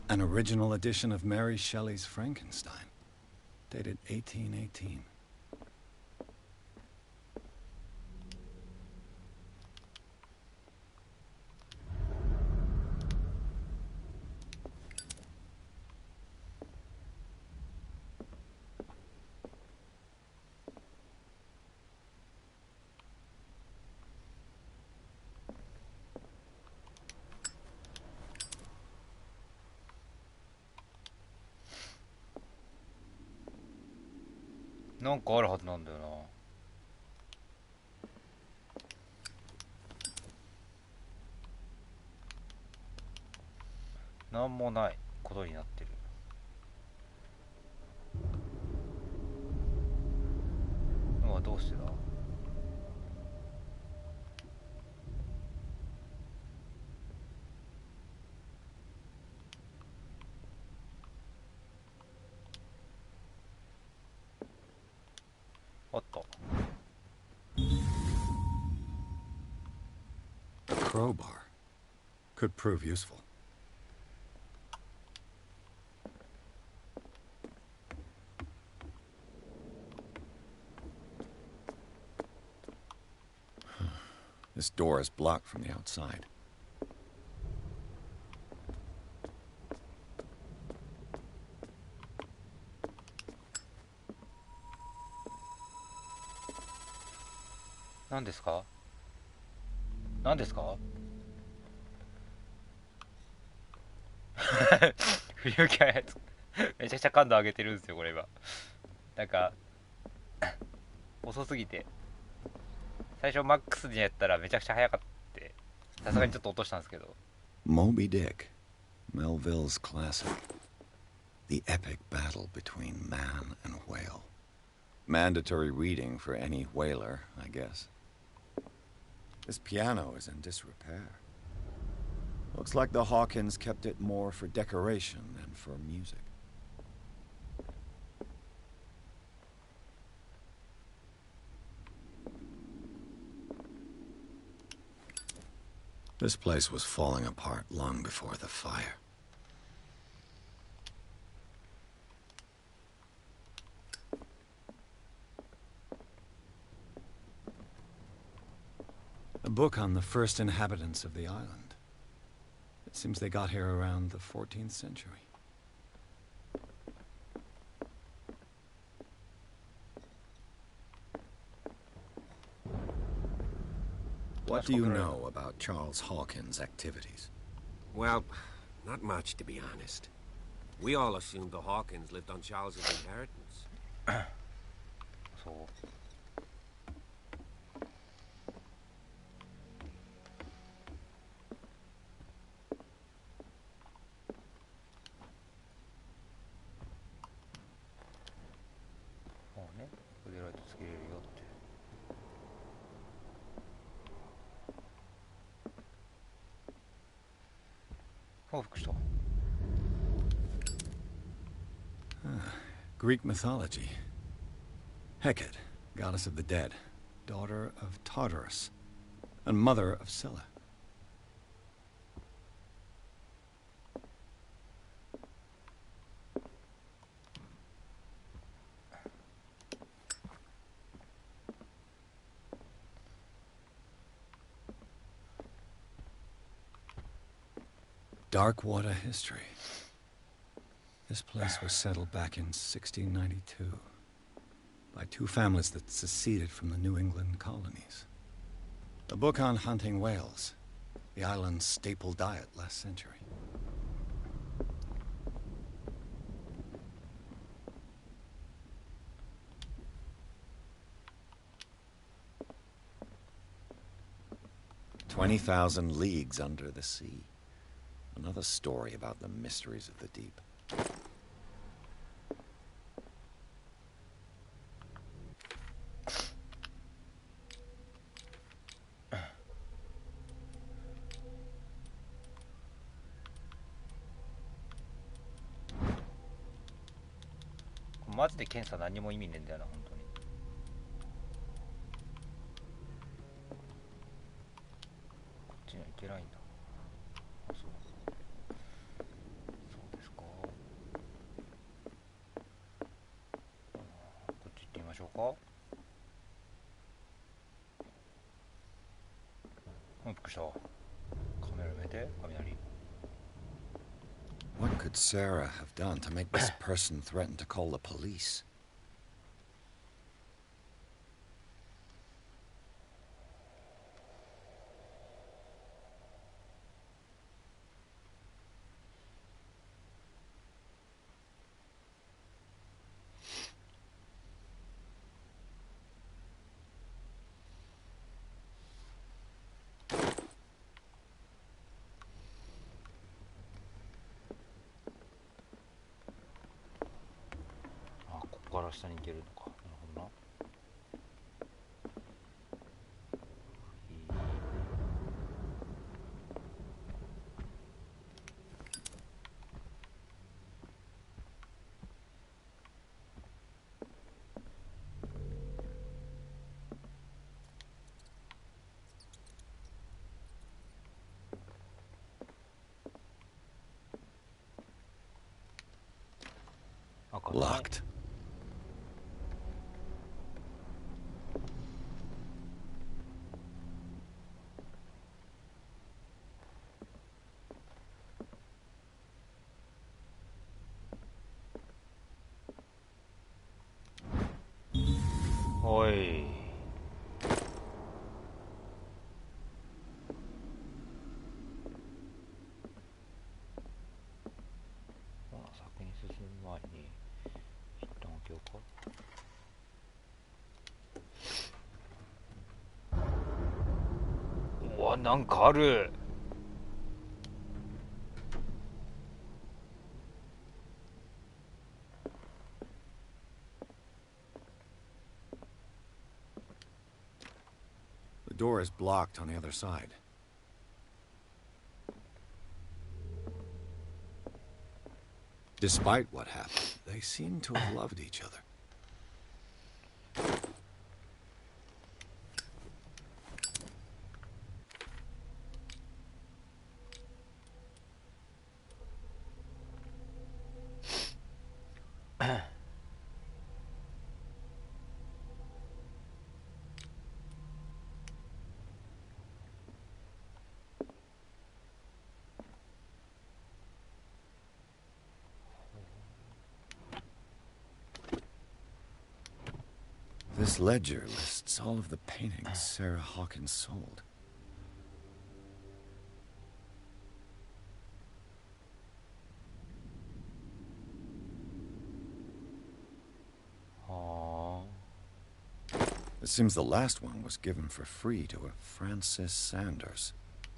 An original edition of Mary Shelley's Frankenstein, dated 1818.なんかあるはずなんだよな。なんもないことになってる。のはどうしてだ？あった。A crowbar could prove useful. This door is blocked from the outside.何ですか？何ですか？不良キャラやつめちゃくちゃ感度上げてるんですよこれ今。なんか遅すぎて最初マックスにやったらめちゃくちゃ速かった。さすがにちょっと落としたんですけど。Moby Dick, Melville's classic. The epic battle between man and whale. Mandatory reading for any whaler, I guess. This piano is in disrepair. Looks like the Hawkins kept it more for decoration than for music. This place was falling apart long before the fire. A book on the first inhabitants of the island. It seems they got here around the 14th century. What do you know about Charles Hawkins' activities? Well, not much, to be honest. We all assumed the Hawkins lived on Charles's inheritance. そう。もうね、フレライトつけれるよって。あ、びっくりした。Greek mythology. Hecate, goddess of the dead, daughter of Tartarus, and mother of Scylla. Dark water history. This place was settled back in 1692 by two families that seceded from the New England colonies. A book on hunting whales, the island's staple diet last century. "20,000 Leagues Under the Sea." Another story about the mysteries of the deep. Maji マジで検査何も意味ねえんだよな、本当に。こっちには行けないんだ。あ、そう。そうですか。こっち行ってみましょうか。びっくりした。カメラやめて、雷。What could Sarah have done to make this person threaten to call the police? Ah, ここから下に行けるのか。なるほどな。Locked. Oi. Wow, なんかある。The door is blocked on the other side. Despite what happened, they seem to have loved each other. This ledger lists all of the paintings Sarah Hawkins sold. It seems the last one was given for free to a Francis Sanders.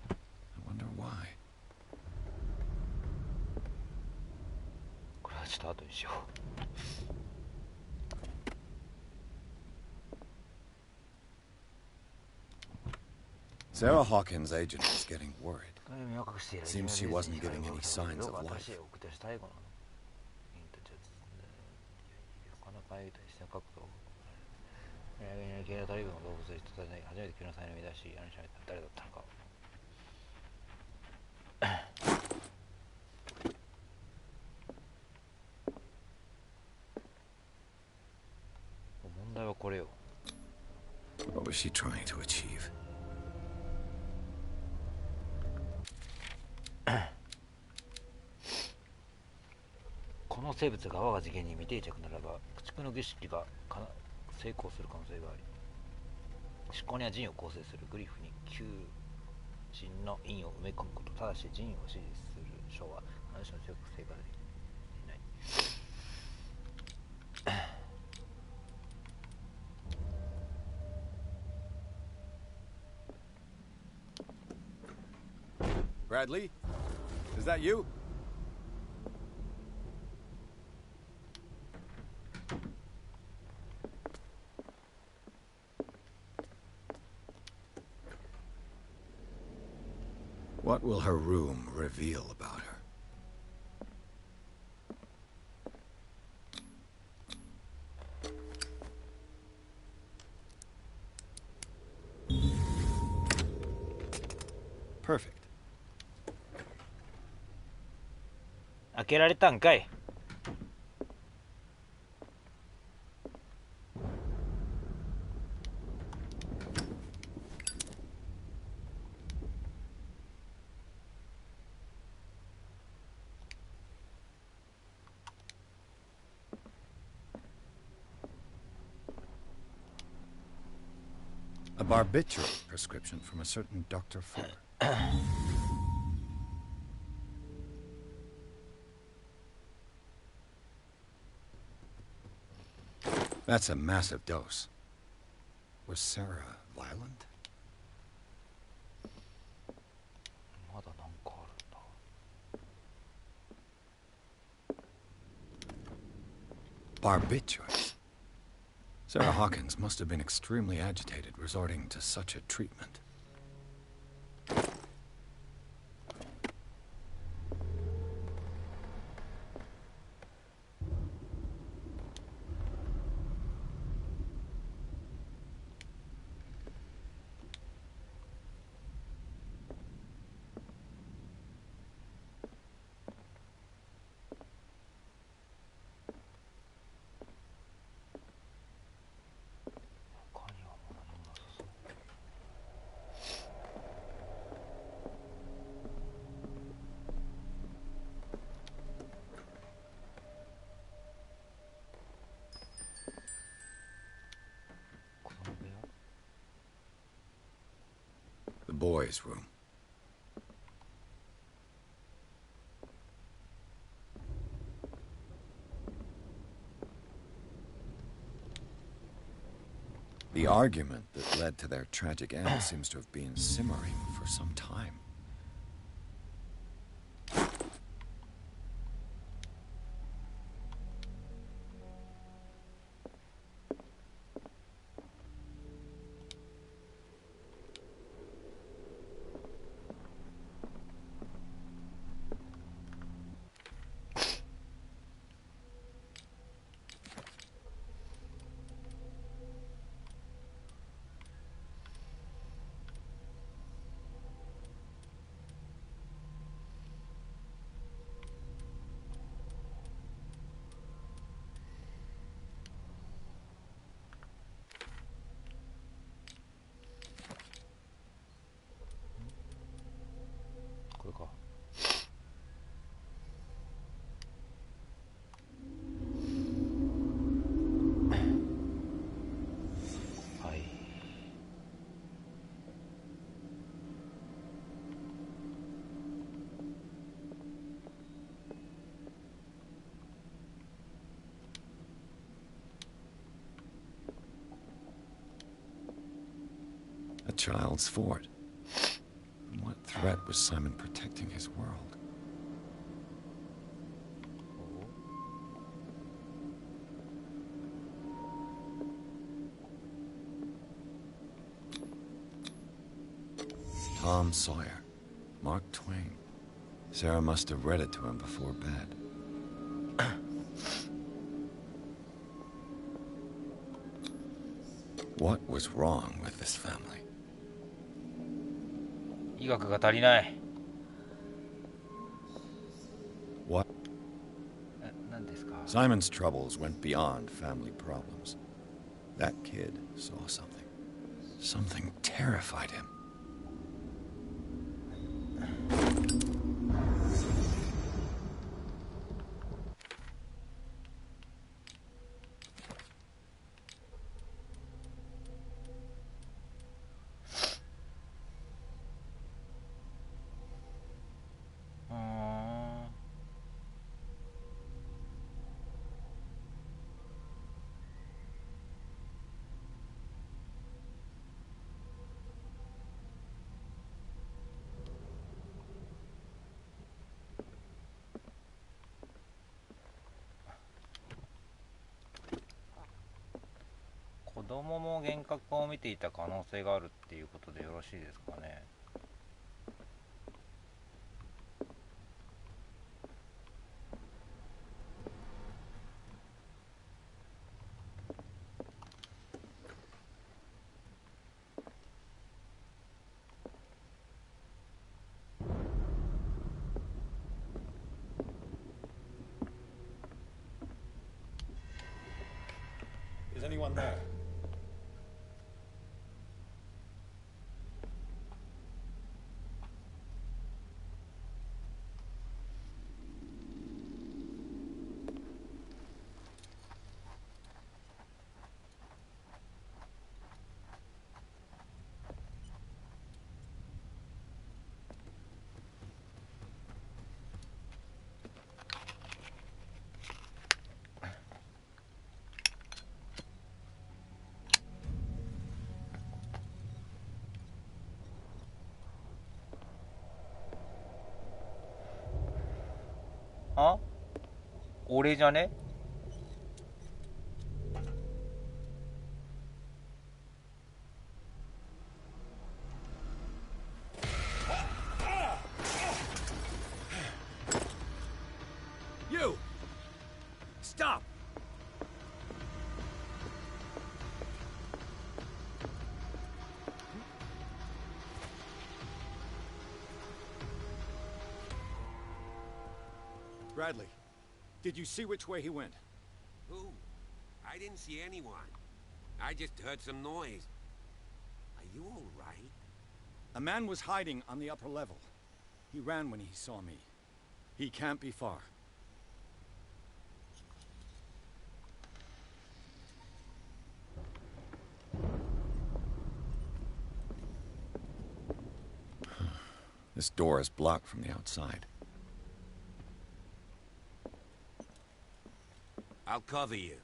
I wonder why. これはちょっと後にしよう。Sarah Hawkins' agent was getting worried. Seems she wasn't giving any signs of life. What was she trying to achieve? この生物が我が次元に未定着ならば駆逐の儀式が成功する可能性があり、執行には陣を構成するグリフに求人の印を埋め込むこと、ただし陣を指示する書は何種の強く成果できない。Bradley? Is that you? What will her room reveal about her? Perfect. 開けられたんかい。A barbiturate prescription from a certain Dr. Fuller. That's a massive dose. Was Sarah violent? Barbiturate. Sarah Hawkins must have been extremely agitated resorting to such a treatment. The boys' room. The argument that led to their tragic end seems to have been simmering for some time. child's fort. In what threat was Simon protecting his world? Tom Sawyer, Mark Twain. Sarah must have read it to him before bed. What was wrong with this family? 医学が足りない。 What? 何ですか? Simon's troubles went beyond family problems. That kid saw something. Something terrified him. Uh... 子供も幻覚を見ていた可能性があるっていうことでよろしいですかね。Is anyone there?あ？俺じゃね？ You! Stop! Bradley, did you see which way he went? Who? I didn't see anyone. I just heard some noise. Are you all right? A man was hiding on the upper level. He ran when he saw me. He can't be far. This door is blocked from the outside. I'll cover you.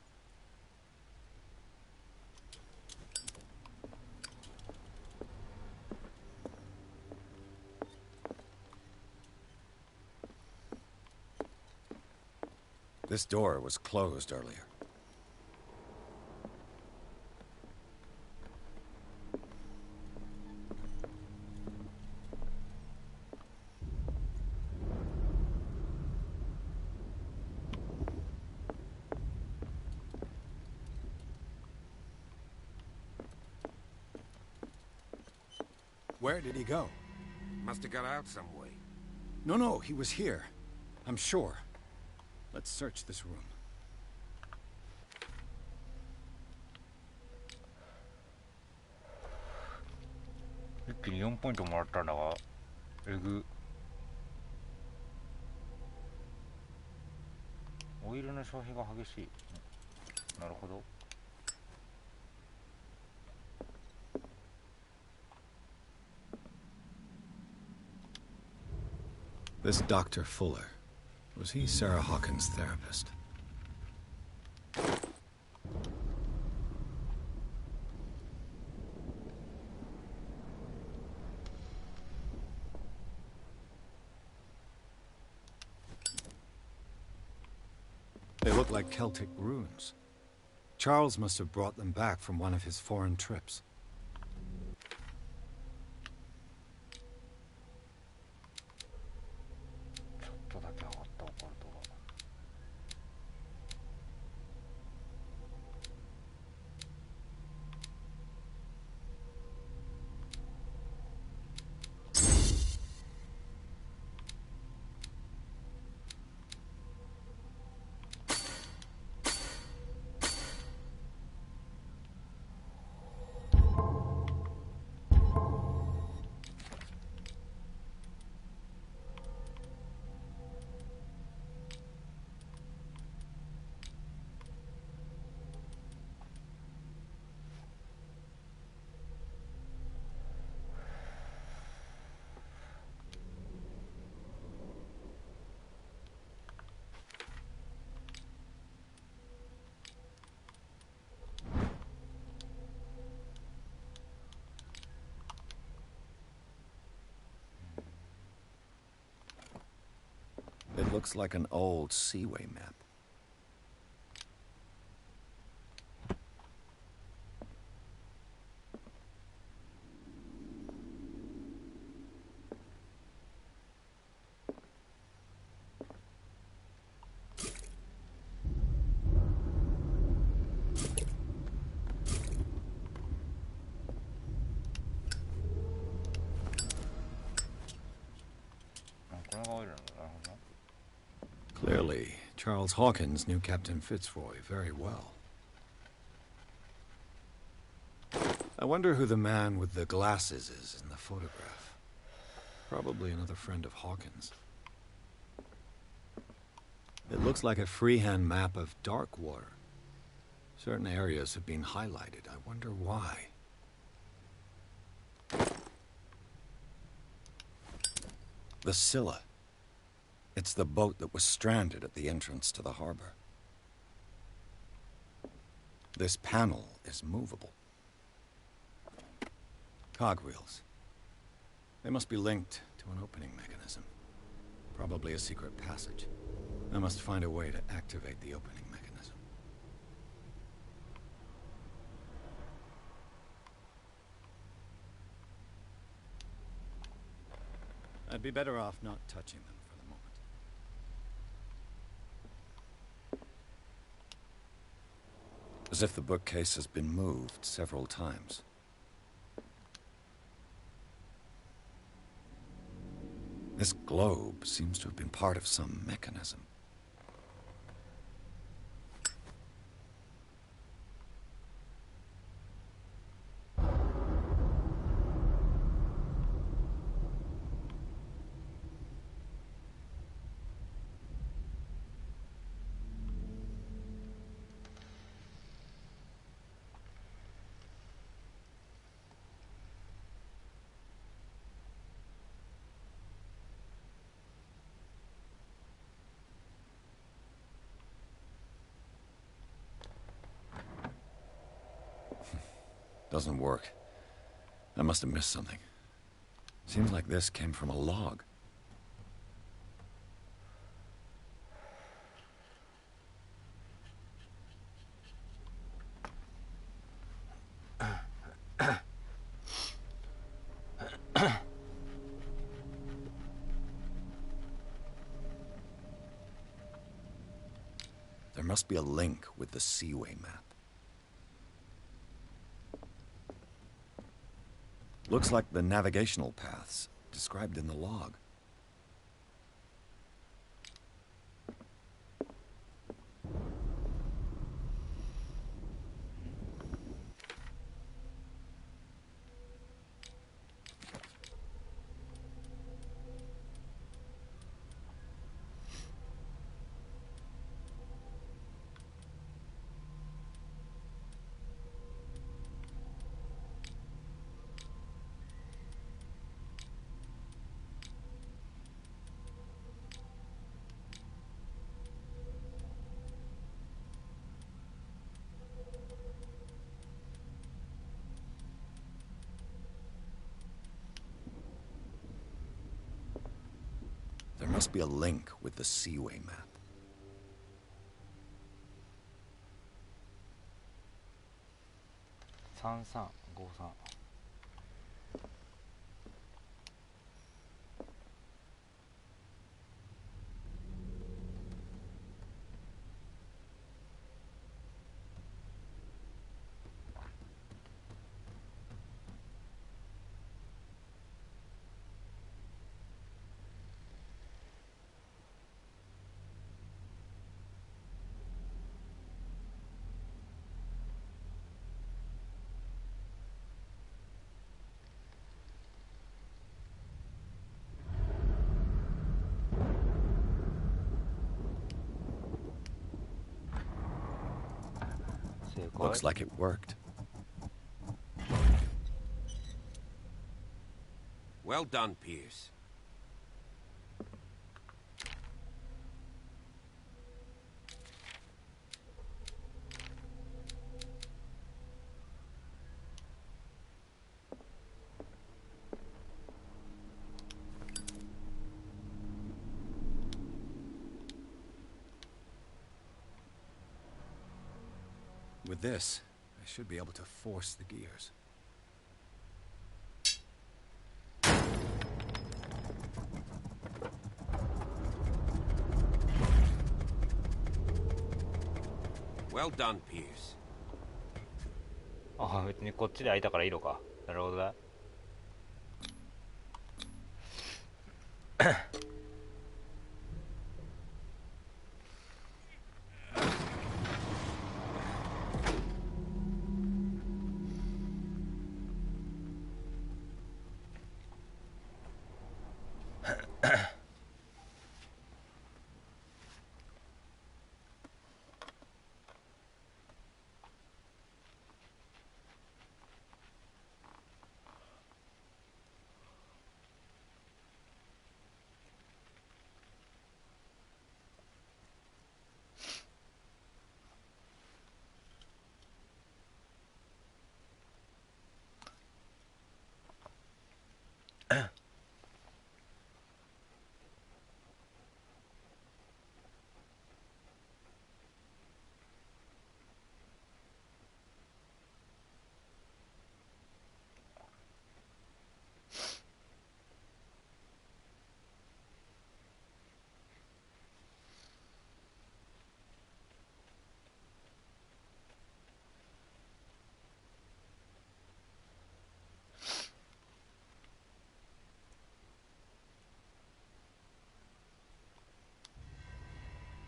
This door was closed earlier. Where did he go? Must have got out some way. No, he was here. I'm sure. Let's search this room. 一気に4ポイントもらったんだが、えぐ。オイルの消費が激しい。なるほど。This Dr. Fuller, was he Sarah Hawkins' therapist? They look like Celtic runes. Charles must have brought them back from one of his foreign trips. It looks like an old seaway map. Clearly, Charles Hawkins knew Captain Fitzroy very well. I wonder who the man with the glasses is in the photograph. Probably another friend of Hawkins. It looks like a freehand map of dark water. Certain areas have been highlighted. I wonder why. The Scylla. It's the boat that was stranded at the entrance to the harbor. This panel is movable. Cogwheels. They must be linked to an opening mechanism. Probably a secret passage. I must find a way to activate the opening mechanism. I'd be better off not touching them for the moment. As if the bookcase has been moved several times. This globe seems to have been part of some mechanism. Doesn't work. I must have missed something. Seems like this came from a log. There must be a link with the Seaway map. Looks like the navigational paths described in the log. There must be a link with the Seaway map. 3353。Looks like it worked. Well done, Pierce. With this, I should be able to force the gears. Well done, Pierce. ああ、別にこっちで開いたからいいのか。なるほどね。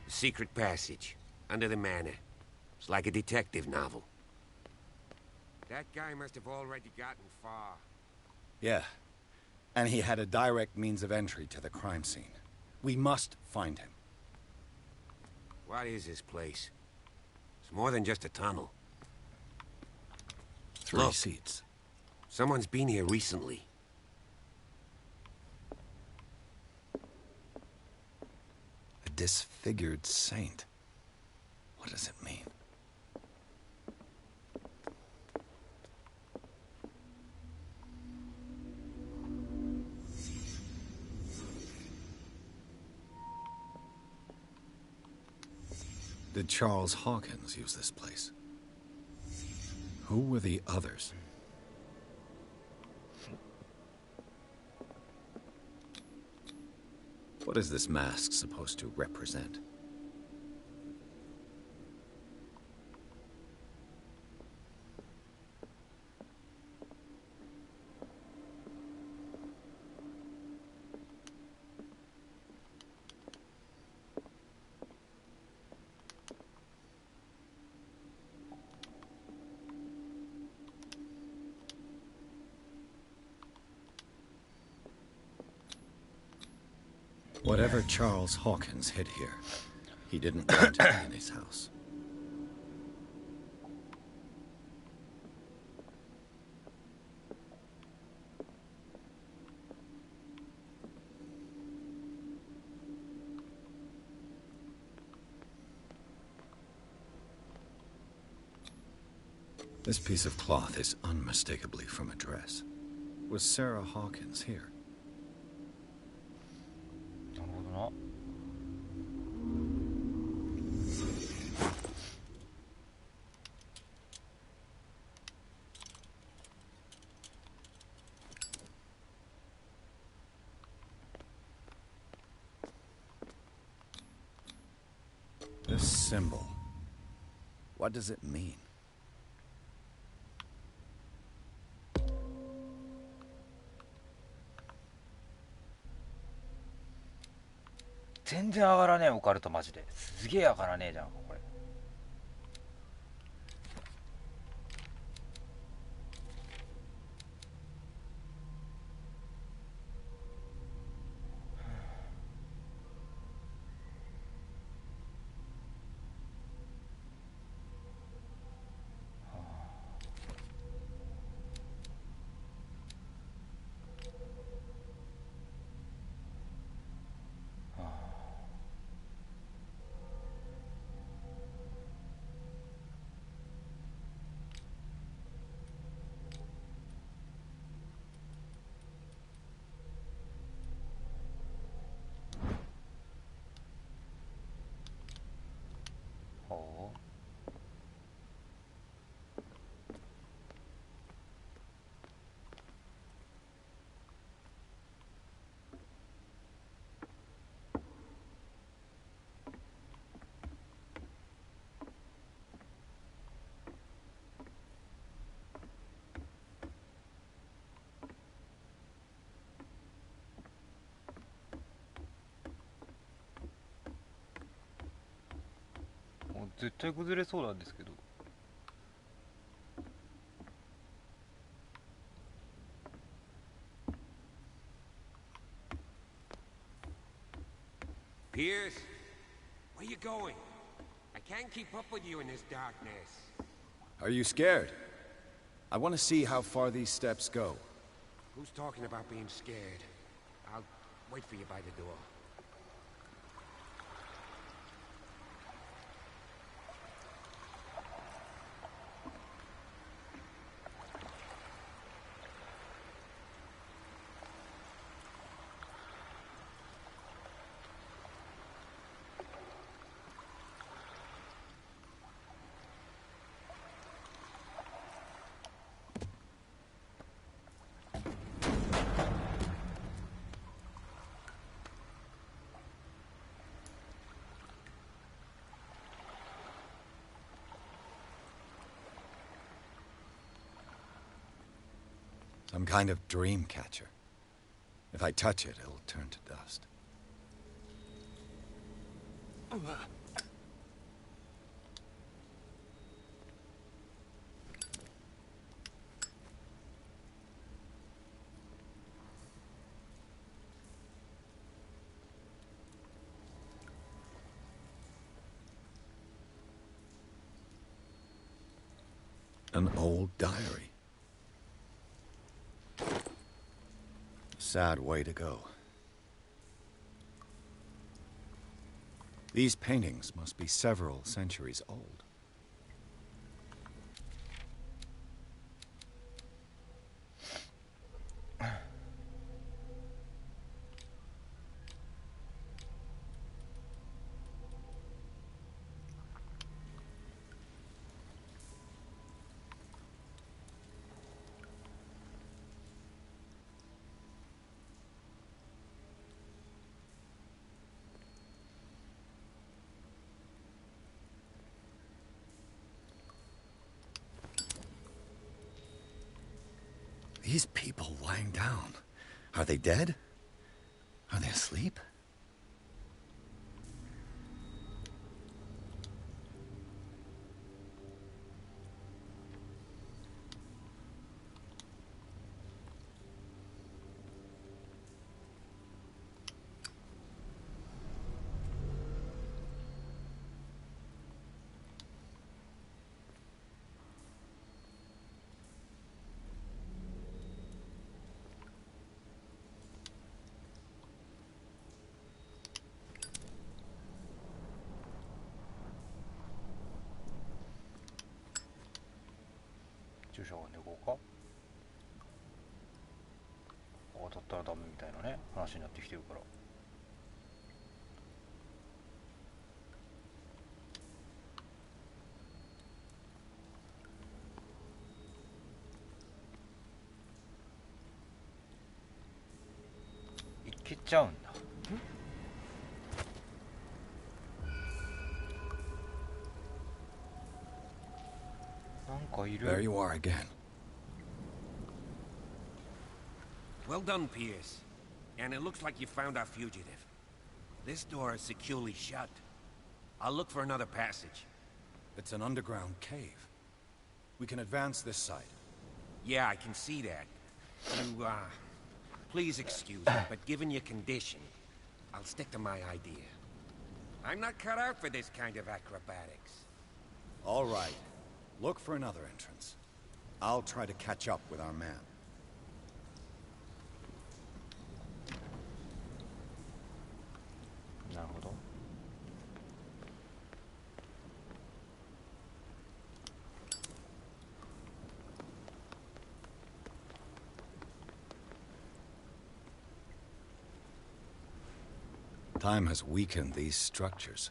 Secret passage, under the manor. It's like a detective novel. That guy must have already gotten far. Yeah. And he had a direct means of entry to the crime scene. We must find him. What is this place? It's more than just a tunnel. Three seats. Someone's been here recently. A disfigured saint. What does it mean? Did Charles Hawkins use this place? Who were the others? What is this mask supposed to represent? Whatever Charles Hawkins hid here, he didn't want it in his house. This piece of cloth is unmistakably from a dress. Was Sarah Hawkins here? This symbol. What does it mean? 全然上がらねえ、オカルトマジで。すげえ上がらねえじゃん、これ。絶対崩れそうなんですけど。Pierce, where you going? I can't keep up with you in this darkness. Are you scared? I want to see how far these steps go. Who's talking about being scared? I'll wait for you by the door. Some kind of dream catcher. If I touch it, it'll turn to dust. An old diary. Sad way to go. These paintings must be several centuries old. These people lying down, are they dead? Are they asleep?注射が寝こうか。当たったらダメみたいなね話になってきてるから。いけちゃうんだ。There you are again. Well done, Pierce. And it looks like you found our fugitive. This door is securely shut. I'll look for another passage. It's an underground cave. We can advance this side. Yeah, I can see that. You, please excuse me, but given your condition, I'll stick to my idea. I'm not cut out for this kind of acrobatics. All right. Look for another entrance. I'll try to catch up with our man. Time has weakened these structures.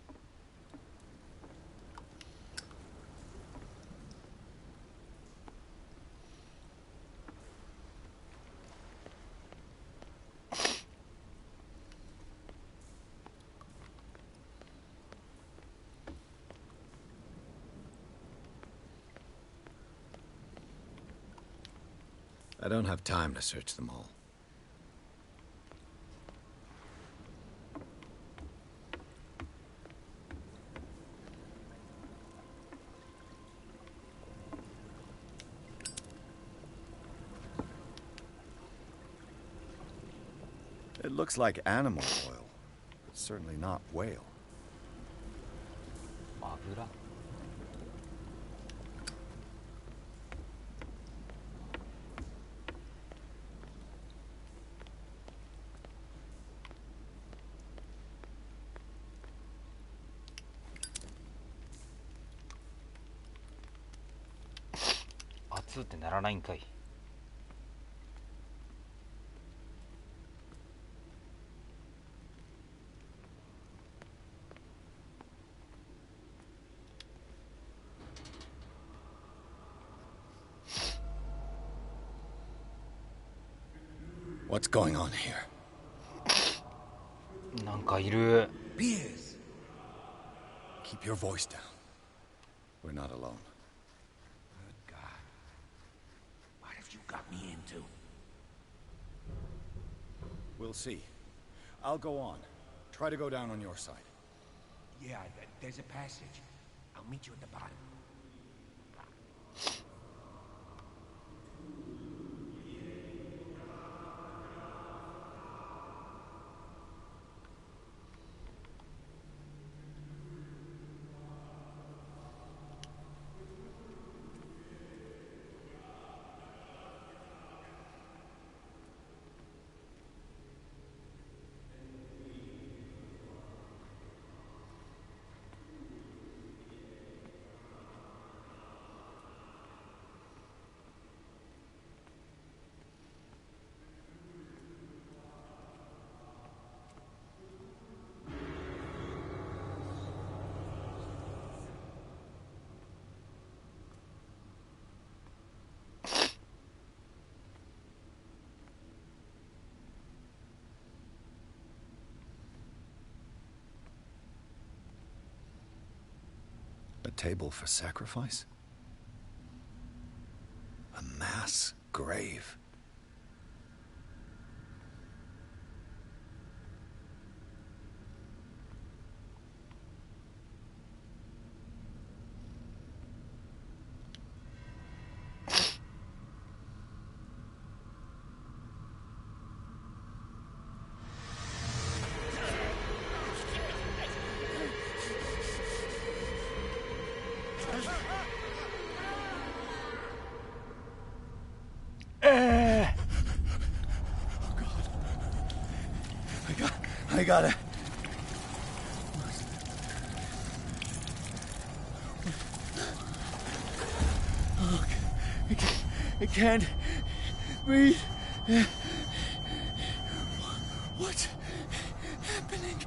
I don't have time to search them all. It looks like animal oil. It's certainly not whale. 油。熱ってならないんかい。What's going on here? なんかいる。Pierce! Keep your voice down. We're not alone. Good God. What have you got me into? We'll see. I'll go on. Try to go down on your side. Yeah, there's a passage. I'll meet you at the bottom. A table for sacrifice? A mass grave? I got it. Oh, I can't breathe. What's happening?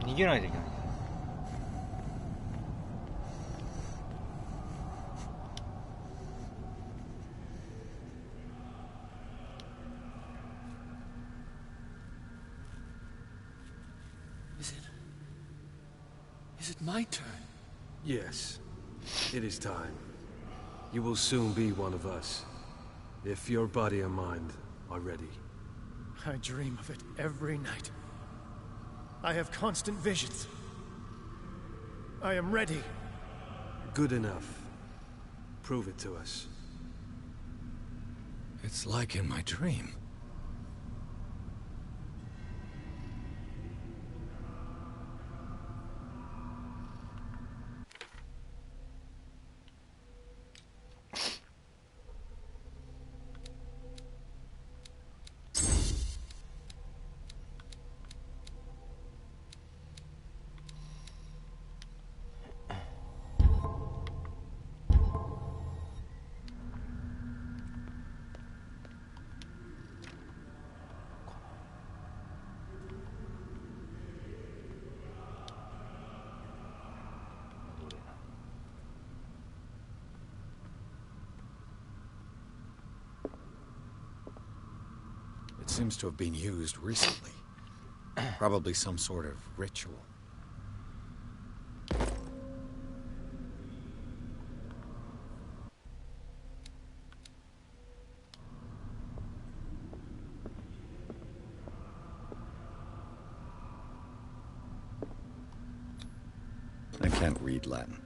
逃げないといけない。Is it my turn? Yes, it is time. You will soon be one of us, if your body and mind are ready. I dream of it every night. I have constant visions. I am ready. Good enough. Prove it to us. It's like in my dream. It seems to have been used recently. Probably some sort of ritual. I can't read Latin.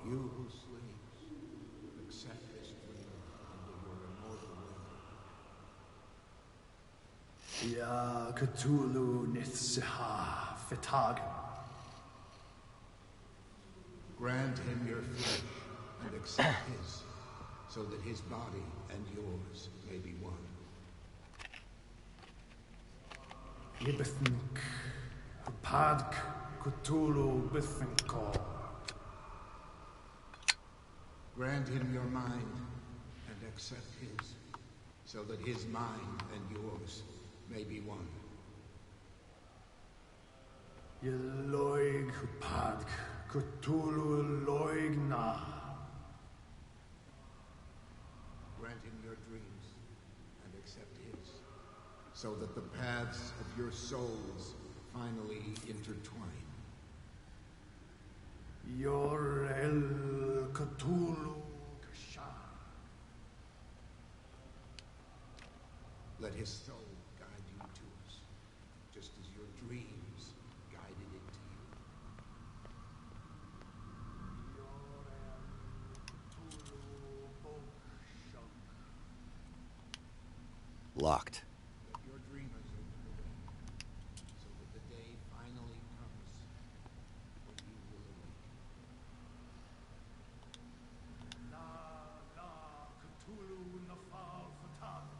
You who sleeps, accept this dream into your immortal will. Ya Cthulhu Nithsiha Fitagan. Grant him your flesh and accept his, so that his body and yours may be one. Ibithink, Padk Cthulhu Bithinkor. Grant him your mind and accept his, so that his mind and yours may be one. Yeloig Padk Cthulhu Loigna. Grant him your dreams and accept his, so that the paths of your souls finally intertwine. Yor El Cthulhu Kashan. Let his soul guide you to us, just as your dreams guided it to you. locked. Your dreamers so that the day finally comes when you will awaken. Cthulhu Nafal Fatal.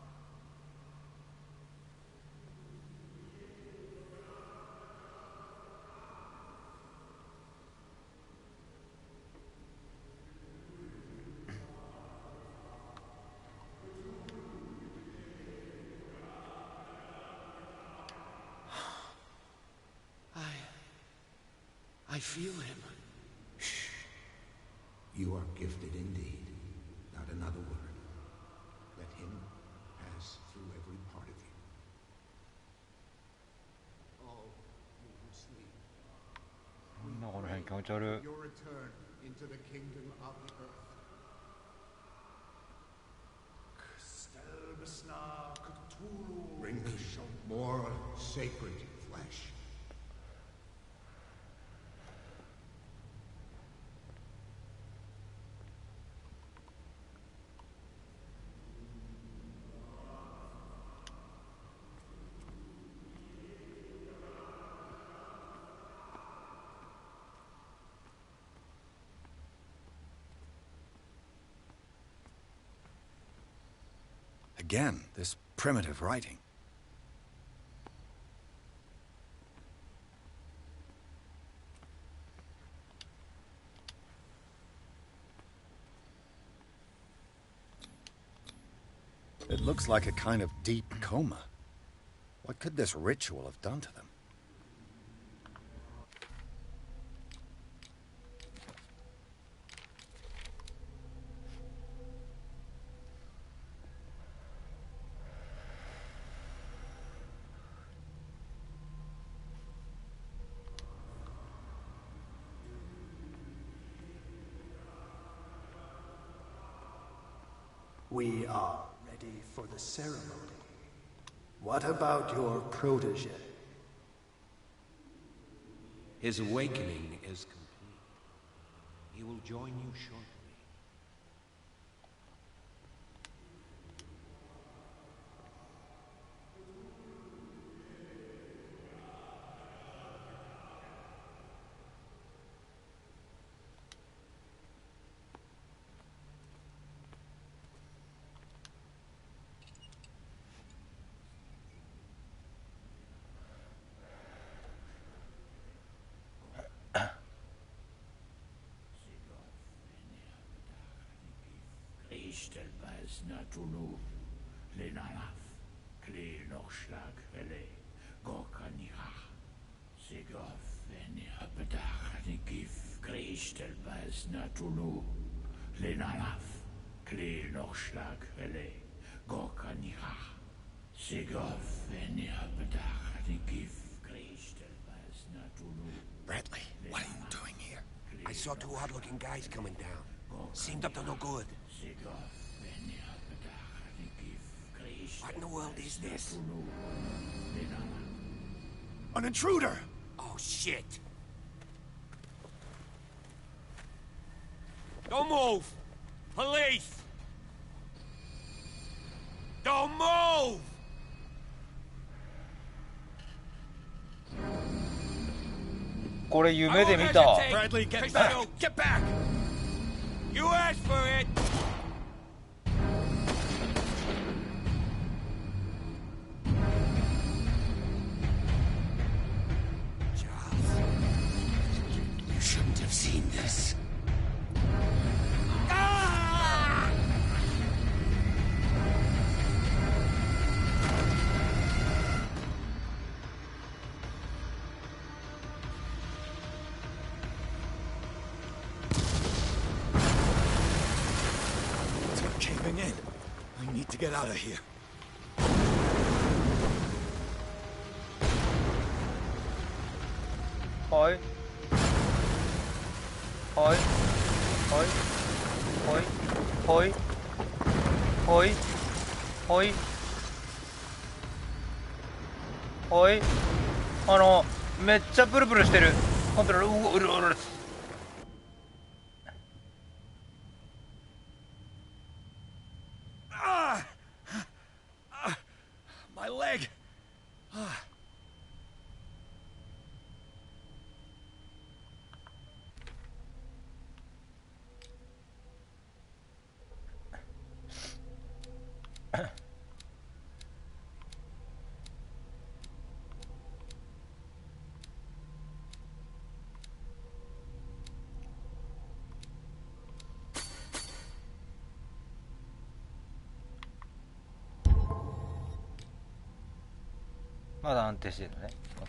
I feel him. Shh. You are gifted indeed. Not another word. Let him pass through every part of you. All you who sleep. Your return into the kingdom of the earth. Bring me more sacred flesh. Again, this primitive writing. It looks like a kind of deep coma. What could this ritual have done to them? We are ready for the ceremony. What about your protege? His awakening is complete. He will join you shortly. Stelbaz natunu, lenalaf, kle nochschlag, vele, gorkaniha, segof, vene apedach, nikif, Stelbaz natunu, lenalaf, kle nochschlag, vele, gorkaniha, segof, vene apedach, nikif, Stelbaz natunu. Bradley, what are you doing here? I saw two odd-looking guys coming down. Seemed up to no good. What in the world is this? An intruder! Oh, shit! Don't move! Police! Don't move! Bradley, get back! Get back! You asked for it! Charles, you shouldn't have seen this. Ah! They're caving in. I need to get out of here. Hoi. Hoi. Hoi. Hoi. Hoi. Hoi. Hoi. Hoi. めっちゃプルプルしてる。コントロール、うるうる。まだ安定してるのね。 OK。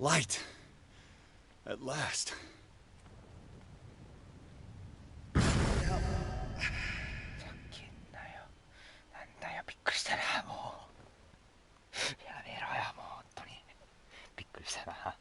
Light. At last. なんだよ、びっくりしたな、もう。やめろよ、もう、本当に。びっくりしたな。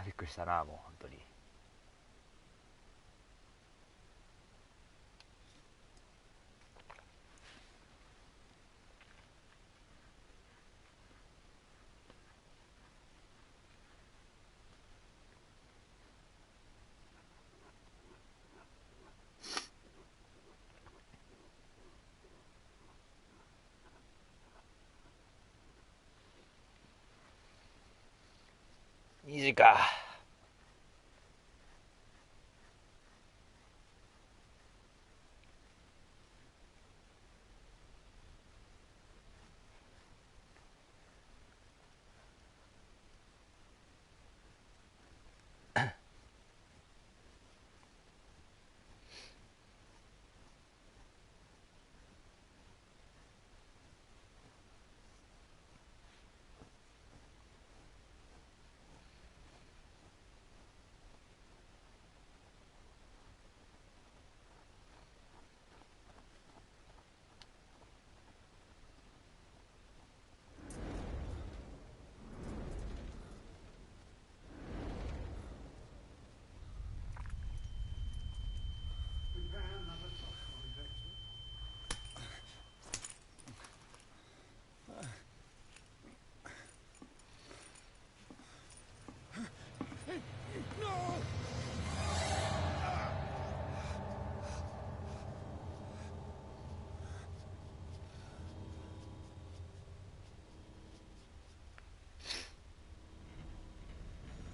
びっくりしたな、もう本当に。2時か。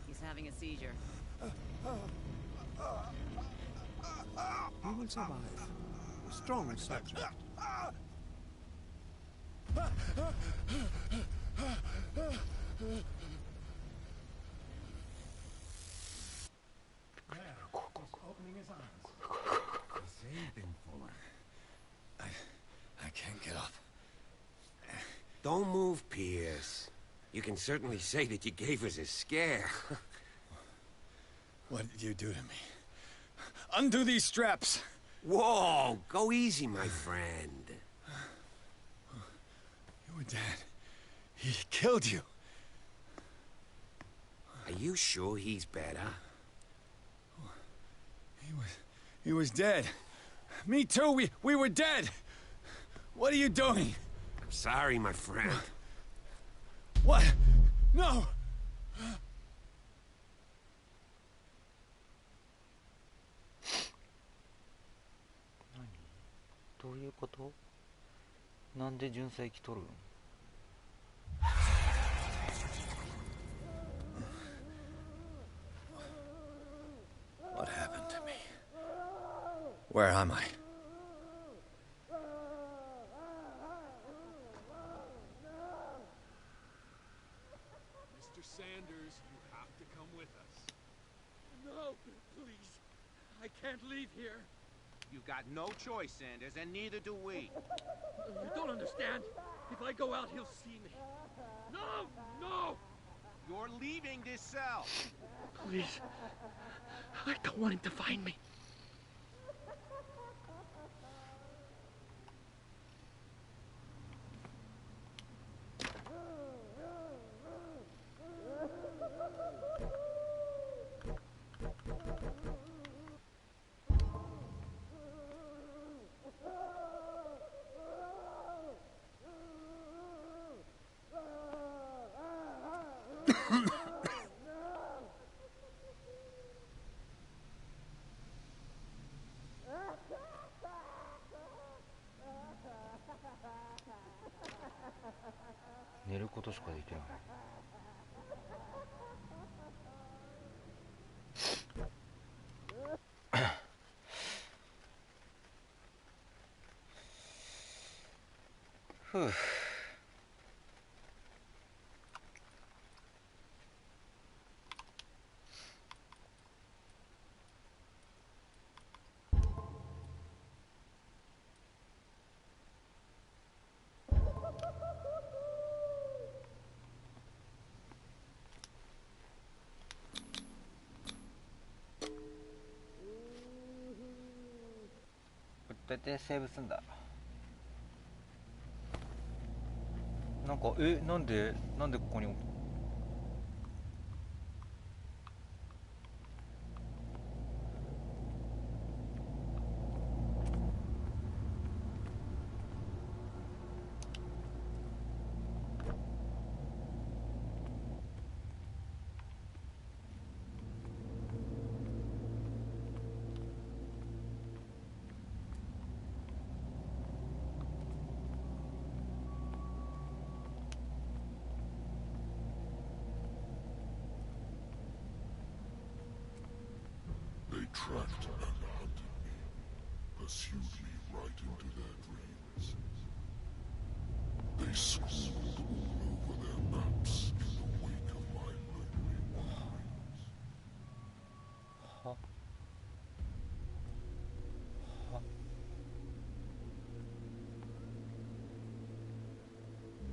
He's having a seizure. You will survive. Strong subject. Opening his eyes. I can't get up. Don't move, Pierce. You can certainly say that you gave us a scare. What did you do to me? Undo these straps! Whoa! Go easy, my friend. Your dad, he killed you. Are you sure he's better? He was dead. Me too, we were dead. What are you doing? I'm sorry, my friend. What? No! どういうこと？なんで純正機取るん？ What happened to me? Where am I? Mr. Sanders, you have to come with us. No, please. I can't leave here. You've got no choice, Sanders, and neither do we. You don't understand. If I go out, he'll see me. No! No! You're leaving this cell. Please. I don't want him to find me. 寝ることしかできない。ふう。どうやってセーブすんだ。なんかなんでここにThey tracked and hunted me, pursued me right into their dreams. They scrawled all over their maps in the wake of my murdering wanderings.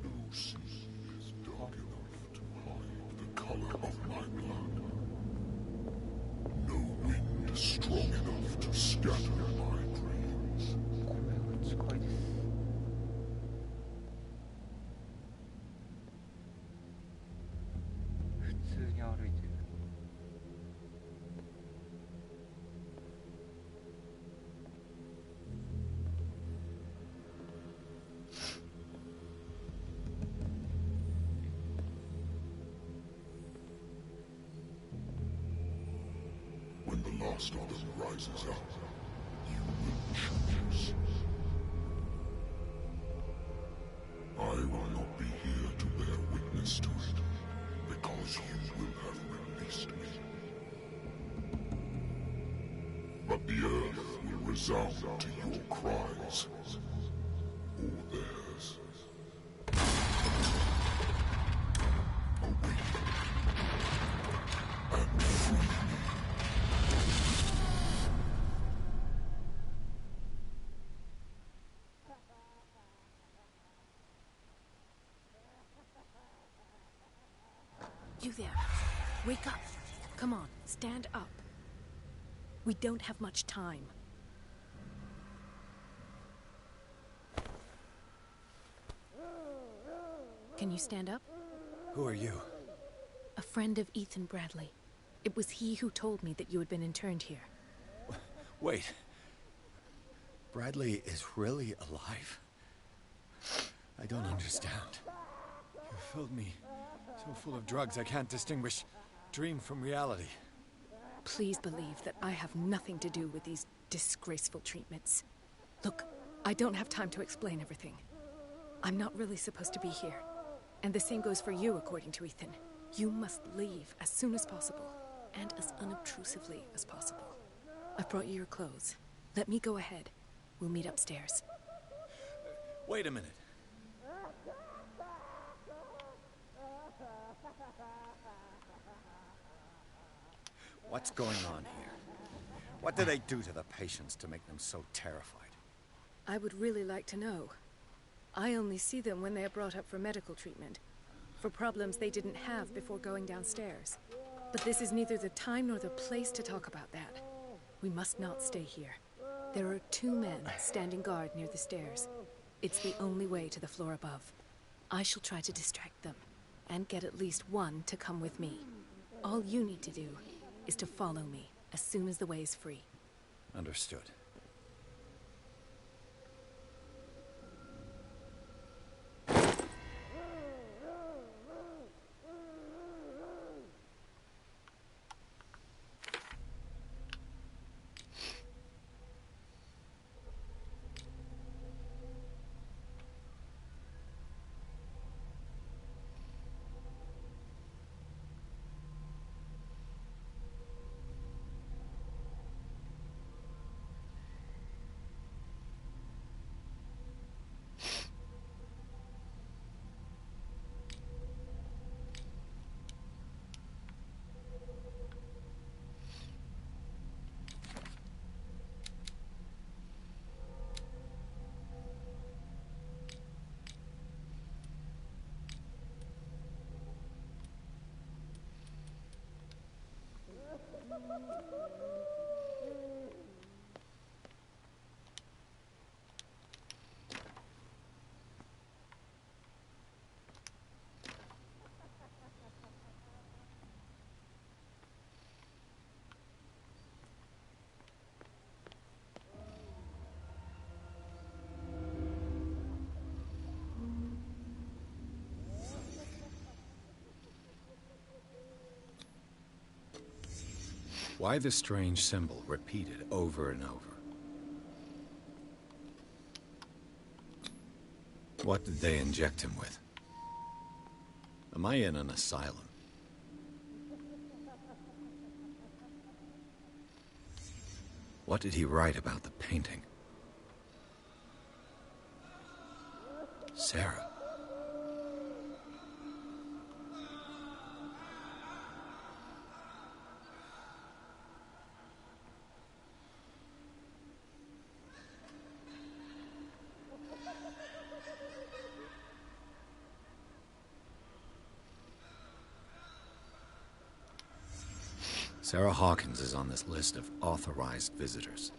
No sea is dark enough to hide the color of my blood. No wind strong enough to scatter my dreams. これは近いです。普通に歩いてる。When the last of them rises up, you will choose. I will not be here to bear witness to it, because you will have released me. But the earth will resound to your cries, or theirs. Awake and free me. You there. Wake up. Come on, stand up. We don't have much time. Can you stand up? Who are you? A friend of Ethan Bradley. It was he who told me that you had been interned here. Wait. Bradley is really alive? I don't understand. You filled me so full of drugs I can't distinguish dream from reality. Please believe that I have nothing to do with these disgraceful treatments. Look, I don't have time to explain everything. I'm not really supposed to be here. And the same goes for you, according to Ethan. You must leave as soon as possible, and as unobtrusively as possible. I've brought you your clothes. Let me go ahead. We'll meet upstairs. Wait a minute. What's going on here? What do they do to the patients to make them so terrified? I would really like to know. I only see them when they are brought up for medical treatment, for problems they didn't have before going downstairs. But this is neither the time nor the place to talk about that. We must not stay here. There are 2 men standing guard near the stairs. It's the only way to the floor above. I shall try to distract them, and get at least one to come with me. All you need to do is to follow me as soon as the way is free. Understood. Why the strange symbol repeated over and over? What did they inject him with? Am I in an asylum? What did he write about the painting? Sarah. Sarah Hawkins is on this list of authorized visitors.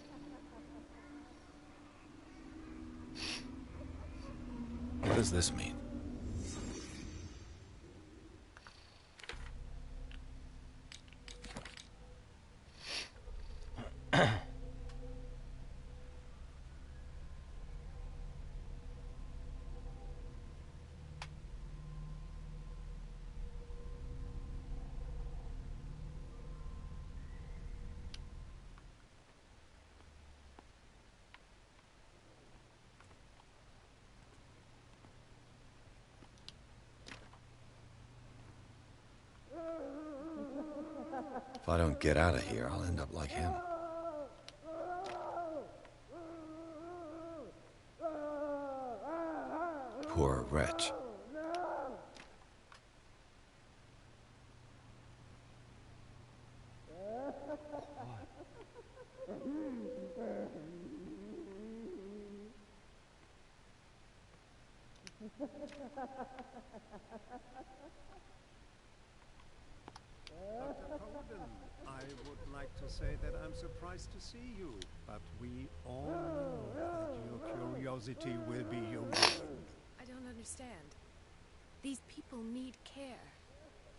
What does this mean? If I don't get out of here, I'll end up like him. Poor wretch. Dr. Colden, I would like to say that I'm surprised to see you, but we all know that your curiosity will be your ruin. I don't understand. These people need care.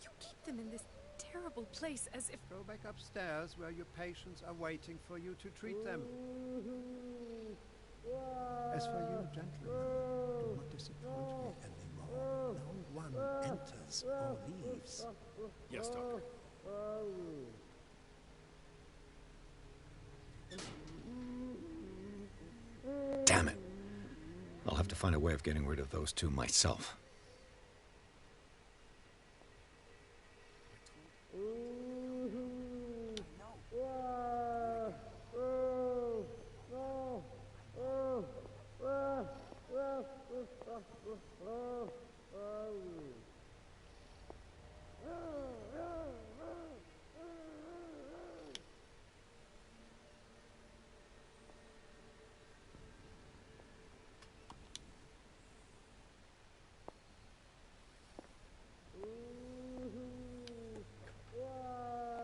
You keep them in this terrible place as if... Go back upstairs where your patients are waiting for you to treat them. As for you, gentlemen, do not disappoint me anymore. No one enters or leaves. Yes, Doctor. Damn it. I'll have to find a way of getting rid of those two myself.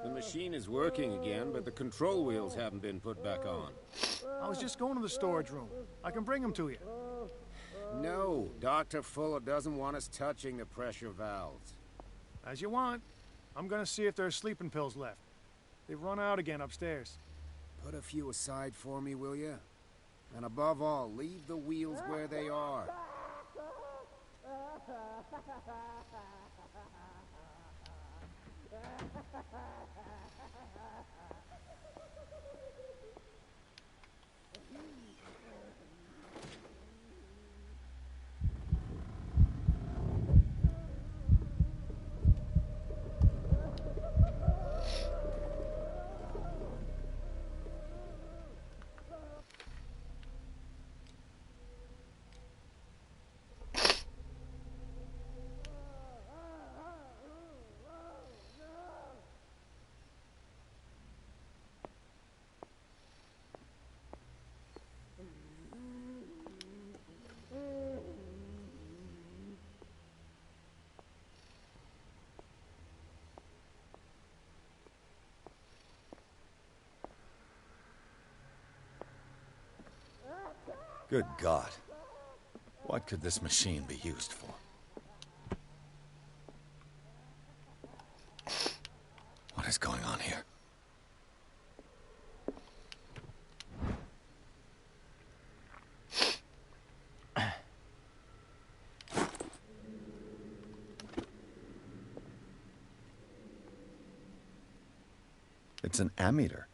The machine is working again, but the control wheels haven't been put back on. I was just going to the storage room. I can bring them to you. No, Dr. Fuller doesn't want us touching the pressure valves. As you want. I'm gonna see if there's sleeping pills left. They've run out again upstairs. Put a few aside for me, will you? And above all, leave the wheels where they are. Good God. What could this machine be used for? What is going on here? It's an ammeter.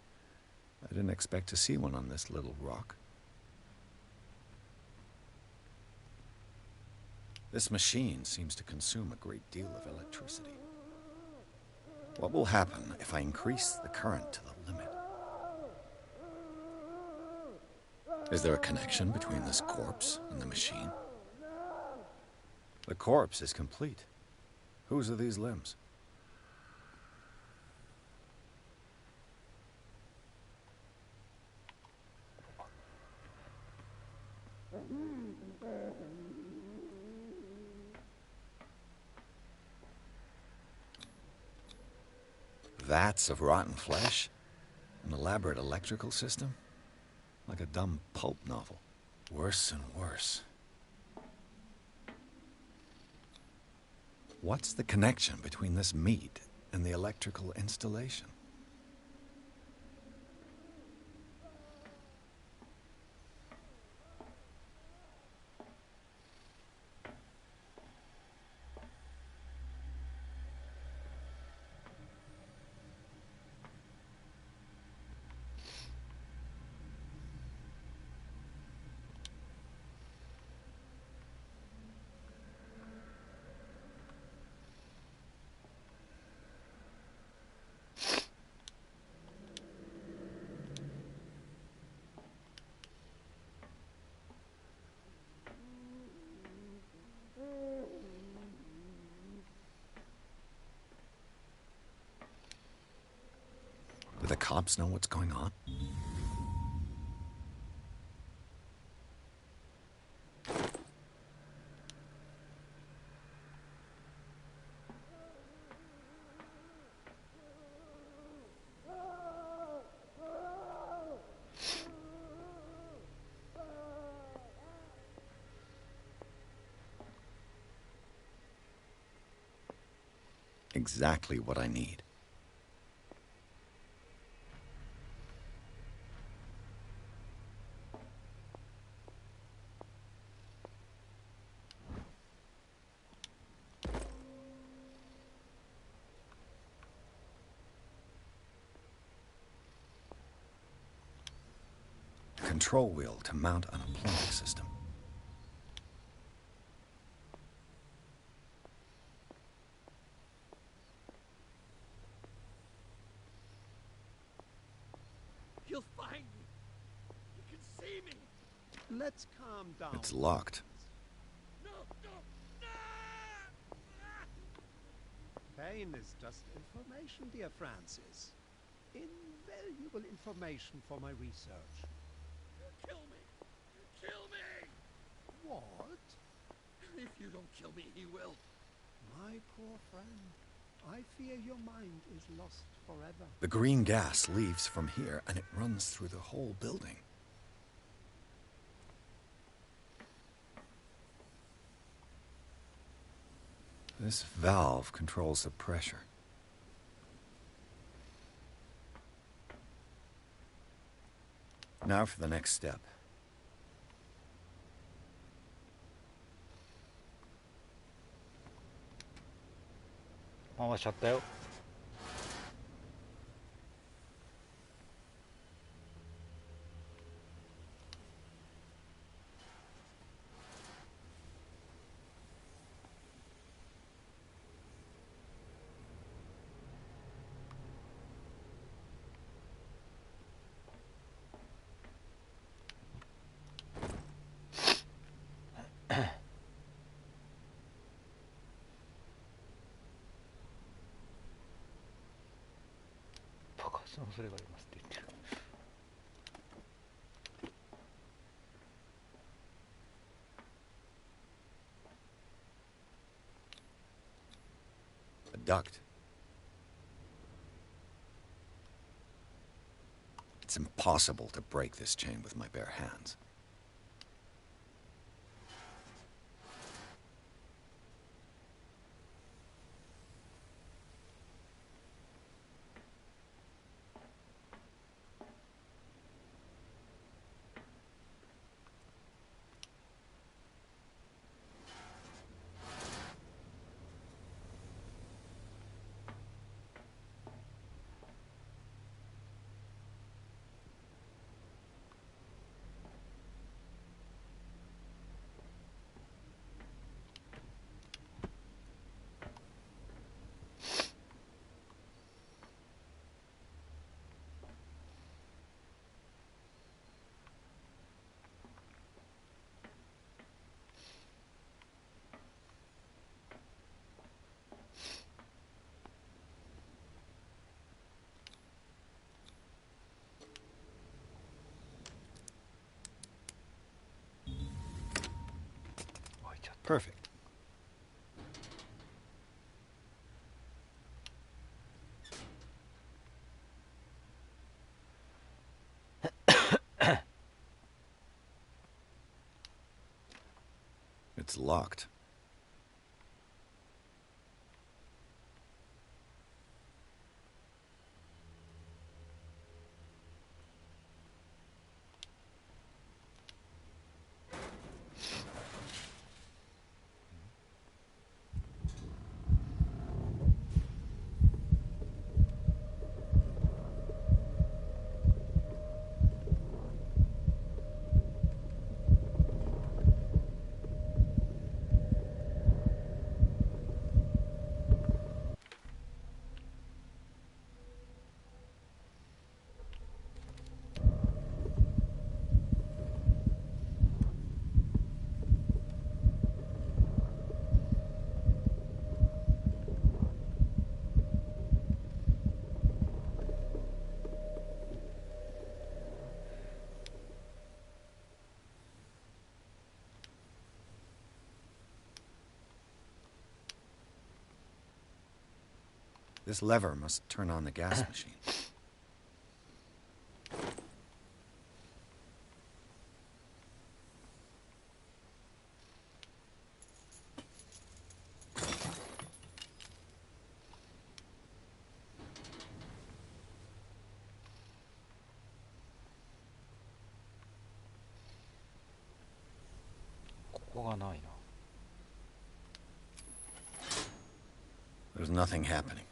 I didn't expect to see one on this little rock. This machine seems to consume a great deal of electricity. What will happen if I increase the current to the limit? Is there a connection between this corpse and the machine? The corpse is complete. Whose are these limbs? Vats of rotten flesh? An elaborate electrical system? Like a dumb pulp novel. Worse and worse. What's the connection between this meat and the electrical installation? Do the cops know what's going on? Exactly what I need. Control wheel to mount on a plumbing system. You'll find me. You can see me. Let's calm down. It's locked. No, no, Pain is just information, dear Francis. Invaluable information for my research. Kill me. Kill me. What? If you don't kill me, he will. My poor friend, I fear your mind is lost forever. The green gas leaves from here and it runs through the whole building. This valve controls the pressure. Now for the next step.回しちゃったよ。爆発の恐れがありますって言ってる。A duct. It's impossible to break this chain with my bare hands. Perfect. It's locked. This lever must turn on the gas machine. There's nothing happening.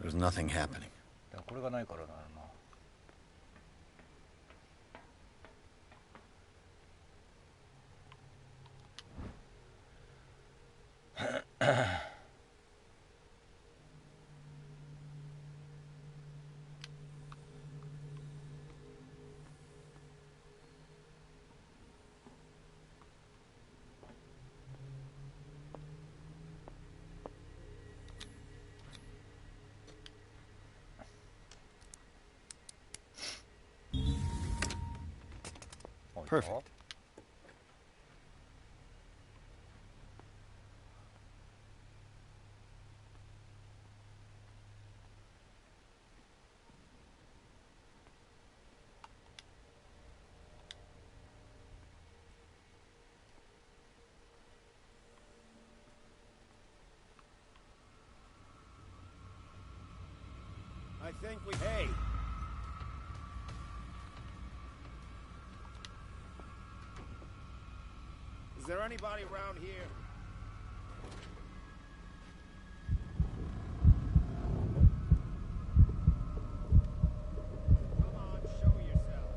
There's nothing happening. これがないからなるな。Perfect. I think we... Hey! Is there anybody around here? Come on, show yourself.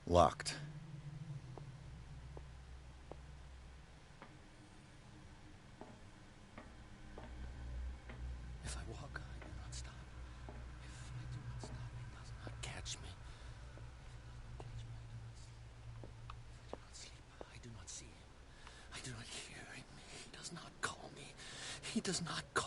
Locked. If I walk, I do not stop. If I do not stop, it does not catch me. If I do not sleep, I do not see him. I do not hear him. He does not call me. He does not call.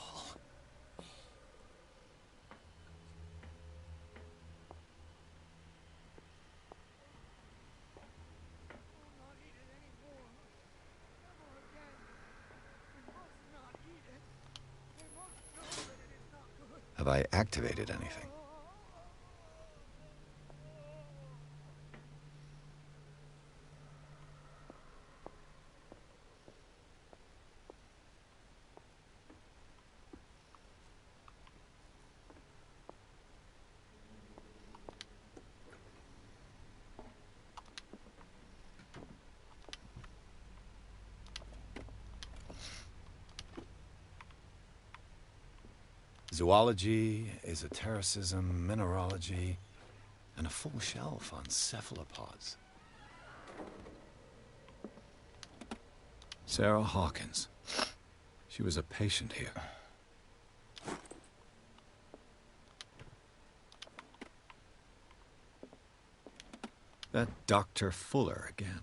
Have I activated anything? Zoology, esotericism, mineralogy, and a full shelf on cephalopods. Sarah Hawkins. She was a patient here. That Dr. Fuller again.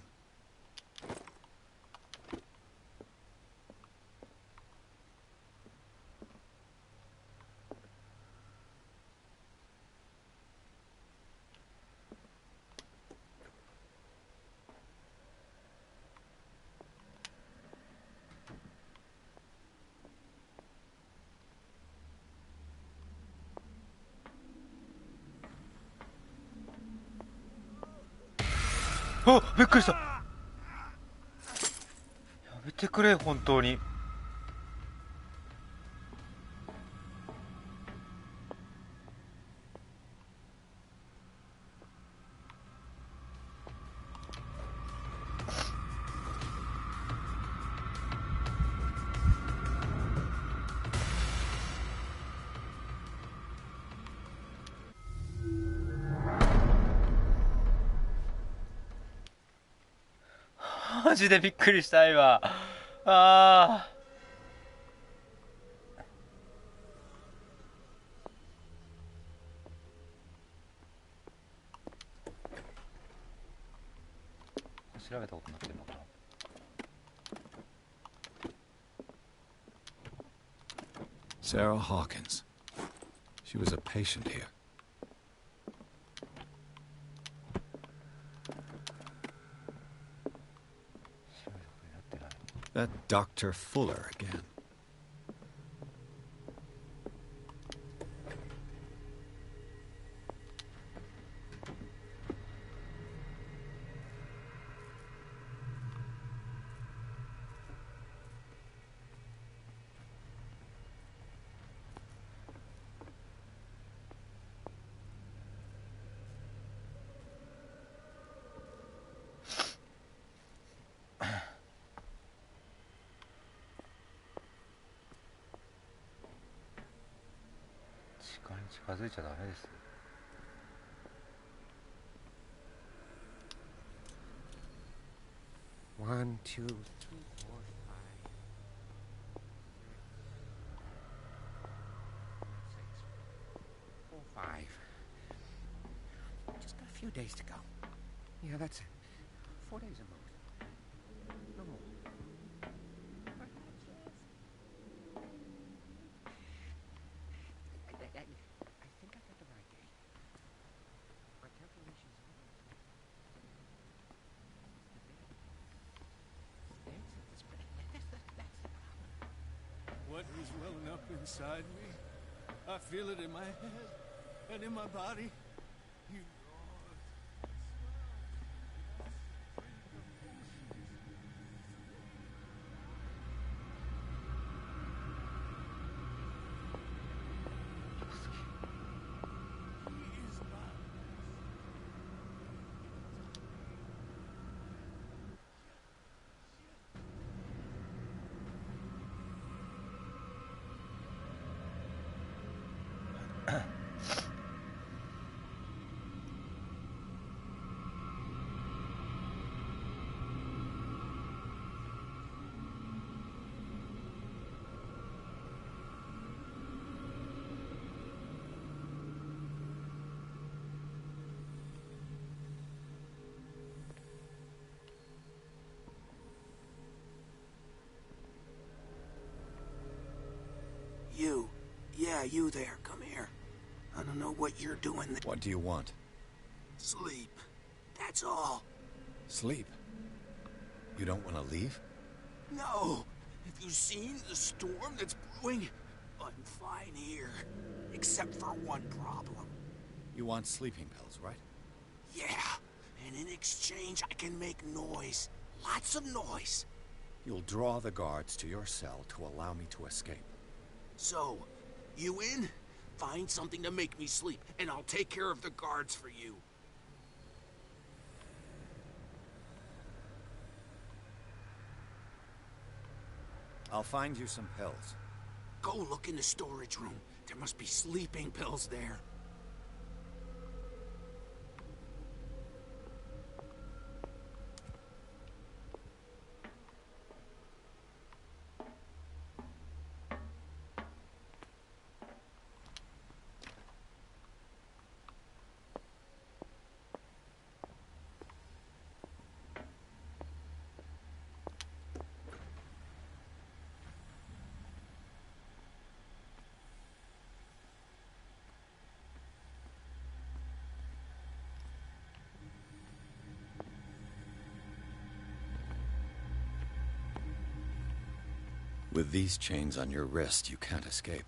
あ、びっくりした。やめてくれ、本当に。マジでびっくりした今。調べたことになってるのかな。Sarah Hawkins. She was a patient here. That Dr. Fuller again.近づいちゃダメです。1, 2, 3, 4, 5. 5. Just got a few days to go. Yeah, that's it. 4 days at most. No more. I think I got the right date. My calculations are What is welling up inside me? I feel it in my head and in my body. You You. Yeah, you there. Come here. I don't know what you're doing there. What do you want? Sleep. That's all. Sleep? You don't want to leave? No. Have you seen the storm that's brewing? I'm fine here. Except for one problem. You want sleeping pills, right? Yeah, and in exchange I can make noise. Lots of noise. You'll draw the guards to your cell to allow me to escape. So, you in? Find something to make me sleep, and I'll take care of the guards for you. I'll find you some pills. Go look in the storage room. There must be sleeping pills there. With these chains on your wrist, you can't escape.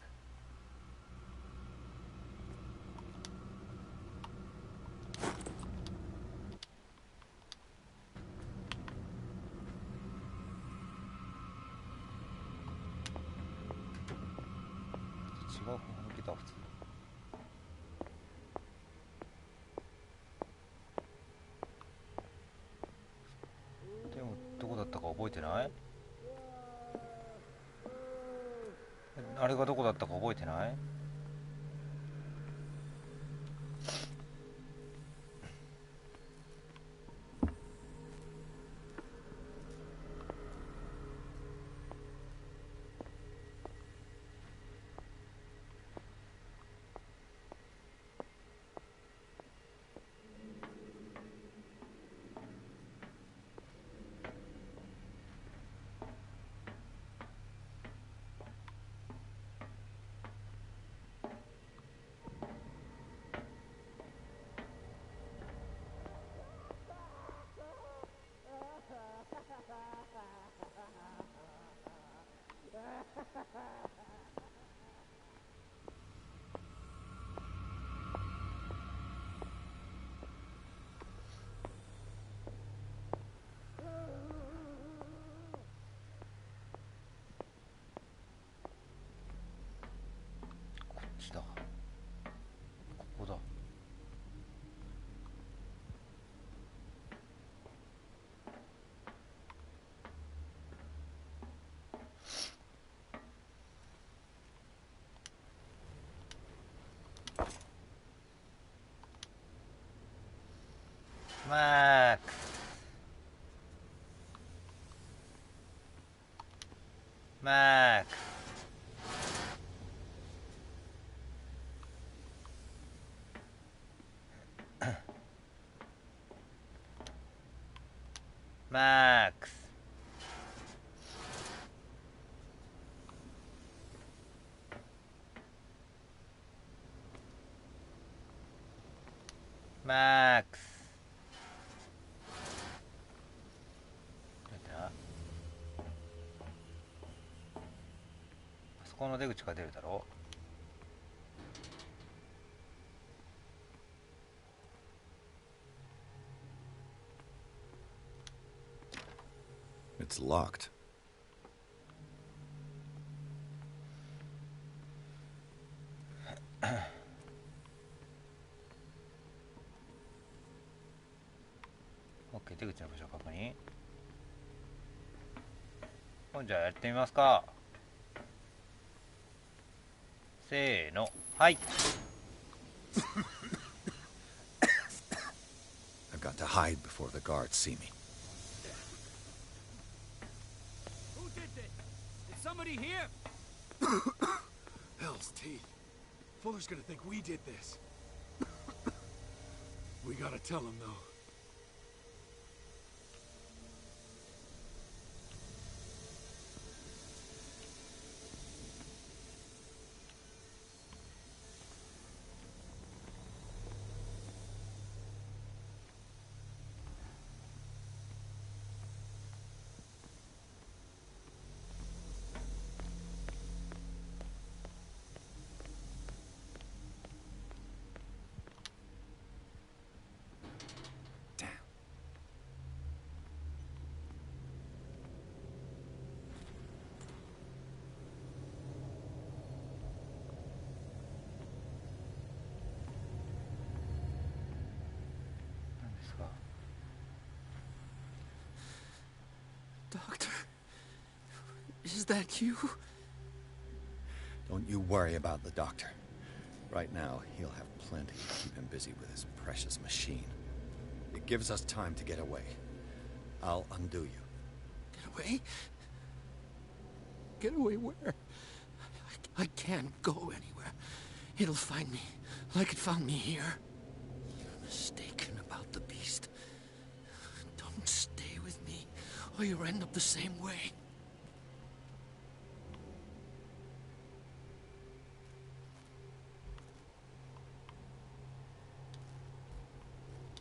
でもどこだったか覚えてない？あれがどこだったか覚えてない？こっちだ。ここだ。マークマークマークスマークスあそこの出口が出るだろIt's locked. OK、出口の場所確認。じゃあやってみますか。せーの、はい。I've got to hide before the guards see me. Who did this? Did somebody here? Hell's teeth. Fuller's gonna think we did this. We gotta tell him, though. Doctor, is that you? Don't you worry about the doctor. Right now, he'll have plenty to keep him busy with his precious machine. It gives us time to get away. I'll undo you. Get away? Get away where? I can't go anywhere. It'll find me, like it found me here. You're mistaken about the beast. Don't stay with me, or you'll end up the same way.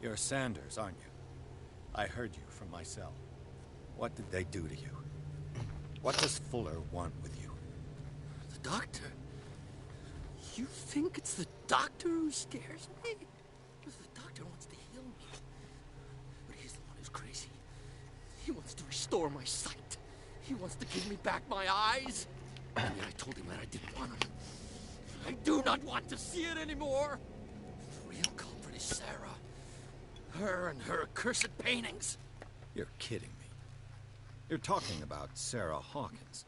You're Sanders, aren't you? I heard you from my cell. What did they do to you? What does Fuller want with you? The doctor? You think it's the doctor who scares me? The doctor wants to heal me. But he's the one who's crazy. He wants to restore my sight. He wants to give me back my eyes. And yet I told him that I didn't want them. I do not want to see it anymore. The real culprit is Sarah. Her and her accursed paintings. You're kidding me. You're talking about Sarah Hawkins.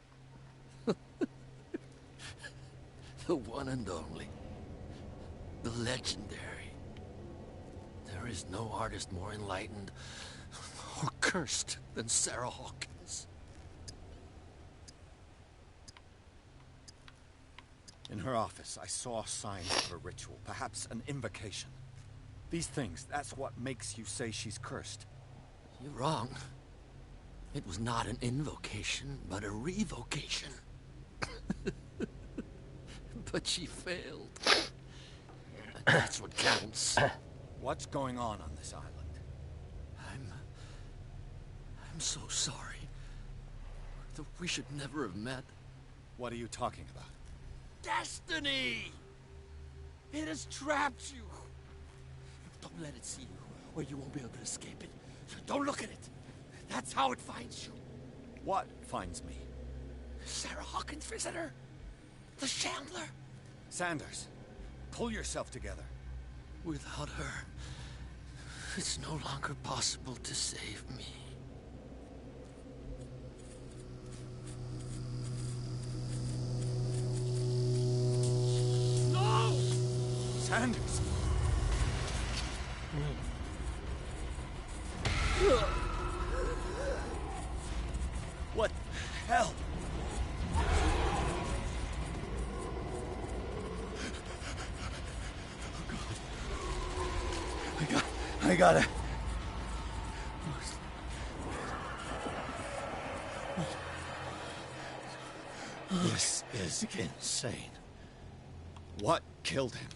The one and only. The legendary. There is no artist more enlightened or cursed than Sarah Hawkins. In her office, I saw signs of a ritual, perhaps an invocation. These things, that's what makes you say she's cursed. You're wrong. It was not an invocation, but a revocation. But she failed. And that's what counts. What's going on this island? I'm so sorry. We should never have met. What are you talking about? Destiny! It has trapped you. Don't let it see you, or you won't be able to escape it. Don't look at it. That's how it finds you. What finds me? Sarah Hawkins' visitor. The Chandler. Sanders, pull yourself together. Without her, it's no longer possible to save me. No! Sanders! What the hell? I gotta... This is insane. What killed him?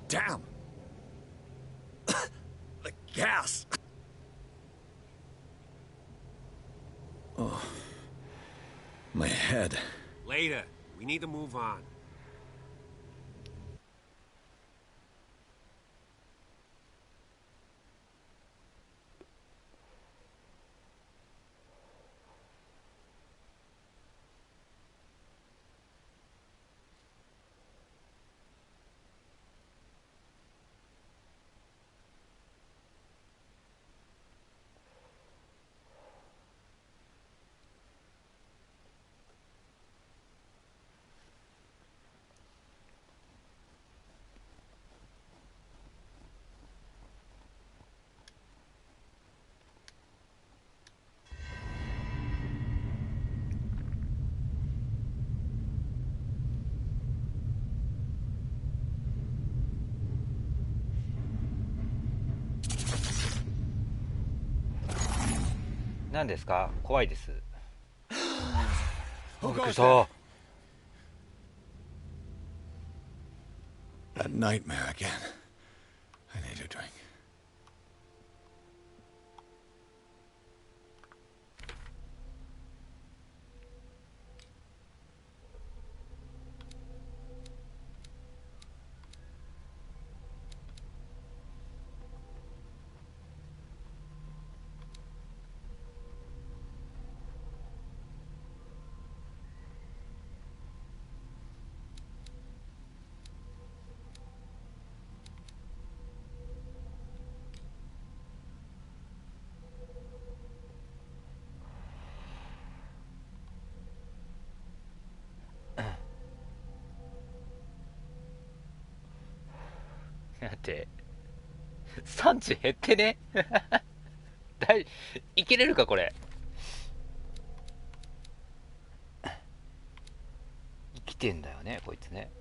Damn! The gas! Oh. My head. Later. We need to move on.何ですか？怖いです。びっくりした。That nightmare again. I need a drink. だって産地減ってねいけれるかこれ。生きてんだよねこいつね。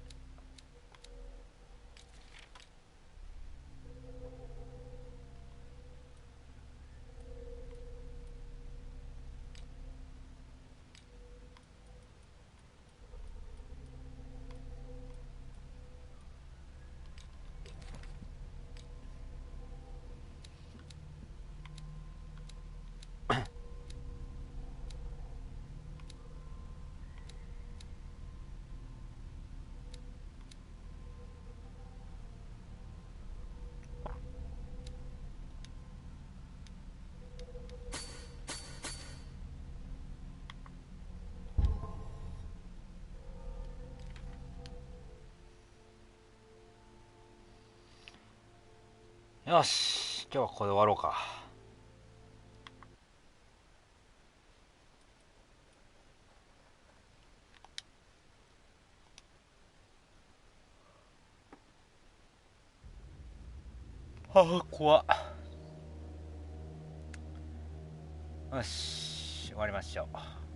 よし、今日はここで終わろうか。はあ、怖っ。よし、終わりましょう。